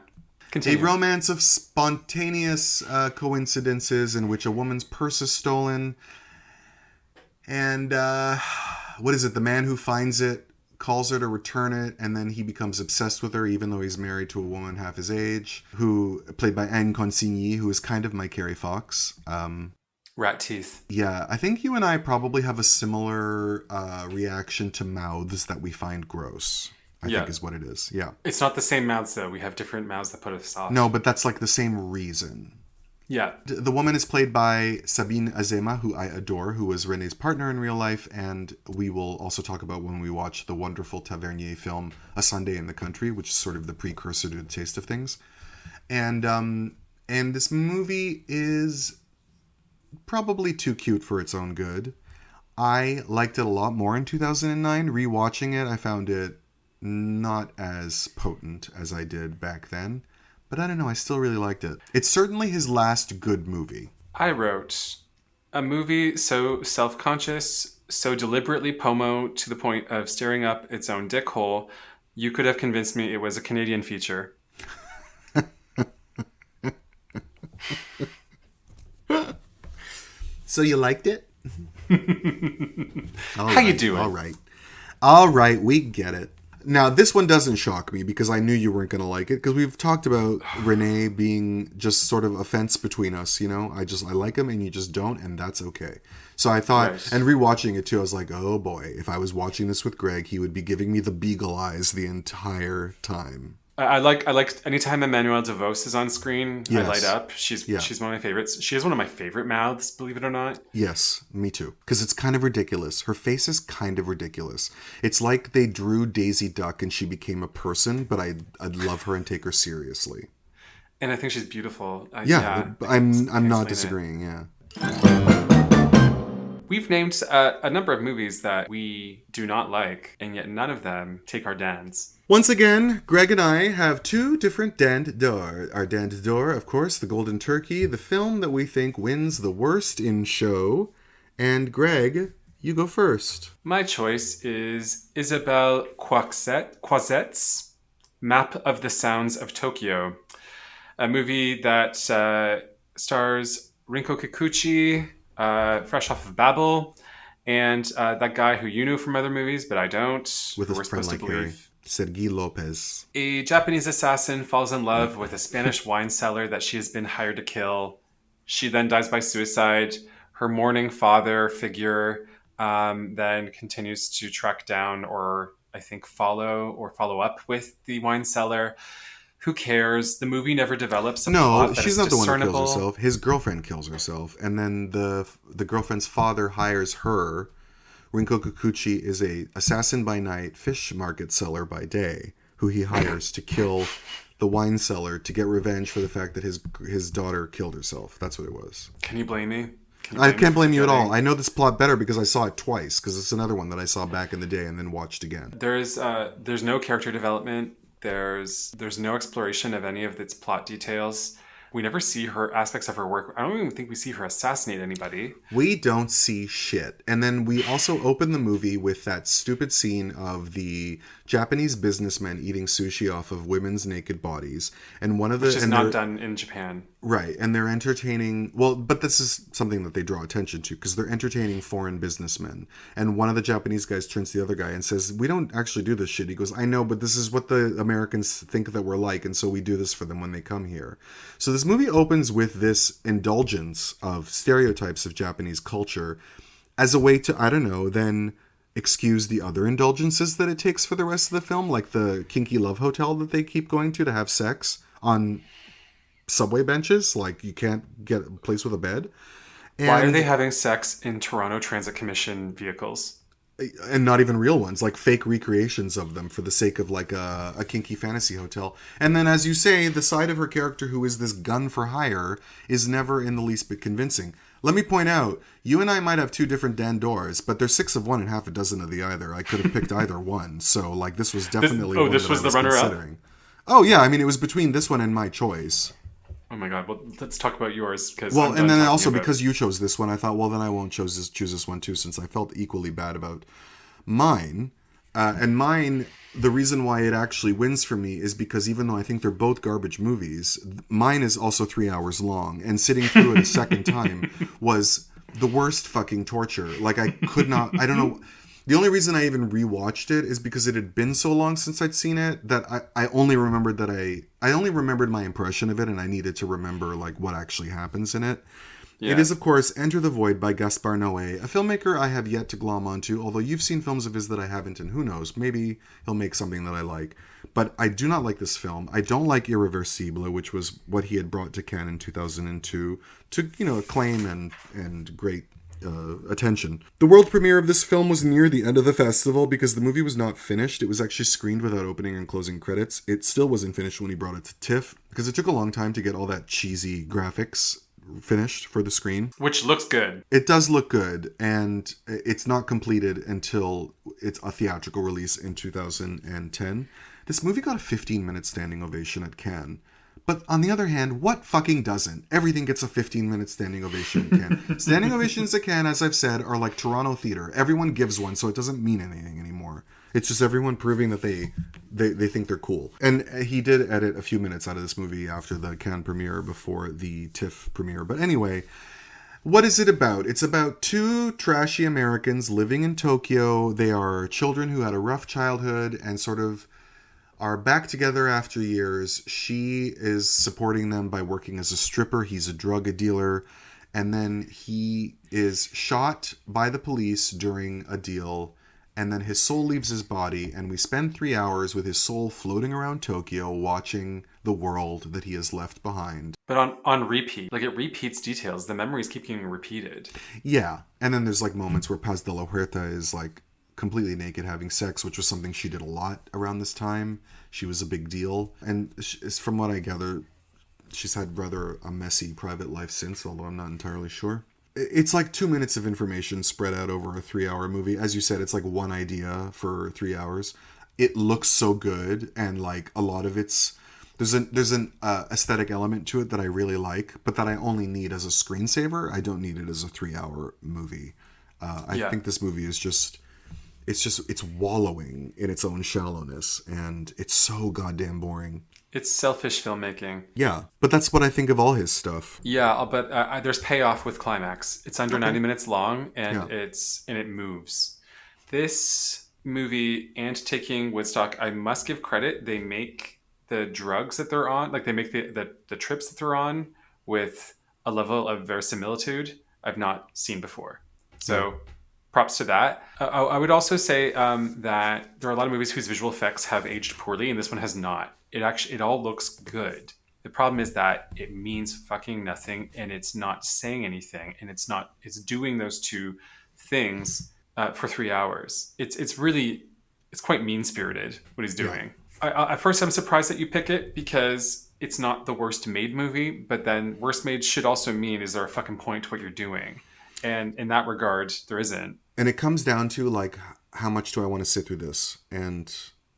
Continue. A romance of spontaneous coincidences in which a woman's purse is stolen. And what is it? The man who finds it calls her to return it, and then he becomes obsessed with her, even though he's married to a woman half his age, who played by Anne Consigny, who is kind of my Carrie Fox. Rat teeth. Yeah, I think you and I probably have a similar reaction to mouths that we find gross. I think is what it is. Yeah. It's not the same mouths, though. We have different mouths that put us off. No, but that's like the same reason. Yeah. The woman is played by Sabine Azema, who I adore, who was René's partner in real life, and we will also talk about when we watch the wonderful Tavernier film, A Sunday in the Country, which is sort of the precursor to The Taste of Things. And this movie is... probably too cute for its own good. I liked it a lot more in 2009. Rewatching it, I found it not as potent as I did back then. But I don't know, I still really liked it. It's certainly his last good movie. I wrote a movie so self-conscious, so deliberately pomo to the point of staring up its own dick hole, you could have convinced me it was a Canadian feature. So you liked it? How you doing? All right, we get it. Now, this one doesn't shock me because I knew you weren't going to like it because we've talked about René being just sort of a fence between us, you know? I like him and you just don't, and that's okay. So I thought, and rewatching it too, I was like, oh boy, if I was watching this with Greg, he would be giving me the beagle eyes the entire time. I like anytime Emmanuelle DeVos is on screen, yes. I light up. She's one of my favorites. She has one of my favorite mouths, believe it or not. Yes, me too. Because it's kind of ridiculous. Her face is kind of ridiculous. It's like they drew Daisy Duck and she became a person, but I'd love her and take her seriously. And I think she's beautiful. I'm not disagreeing, yeah. We've named a number of movies that we do not like, and yet none of them take our dance. Once again, Greg and I have two different dent d'or. Our dent d'or, of course, The Golden Turkey, the film that we think wins the worst in show. And Greg, you go first. My choice is Isabel Coixet's Map of the Sounds of Tokyo, a movie that stars Rinko Kikuchi, fresh off of Babel, and that guy who you knew from other movies, but I don't. With who his we're friend supposed like to Harry. believe. Sergi Lopez. A Japanese assassin falls in love with a Spanish wine seller that she has been hired to kill. She then dies by suicide. Her mourning father figure then continues to track down, or I think follow up with the wine seller. Who cares? The movie never develops a No, plot that she's is not the one who kills discernible. herself. His girlfriend kills herself, and then the girlfriend's father hires her. Rinko Kikuchi is a assassin by night, fish market seller by day, who he hires to kill the wine seller to get revenge for the fact that his daughter killed herself. That's what it was. Can you blame me? I can't blame you at all. I know this plot better because I saw it twice, because it's another one that I saw back in the day and then watched again. There's no character development. There's no exploration of any of its plot details. We never see her aspects of her work. I don't even think we see her assassinate anybody. We don't see shit. And then we also open the movie with that stupid scene of the Japanese businessmen eating sushi off of women's naked bodies. And one of the... Which is not done in Japan. Right. And they're entertaining... Well, but this is something that they draw attention to because they're entertaining foreign businessmen. And one of the Japanese guys turns to the other guy and says, we don't actually do this shit. He goes, I know, but this is what the Americans think that we're like. And so we do this for them when they come here. So this movie opens with this indulgence of stereotypes of Japanese culture as a way to, I don't know, then excuse the other indulgences that it takes for the rest of the film, like the kinky love hotel that they keep going to have sex on subway benches. Like, you can't get a place with a bed. And, why are they having sex in Toronto Transit Commission vehicles? And not even real ones, like fake recreations of them for the sake of like a kinky fantasy hotel. And then, as you say, the side of her character who is this gun for hire is never in the least bit convincing. Let me point out, you and I might have two different Dan Doors, but there's 6 of one and half a dozen of the other. I could have picked either one. So, like, this was definitely one this that was I the was runner-up? considering. Oh, yeah. I mean, it was between this one and my choice. Oh my god, well, let's talk about yours. Well, and then also because you chose this one, I thought, well, then I won't choose this one too, since I felt equally bad about mine. And mine, the reason why it actually wins for me is because even though I think they're both garbage movies, mine is also 3 hours long. And sitting through it a second time was the worst fucking torture. Like, I could not, I don't know. The only reason I even rewatched it is because it had been so long since I'd seen it that I only remembered I only remembered my impression of it, and I needed to remember like what actually happens in it. Yeah. It is, of course, Enter the Void by Gaspar Noé, a filmmaker I have yet to glom onto, although you've seen films of his that I haven't, and who knows, maybe he'll make something that I like. But I do not like this film. I don't like Irreversible, which was what he had brought to Cannes in 2002 to, acclaim and great attention. The world premiere of this film was near the end of the festival because the movie was not finished. It was actually screened without opening and closing credits. It still wasn't finished when he brought it to TIFF because it took a long time to get all that cheesy graphics finished for the screen. Which looks good. It does look good, and it's not completed until it's a theatrical release in 2010. This movie got a 15-minute standing ovation at Cannes. But on the other hand, what fucking doesn't? Everything gets a 15-minute standing ovation at Cannes. Standing ovations at Cannes, as I've said, are like Toronto theater. Everyone gives one, so it doesn't mean anything anymore. It's just everyone proving that they think they're cool. And he did edit a few minutes out of this movie after the Cannes premiere before the TIFF premiere. But anyway, what is it about? It's about 2 trashy Americans living in Tokyo. They are children who had a rough childhood and sort of are back together after years. She is supporting them by working as a stripper. He's a drug dealer. And then he is shot by the police during a deal. And then his soul leaves his body. And we spend 3 hours with his soul floating around Tokyo watching the world that he has left behind. But on repeat. Like, it repeats details. The memories keep getting repeated. Yeah. And then there's like moments where Paz de la Huerta is like completely naked having sex, which was something she did a lot around this time. She was a big deal. And from what I gather, she's had rather a messy private life since, although I'm not entirely sure. It's like 2 minutes of information spread out over a 3-hour movie. As you said, it's like one idea for 3 hours. It looks so good, and like a lot of it's there's an aesthetic element to it that I really like, but that I only need as a screensaver. I don't need it as a 3-hour movie. I think this movie is just it's wallowing in its own shallowness, and it's so goddamn boring. It's selfish filmmaking. Yeah, but that's what I think of all his stuff. Yeah, but there's payoff with climax. It's under 90 minutes long, and Yeah. it moves. This movie and Taking Woodstock, I must give credit. They make the drugs that they're on, like they make the trips that they're on with a level of verisimilitude I've not seen before. So props to that. I would also say that there are a lot of movies whose visual effects have aged poorly, and this one has not. It all looks good. The problem is that it means fucking nothing, and it's not saying anything, and it's doing those two things for 3 hours. It's quite mean spirited what he's doing. At first, I'm surprised that you pick it because it's not the worst made movie, but then worst made should also mean, is there a fucking point to what you're doing? And in that regard, there isn't. And it comes down to like, how much do I want to sit through this? And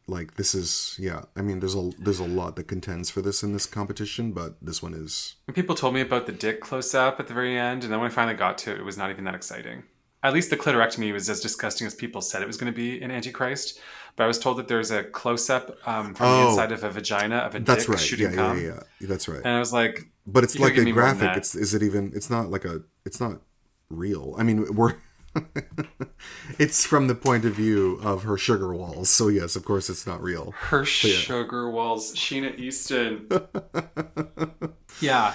like, this is, I mean, there's a lot that contends for this in this competition, but this one is. And people told me about the dick close up at the very end, and then when I finally got to it, it was not even that exciting. At least the clitorectomy was as disgusting as people said it was going to be in Antichrist. But I was told that there's a close-up from the inside of a vagina of a dick shooting cum. Yeah, that's right. And I was like, but it's like a graphic. It's not real. I mean, it's from the point of view of her sugar walls. So yes, of course, it's not real. Her sugar walls. Sheena Easton. Yeah.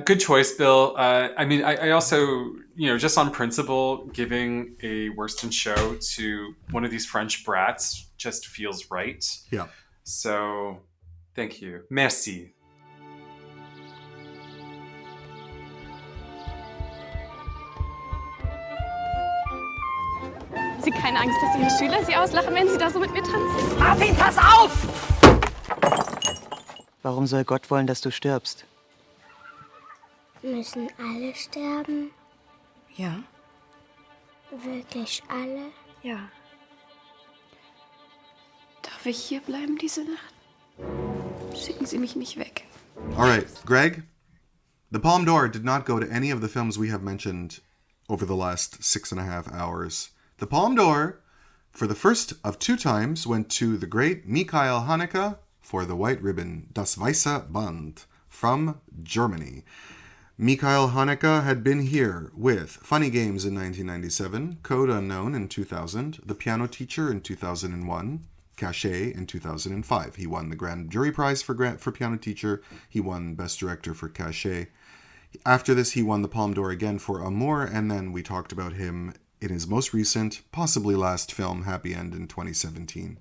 Good choice, Bill. I mean, I also, just on principle, giving a worst in show to one of these French brats just feels right. Yeah. So, thank you. Merci. Sie keine Angst, dass Ihre Schüler Sie auslachen, wenn Sie da so mit mir tanzen? Martin, pass auf! Warum soll Gott wollen, dass du stirbst? Müssen alle sterben? Ja. Wirklich alle? Ja. Darf ich hier bleiben diese Nacht? Schicken Sie mich nicht weg. All right, Greg, the Palme d'Or did not go to any of the films we have mentioned over the last 6.5 hours. The Palme d'Or, for the first of 2 times, went to the great Michael Haneke for The White Ribbon, Das Weiße Band, from Germany. Michael Haneke had been here with Funny Games in 1997, Code Unknown in 2000, The Piano Teacher in 2001, Coixet in 2005. He won the Grand Jury Prize for Piano Teacher. He won Best Director for Coixet. After this, he won the Palme d'Or again for Amour, and then we talked about him in his most recent, possibly last film, Happy End in 2017.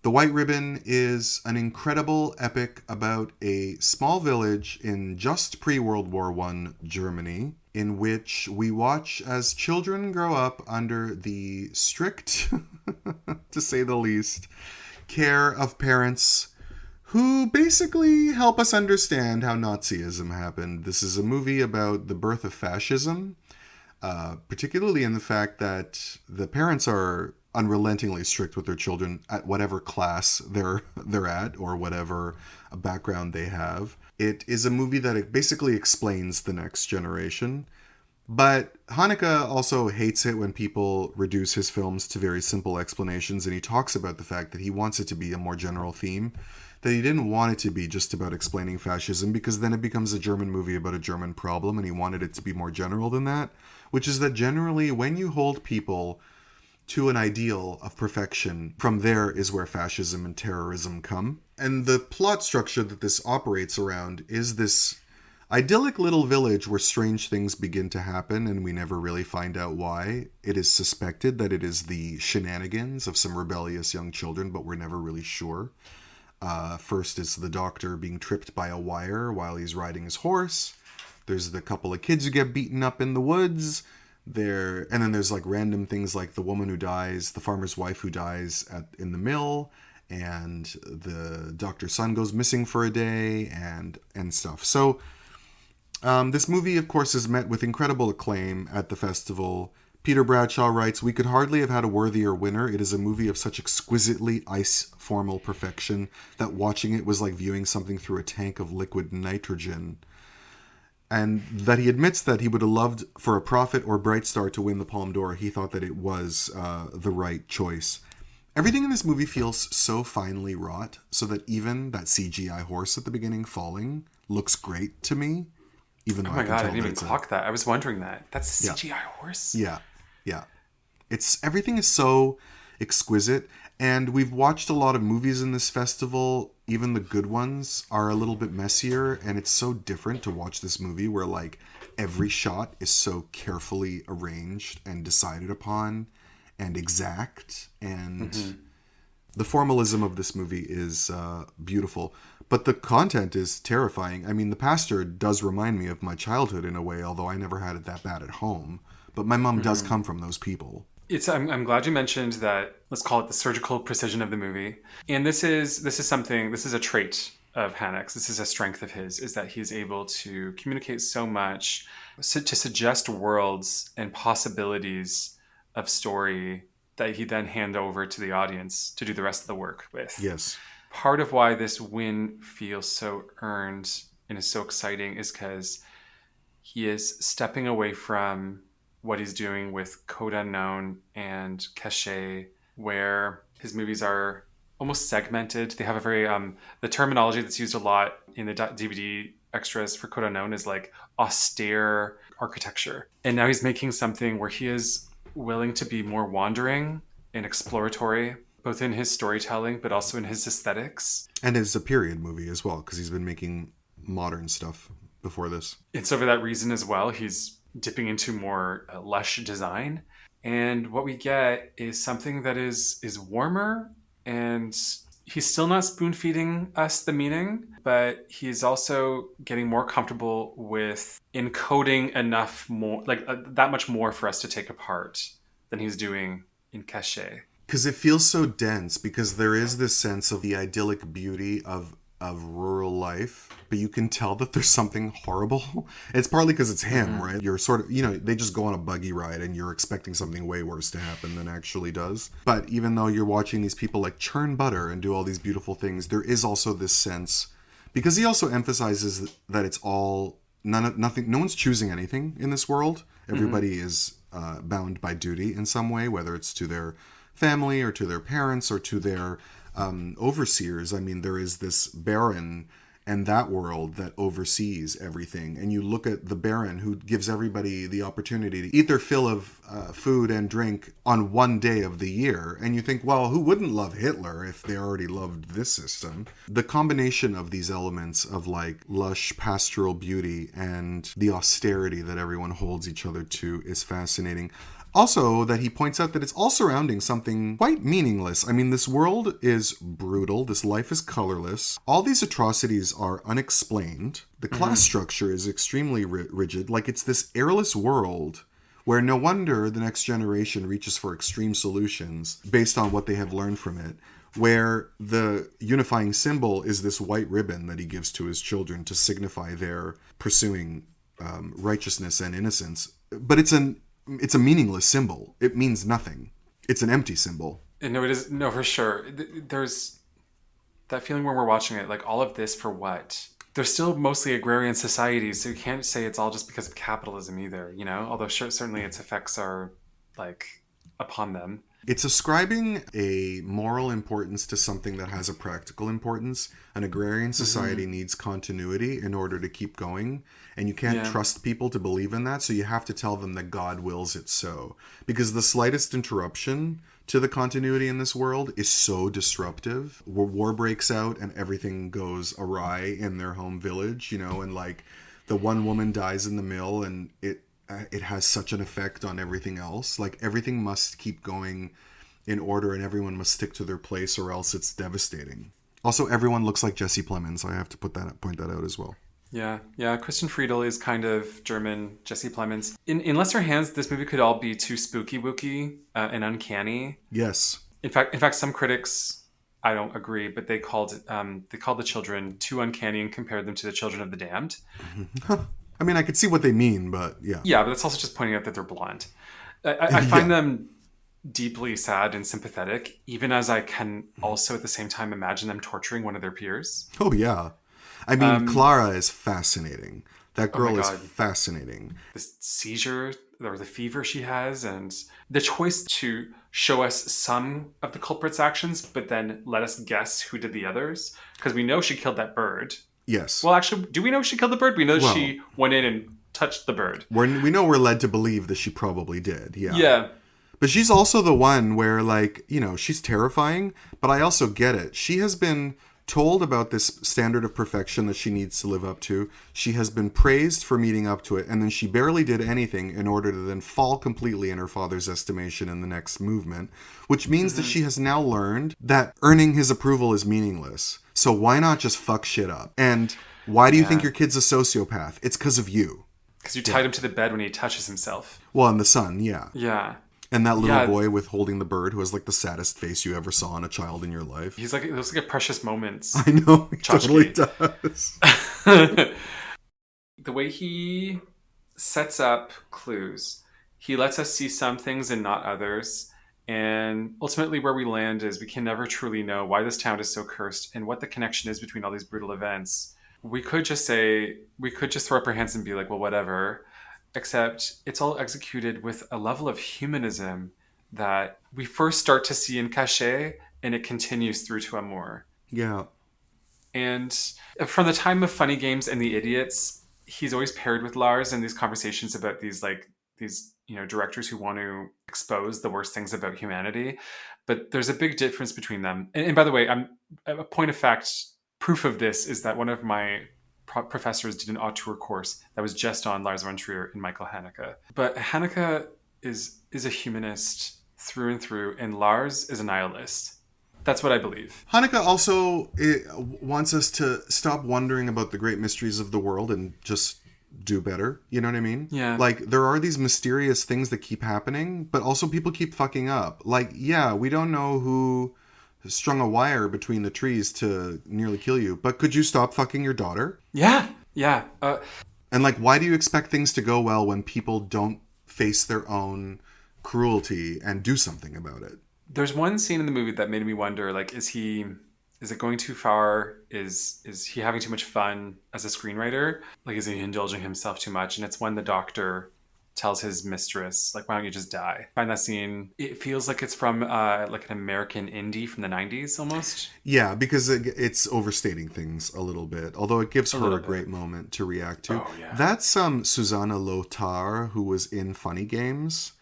The White Ribbon is an incredible epic about a small village in just pre-World War I Germany, in which we watch as children grow up under the strict, to say the least, care of parents who basically help us understand how Nazism happened. This is a movie about the birth of fascism, particularly in the fact that the parents are unrelentingly strict with their children at whatever class they're at or whatever background they have. It is a movie that it basically explains the next generation. But Haneke also hates it when people reduce his films to very simple explanations, and he talks about the fact that he wants it to be a more general theme, that he didn't want it to be just about explaining fascism, because then it becomes a German movie about a German problem, and he wanted it to be more general than that, which is that generally when you hold people to an ideal of perfection, from there is where fascism and terrorism come. And the plot structure that this operates around is this idyllic little village where strange things begin to happen and we never really find out why. It is suspected that it is the shenanigans of some rebellious young children, but we're never really sure. First is the doctor being tripped by a wire while he's riding his horse. There's the couple of kids who get beaten up in the woods. And then there's like random things like the woman who dies, the farmer's wife who dies in the mill, and the doctor's son goes missing for a day, and stuff. So this movie, of course, is met with incredible acclaim at the festival. Peter Bradshaw writes, "We could hardly have had a worthier winner. It is a movie of such exquisitely ice-formal perfection that watching it was like viewing something through a tank of liquid nitrogen." And that he admits that he would have loved for a Prophet or Bright Star to win the Palme d'Or. He thought that it was the right choice. Everything in this movie feels so finely wrought, so that even that CGI horse at the beginning falling looks great to me. Even though Oh my god, I didn't even it's clock that. I was wondering that. That's a CGI horse? Yeah, yeah. Everything is so exquisite, and we've watched a lot of movies in this festival. Even the good ones are a little bit messier, and it's so different to watch this movie where like every shot is so carefully arranged and decided upon and exact, and the formalism of this movie is beautiful, but the content is terrifying. I mean, the pastor does remind me of my childhood in a way, although I never had it that bad at home, but my mom does come from those people. I'm glad you mentioned that. Let's call it the surgical precision of the movie. And this is a trait of Hanek's. This is a strength of his, is that he's able to communicate so much, to suggest worlds and possibilities of story that he then hand over to the audience to do the rest of the work with. Yes. Part of why this win feels so earned and is so exciting is because he is stepping away from what he's doing with Code Unknown and Coixet, where his movies are almost segmented. They have a very the terminology that's used a lot in the DVD extras for Code Unknown is like austere architecture, and now he's making something where he is willing to be more wandering and exploratory, both in his storytelling but also in his aesthetics. And it's a period movie as well, because he's been making modern stuff before this. And so for that reason as well, he's dipping into more lush design, and what we get is something that is warmer, and he's still not spoon feeding us the meaning, but he's also getting more comfortable with encoding enough more, like that much more for us to take apart than he's doing in Coixet. Because it feels so dense, because there is this sense of the idyllic beauty of rural life, but you can tell that there's something horrible. It's partly because it's him, right? You're sort of, they just go on a buggy ride and you're expecting something way worse to happen than actually does. But even though you're watching these people like churn butter and do all these beautiful things, there is also this sense, because he also emphasizes that it's all nothing. No one's choosing anything in this world. Everybody is bound by duty in some way, whether it's to their family or to their parents or to their overseers. I mean, there is this baron and that world that oversees everything. And you look at the baron who gives everybody the opportunity to eat their fill of food and drink on one day of the year. And you think, well, who wouldn't love Hitler if they already loved this system? The combination of these elements of like lush pastoral beauty and the austerity that everyone holds each other to is fascinating. Also, that he points out that it's all surrounding something quite meaningless. I mean, this world is brutal. This life is colorless. All these atrocities are unexplained. The class structure is extremely rigid. Like, it's this airless world where no wonder the next generation reaches for extreme solutions based on what they have learned from it, where the unifying symbol is this white ribbon that he gives to his children to signify their pursuing righteousness and innocence. But it's a meaningless symbol. It means nothing. It's an empty symbol. No, it is. No, for sure. There's that feeling when we're watching it, like all of this for what? They're still mostly agrarian societies, so you can't say it's all just because of capitalism either, Although certainly its effects are like upon them. It's ascribing a moral importance to something that has a practical importance. An agrarian society needs continuity in order to keep going. And you can't trust people to believe in that. So you have to tell them that God wills it so. Because the slightest interruption to the continuity in this world is so disruptive. War breaks out and everything goes awry in their home village, and like the one woman dies in the mill and it has such an effect on everything else. Like everything must keep going in order and everyone must stick to their place or else it's devastating. Also, everyone looks like Jesse Plemons. I have to point that out as well. Yeah. Kristen Friedel is kind of German Jesse Plemons. In lesser hands, this movie could all be too spooky-wooky and uncanny. Yes. In fact, some critics, I don't agree, but they called the children too uncanny and compared them to the children of the damned. I mean, I could see what they mean, but yeah. Yeah, but that's also just pointing out that they're blonde. I find them deeply sad and sympathetic, even as I can also at the same time imagine them torturing one of their peers. Oh, yeah. I mean, Clara is fascinating. That girl is God. fascinating. This seizure or the fever she has, and the choice to show us some of the culprit's actions, but then let us guess who did the others. Because we know she killed that bird. Yes. Well, actually, do we know she killed the bird? We know Well, she went in and touched the bird. we know we're led to believe that she probably did. Yeah. Yeah. But she's also the one where, like, you know, she's terrifying, but I also get it. She has been told about this standard of perfection that she needs to live up to. She has been praised for meeting up to it, and then she barely did anything in order to then fall completely in her father's estimation in the next movement, which means that she has now learned that earning his approval is meaningless. So why not just fuck shit up? And why do you think your kid's a sociopath? It's because of you. Because you tied him to the bed when he touches himself. Well, and the son, yeah. Yeah. And that little boy with holding the bird who has like the saddest face you ever saw in a child in your life. He's like, it looks like a Precious Moments. I know, he totally Tchotchke. does. The way he sets up clues, he lets us see some things and not others. And ultimately where we land is we can never truly know why this town is so cursed and what the connection is between all these brutal events. We could just throw up our hands and be like, well, whatever. Except it's all executed with a level of humanism that we first start to see in Coixet, and it continues through to Amour. Yeah. And from the time of Funny Games and The Idiots, he's always paired with Lars in these conversations about these directors who want to expose the worst things about humanity. But there's a big difference between them. And by the way, a point of fact, proof of this is that one of my professors did an auteur course that was just on Lars von Trier and Michael Haneke. But Haneke is a humanist through and through, and Lars is a nihilist. That's what I believe. Haneke also wants us to stop wondering about the great mysteries of the world and just do better. You know what I mean? Yeah. Like, there are these mysterious things that keep happening, but also people keep fucking up. Like, yeah, we don't know who strung a wire between the trees to nearly kill you, but could you stop fucking your daughter? Yeah. And like, why do you expect things to go well when people don't face their own cruelty and do something about it? There's one scene in the movie that made me wonder, like, is it going too far? Is he having too much fun as a screenwriter? Like, is he indulging himself too much? And it's when the doctor tells his mistress, like, why don't you just die? I find that scene, it feels like it's from like an American indie from the 90s almost. Yeah, because it's overstating things a little bit, although it gives her a great moment to react to. Oh, yeah. That's Susanna Lothar, who was in Funny Games,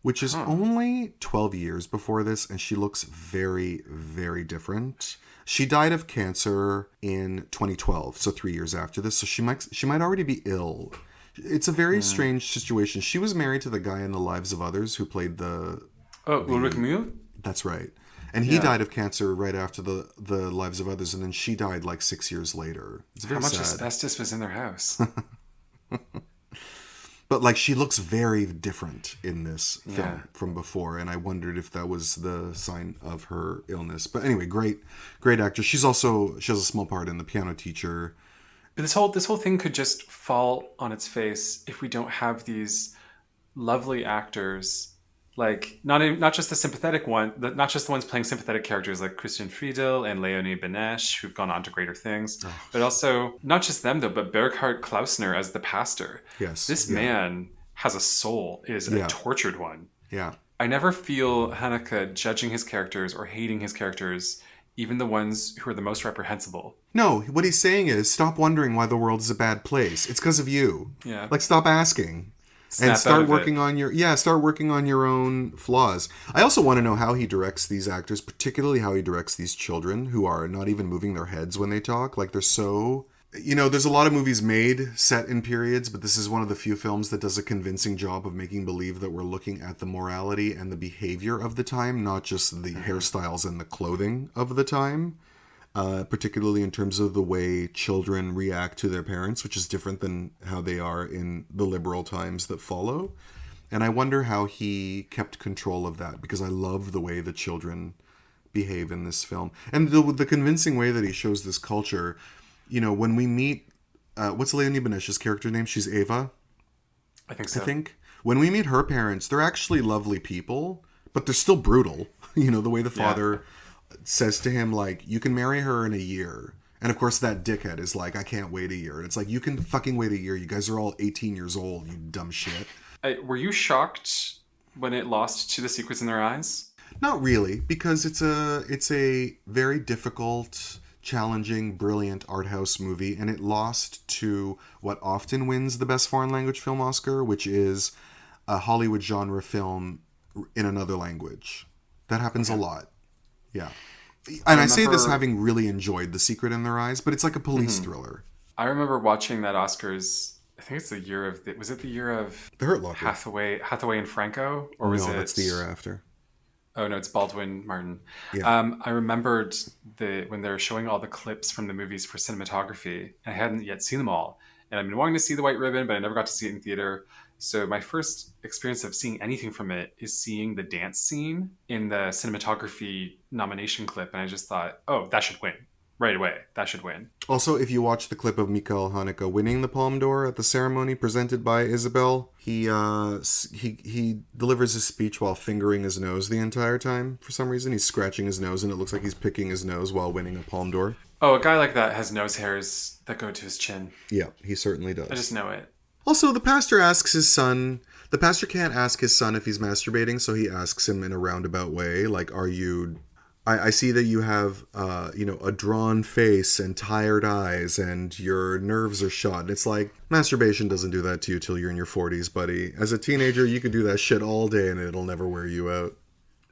which is only 12 years before this, and she looks very, very different. She died of cancer in 2012, so 3 years after this, so she might already be ill. It's a very strange situation. She was married to the guy in The Lives of Others who played Ulrich Mühe? That's right. And he died of cancer right after the Lives of Others, and then she died like 6 years later. It's very How much sad. asbestos was in their house? But like, she looks very different in this film from before, and I wondered if that was the sign of her illness. But anyway, great actress. She has a small part in The Piano Teacher. But this whole thing could just fall on its face if we don't have these lovely actors, like not just the sympathetic one, not just the ones playing sympathetic characters like Christian Friedel and Leonie Benesch, who've gone on to greater things, but also not just them though, but Berghard Klausner as the pastor. Yes, this man has a soul. It is a tortured one. Yeah, I never feel Haneke judging his characters or hating his characters, even the ones who are the most reprehensible. No, what he's saying is, stop wondering why the world is a bad place. It's because of you. Yeah. Like, stop asking. And start working on your own flaws. I also want to know how he directs these actors, particularly how he directs these children who are not even moving their heads when they talk. Like, they're so... there's a lot of movies made set in periods, but this is one of the few films that does a convincing job of making believe that we're looking at the morality and the behavior of the time, not just the hairstyles and the clothing of the time. Particularly in terms of the way children react to their parents, which is different than how they are in the liberal times that follow. And I wonder how he kept control of that, because I love the way the children behave in this film. And the convincing way that he shows this culture, when we meet, what's Leonie Benesch's character name? She's Ava? I think so. When we meet her parents, they're actually lovely people, but they're still brutal. The way the father... says to him, like, you can marry her in a year. And of course that dickhead is like, I can't wait a year. And it's like, you can fucking wait a year. You guys are all 18 years old, you dumb shit. Were you shocked when it lost to The Secrets in Their Eyes? Not really, because it's a very difficult, challenging, brilliant art house movie, and it lost to what often wins the Best Foreign Language Film Oscar, which is a Hollywood genre film in another language. That happens a lot. Yeah. And I say this having really enjoyed The Secret in Their Eyes, but it's like a police thriller. I remember watching that Oscars. I think it's the year of. Was it the year of The Hurt Locker? Hathaway and Franco, or was it? No, that's the year after. Oh no, it's Baldwin Martin. Yeah. I remembered when they were showing all the clips from the movies for cinematography. And I hadn't yet seen them all, and I've been wanting to see The White Ribbon, but I never got to see it in theater. So my first experience of seeing anything from it is seeing the dance scene in the cinematography nomination clip, and I just thought, oh, that should win right away. That should win. Also, if you watch the clip of Michael Haneke winning the Palme d'Or at the ceremony presented by Isabel, he delivers his speech while fingering his nose the entire time. For some reason, he's scratching his nose, and it looks like he's picking his nose while winning a Palme d'Or. Oh, a guy like that has nose hairs that go to his chin. Yeah, he certainly does. I just know it. Also, the pastor asks his son... The pastor can't ask his son if he's masturbating, so he asks him in a roundabout way, like, are you... I see that you have, a drawn face and tired eyes and your nerves are shot. And it's like, masturbation doesn't do that to you till you're in your 40s, buddy. As a teenager, you could do that shit all day and it'll never wear you out.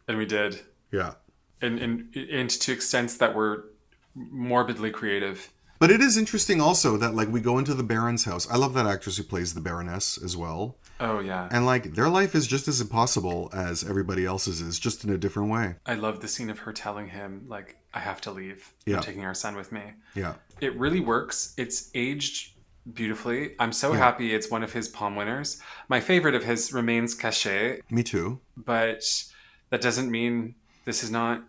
And we did. Yeah. And to extents that were morbidly creative. But it is interesting also that, like, we go into the Baron's house. I love that actress who plays the Baroness as well. Oh, yeah. And, like, their life is just as impossible as everybody else's is, just in a different way. I love the scene of her telling him, like, I have to leave. Yeah. I'm taking our son with me. Yeah. It really works. It's aged beautifully. I'm so happy it's one of his Palme winners. My favorite of his remains Coixet. Me too. But that doesn't mean this is not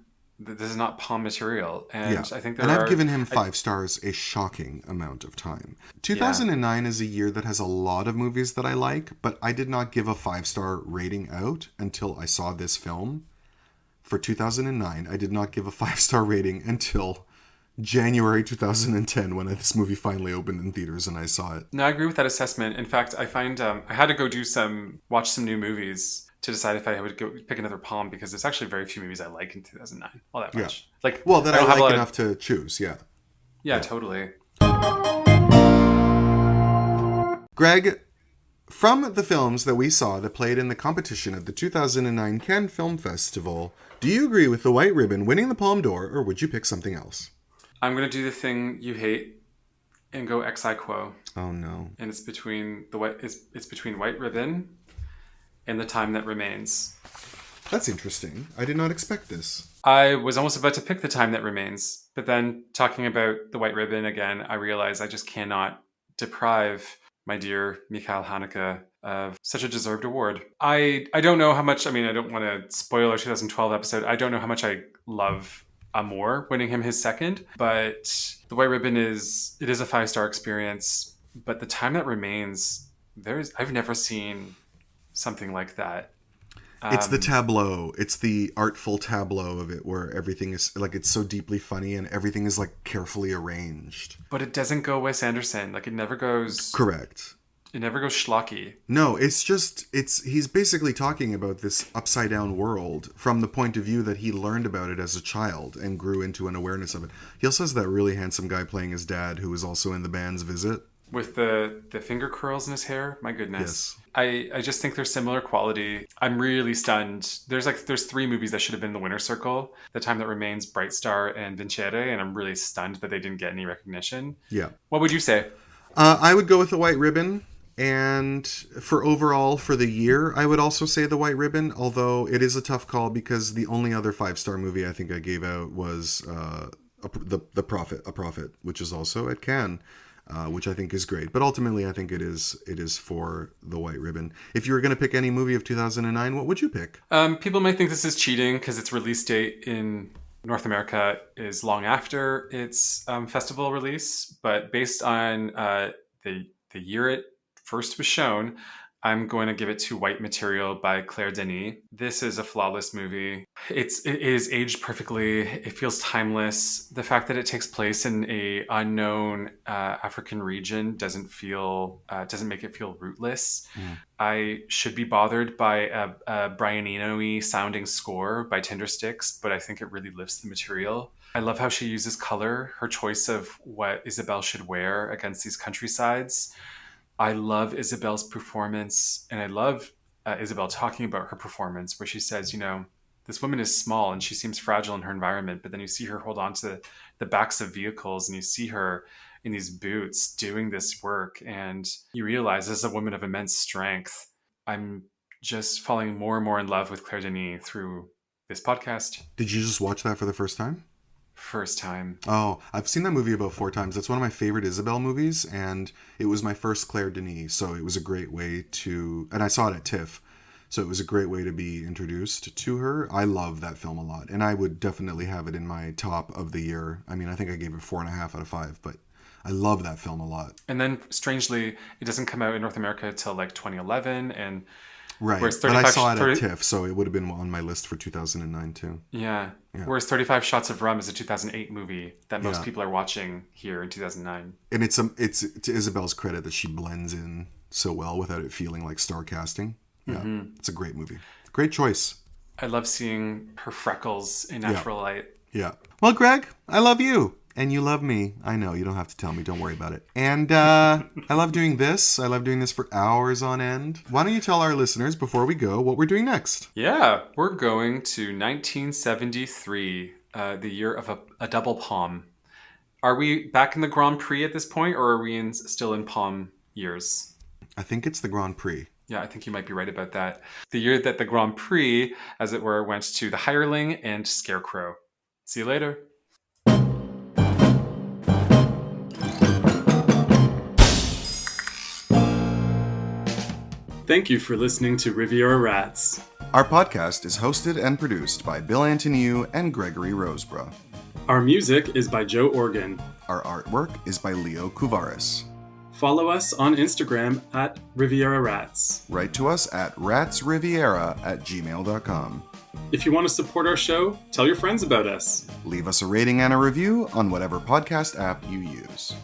Palme material. And I think I've given him 5 stars a shocking amount of time. 2009 is a year that has a lot of movies that I like, but I did not give a 5-star rating out until I saw this film. For 2009, I did not give a 5-star rating until January 2010 when this movie finally opened in theaters and I saw it. No, I agree with that assessment. In fact, I find I had to go watch some new movies to decide if I would go pick another Palme, because there's actually very few movies I like in 2009. All that much. Like, well, that I like enough to choose, Yeah, totally. Greg, from the films that we saw that played in the competition at the 2009 Cannes Film Festival, do you agree with The White Ribbon winning the Palme d'Or, or would you pick something else? I'm going to do the thing you hate and go ex aequo. Oh, no. And it's between White Ribbon and The Time That Remains. That's interesting. I did not expect this. I was almost about to pick The Time That Remains, but then talking about The White Ribbon again, I realized I just cannot deprive my dear Michael Haneke of such a deserved award. I don't know how much, I don't want to spoil our 2012 episode. I don't know how much I love Amour winning him his second, but The White Ribbon is a 5-star experience. But The Time That Remains, I've never seen something like that. It's the tableau. It's the artful tableau of it where everything is like, it's so deeply funny and everything is like carefully arranged. But it doesn't go Wes Anderson. Like, it never goes... Correct. It never goes schlocky. No, he's basically talking about this upside down world from the point of view that he learned about it as a child and grew into an awareness of it. He also has that really handsome guy playing his dad who was also in the band's Visit. With the finger curls in his hair? My goodness. Yes. I just think there's similar quality. I'm really stunned. There's 3 movies that should have been in the winner's circle. The Time That Remains, Bright Star, and Vincere, and I'm really stunned that they didn't get any recognition. Yeah. What would you say? I would go with The White Ribbon. And for the year, I would also say The White Ribbon, although it is a tough call because the only other 5-star movie I think I gave out was The Prophet, which is also at Cannes. Which I think is great. But ultimately, I think it is for The White Ribbon. If you were going to pick any movie of 2009, what would you pick? People might think this is cheating because its release date in North America is long after its festival release. But based on the year it first was shown, I'm going to give it to White Material by Claire Denis. This is a flawless movie. It is aged perfectly. It feels timeless. The fact that it takes place in a unknown African region doesn't make it feel rootless. I should be bothered by a Brian Eno-y sounding score by Tindersticks, but I think it really lifts the material. I love how she uses color, her choice of what Isabel should wear against these countrysides. I love Isabel's performance, and I love Isabel talking about her performance, where she says, you know, this woman is small and she seems fragile in her environment, but then you see her hold on to the backs of vehicles, and you see her in these boots doing this work, and you realize as a woman of immense strength. I'm just falling more and more in love with Claire Denis through this podcast. Did you just watch that for the first time? First time. Oh, I've seen that movie about 4 times. That's one of my favorite Isabel movies, and it was my first Claire Denis, so it was a great way to... And I saw it at TIFF, so it was a great way to be introduced to her. I love that film a lot, and I would definitely have it in my top of the year. I mean, I think I gave it 4.5 out of 5, but I love that film a lot. And then, strangely, it doesn't come out in North America till like 2011, and... Right, but I saw it at TIFF, so it would have been on my list for 2009 too. Yeah. Whereas 35 Shots of Rum is a 2008 movie that most people are watching here in 2009. And it's to Isabel's credit that she blends in so well without it feeling like star casting. Yeah, It's a great movie. Great choice. I love seeing her freckles in natural light. Yeah. Well, Greg, I love you. And you love me. I know, you don't have to tell me. Don't worry about it. And I love doing this. I love doing this for hours on end. Why don't you tell our listeners, before we go, what we're doing next? Yeah, we're going to 1973, the year of a double palm. Are we back in the Grand Prix at this point, or are we still in palm years? I think it's the Grand Prix. Yeah, I think you might be right about that. The year that the Grand Prix, as it were, went to The Hireling and Scarecrow. See you later. Thank you for listening to Riviera Rats. Our podcast is hosted and produced by Bil and Gregory Roseborough. Our music is by Joe Organ. Our artwork is by Leo Kuvaris. Follow us on Instagram at Riviera Rats. Write to us at ratsriviera@gmail.com. If you want to support our show, tell your friends about us. Leave us a rating and a review on whatever podcast app you use.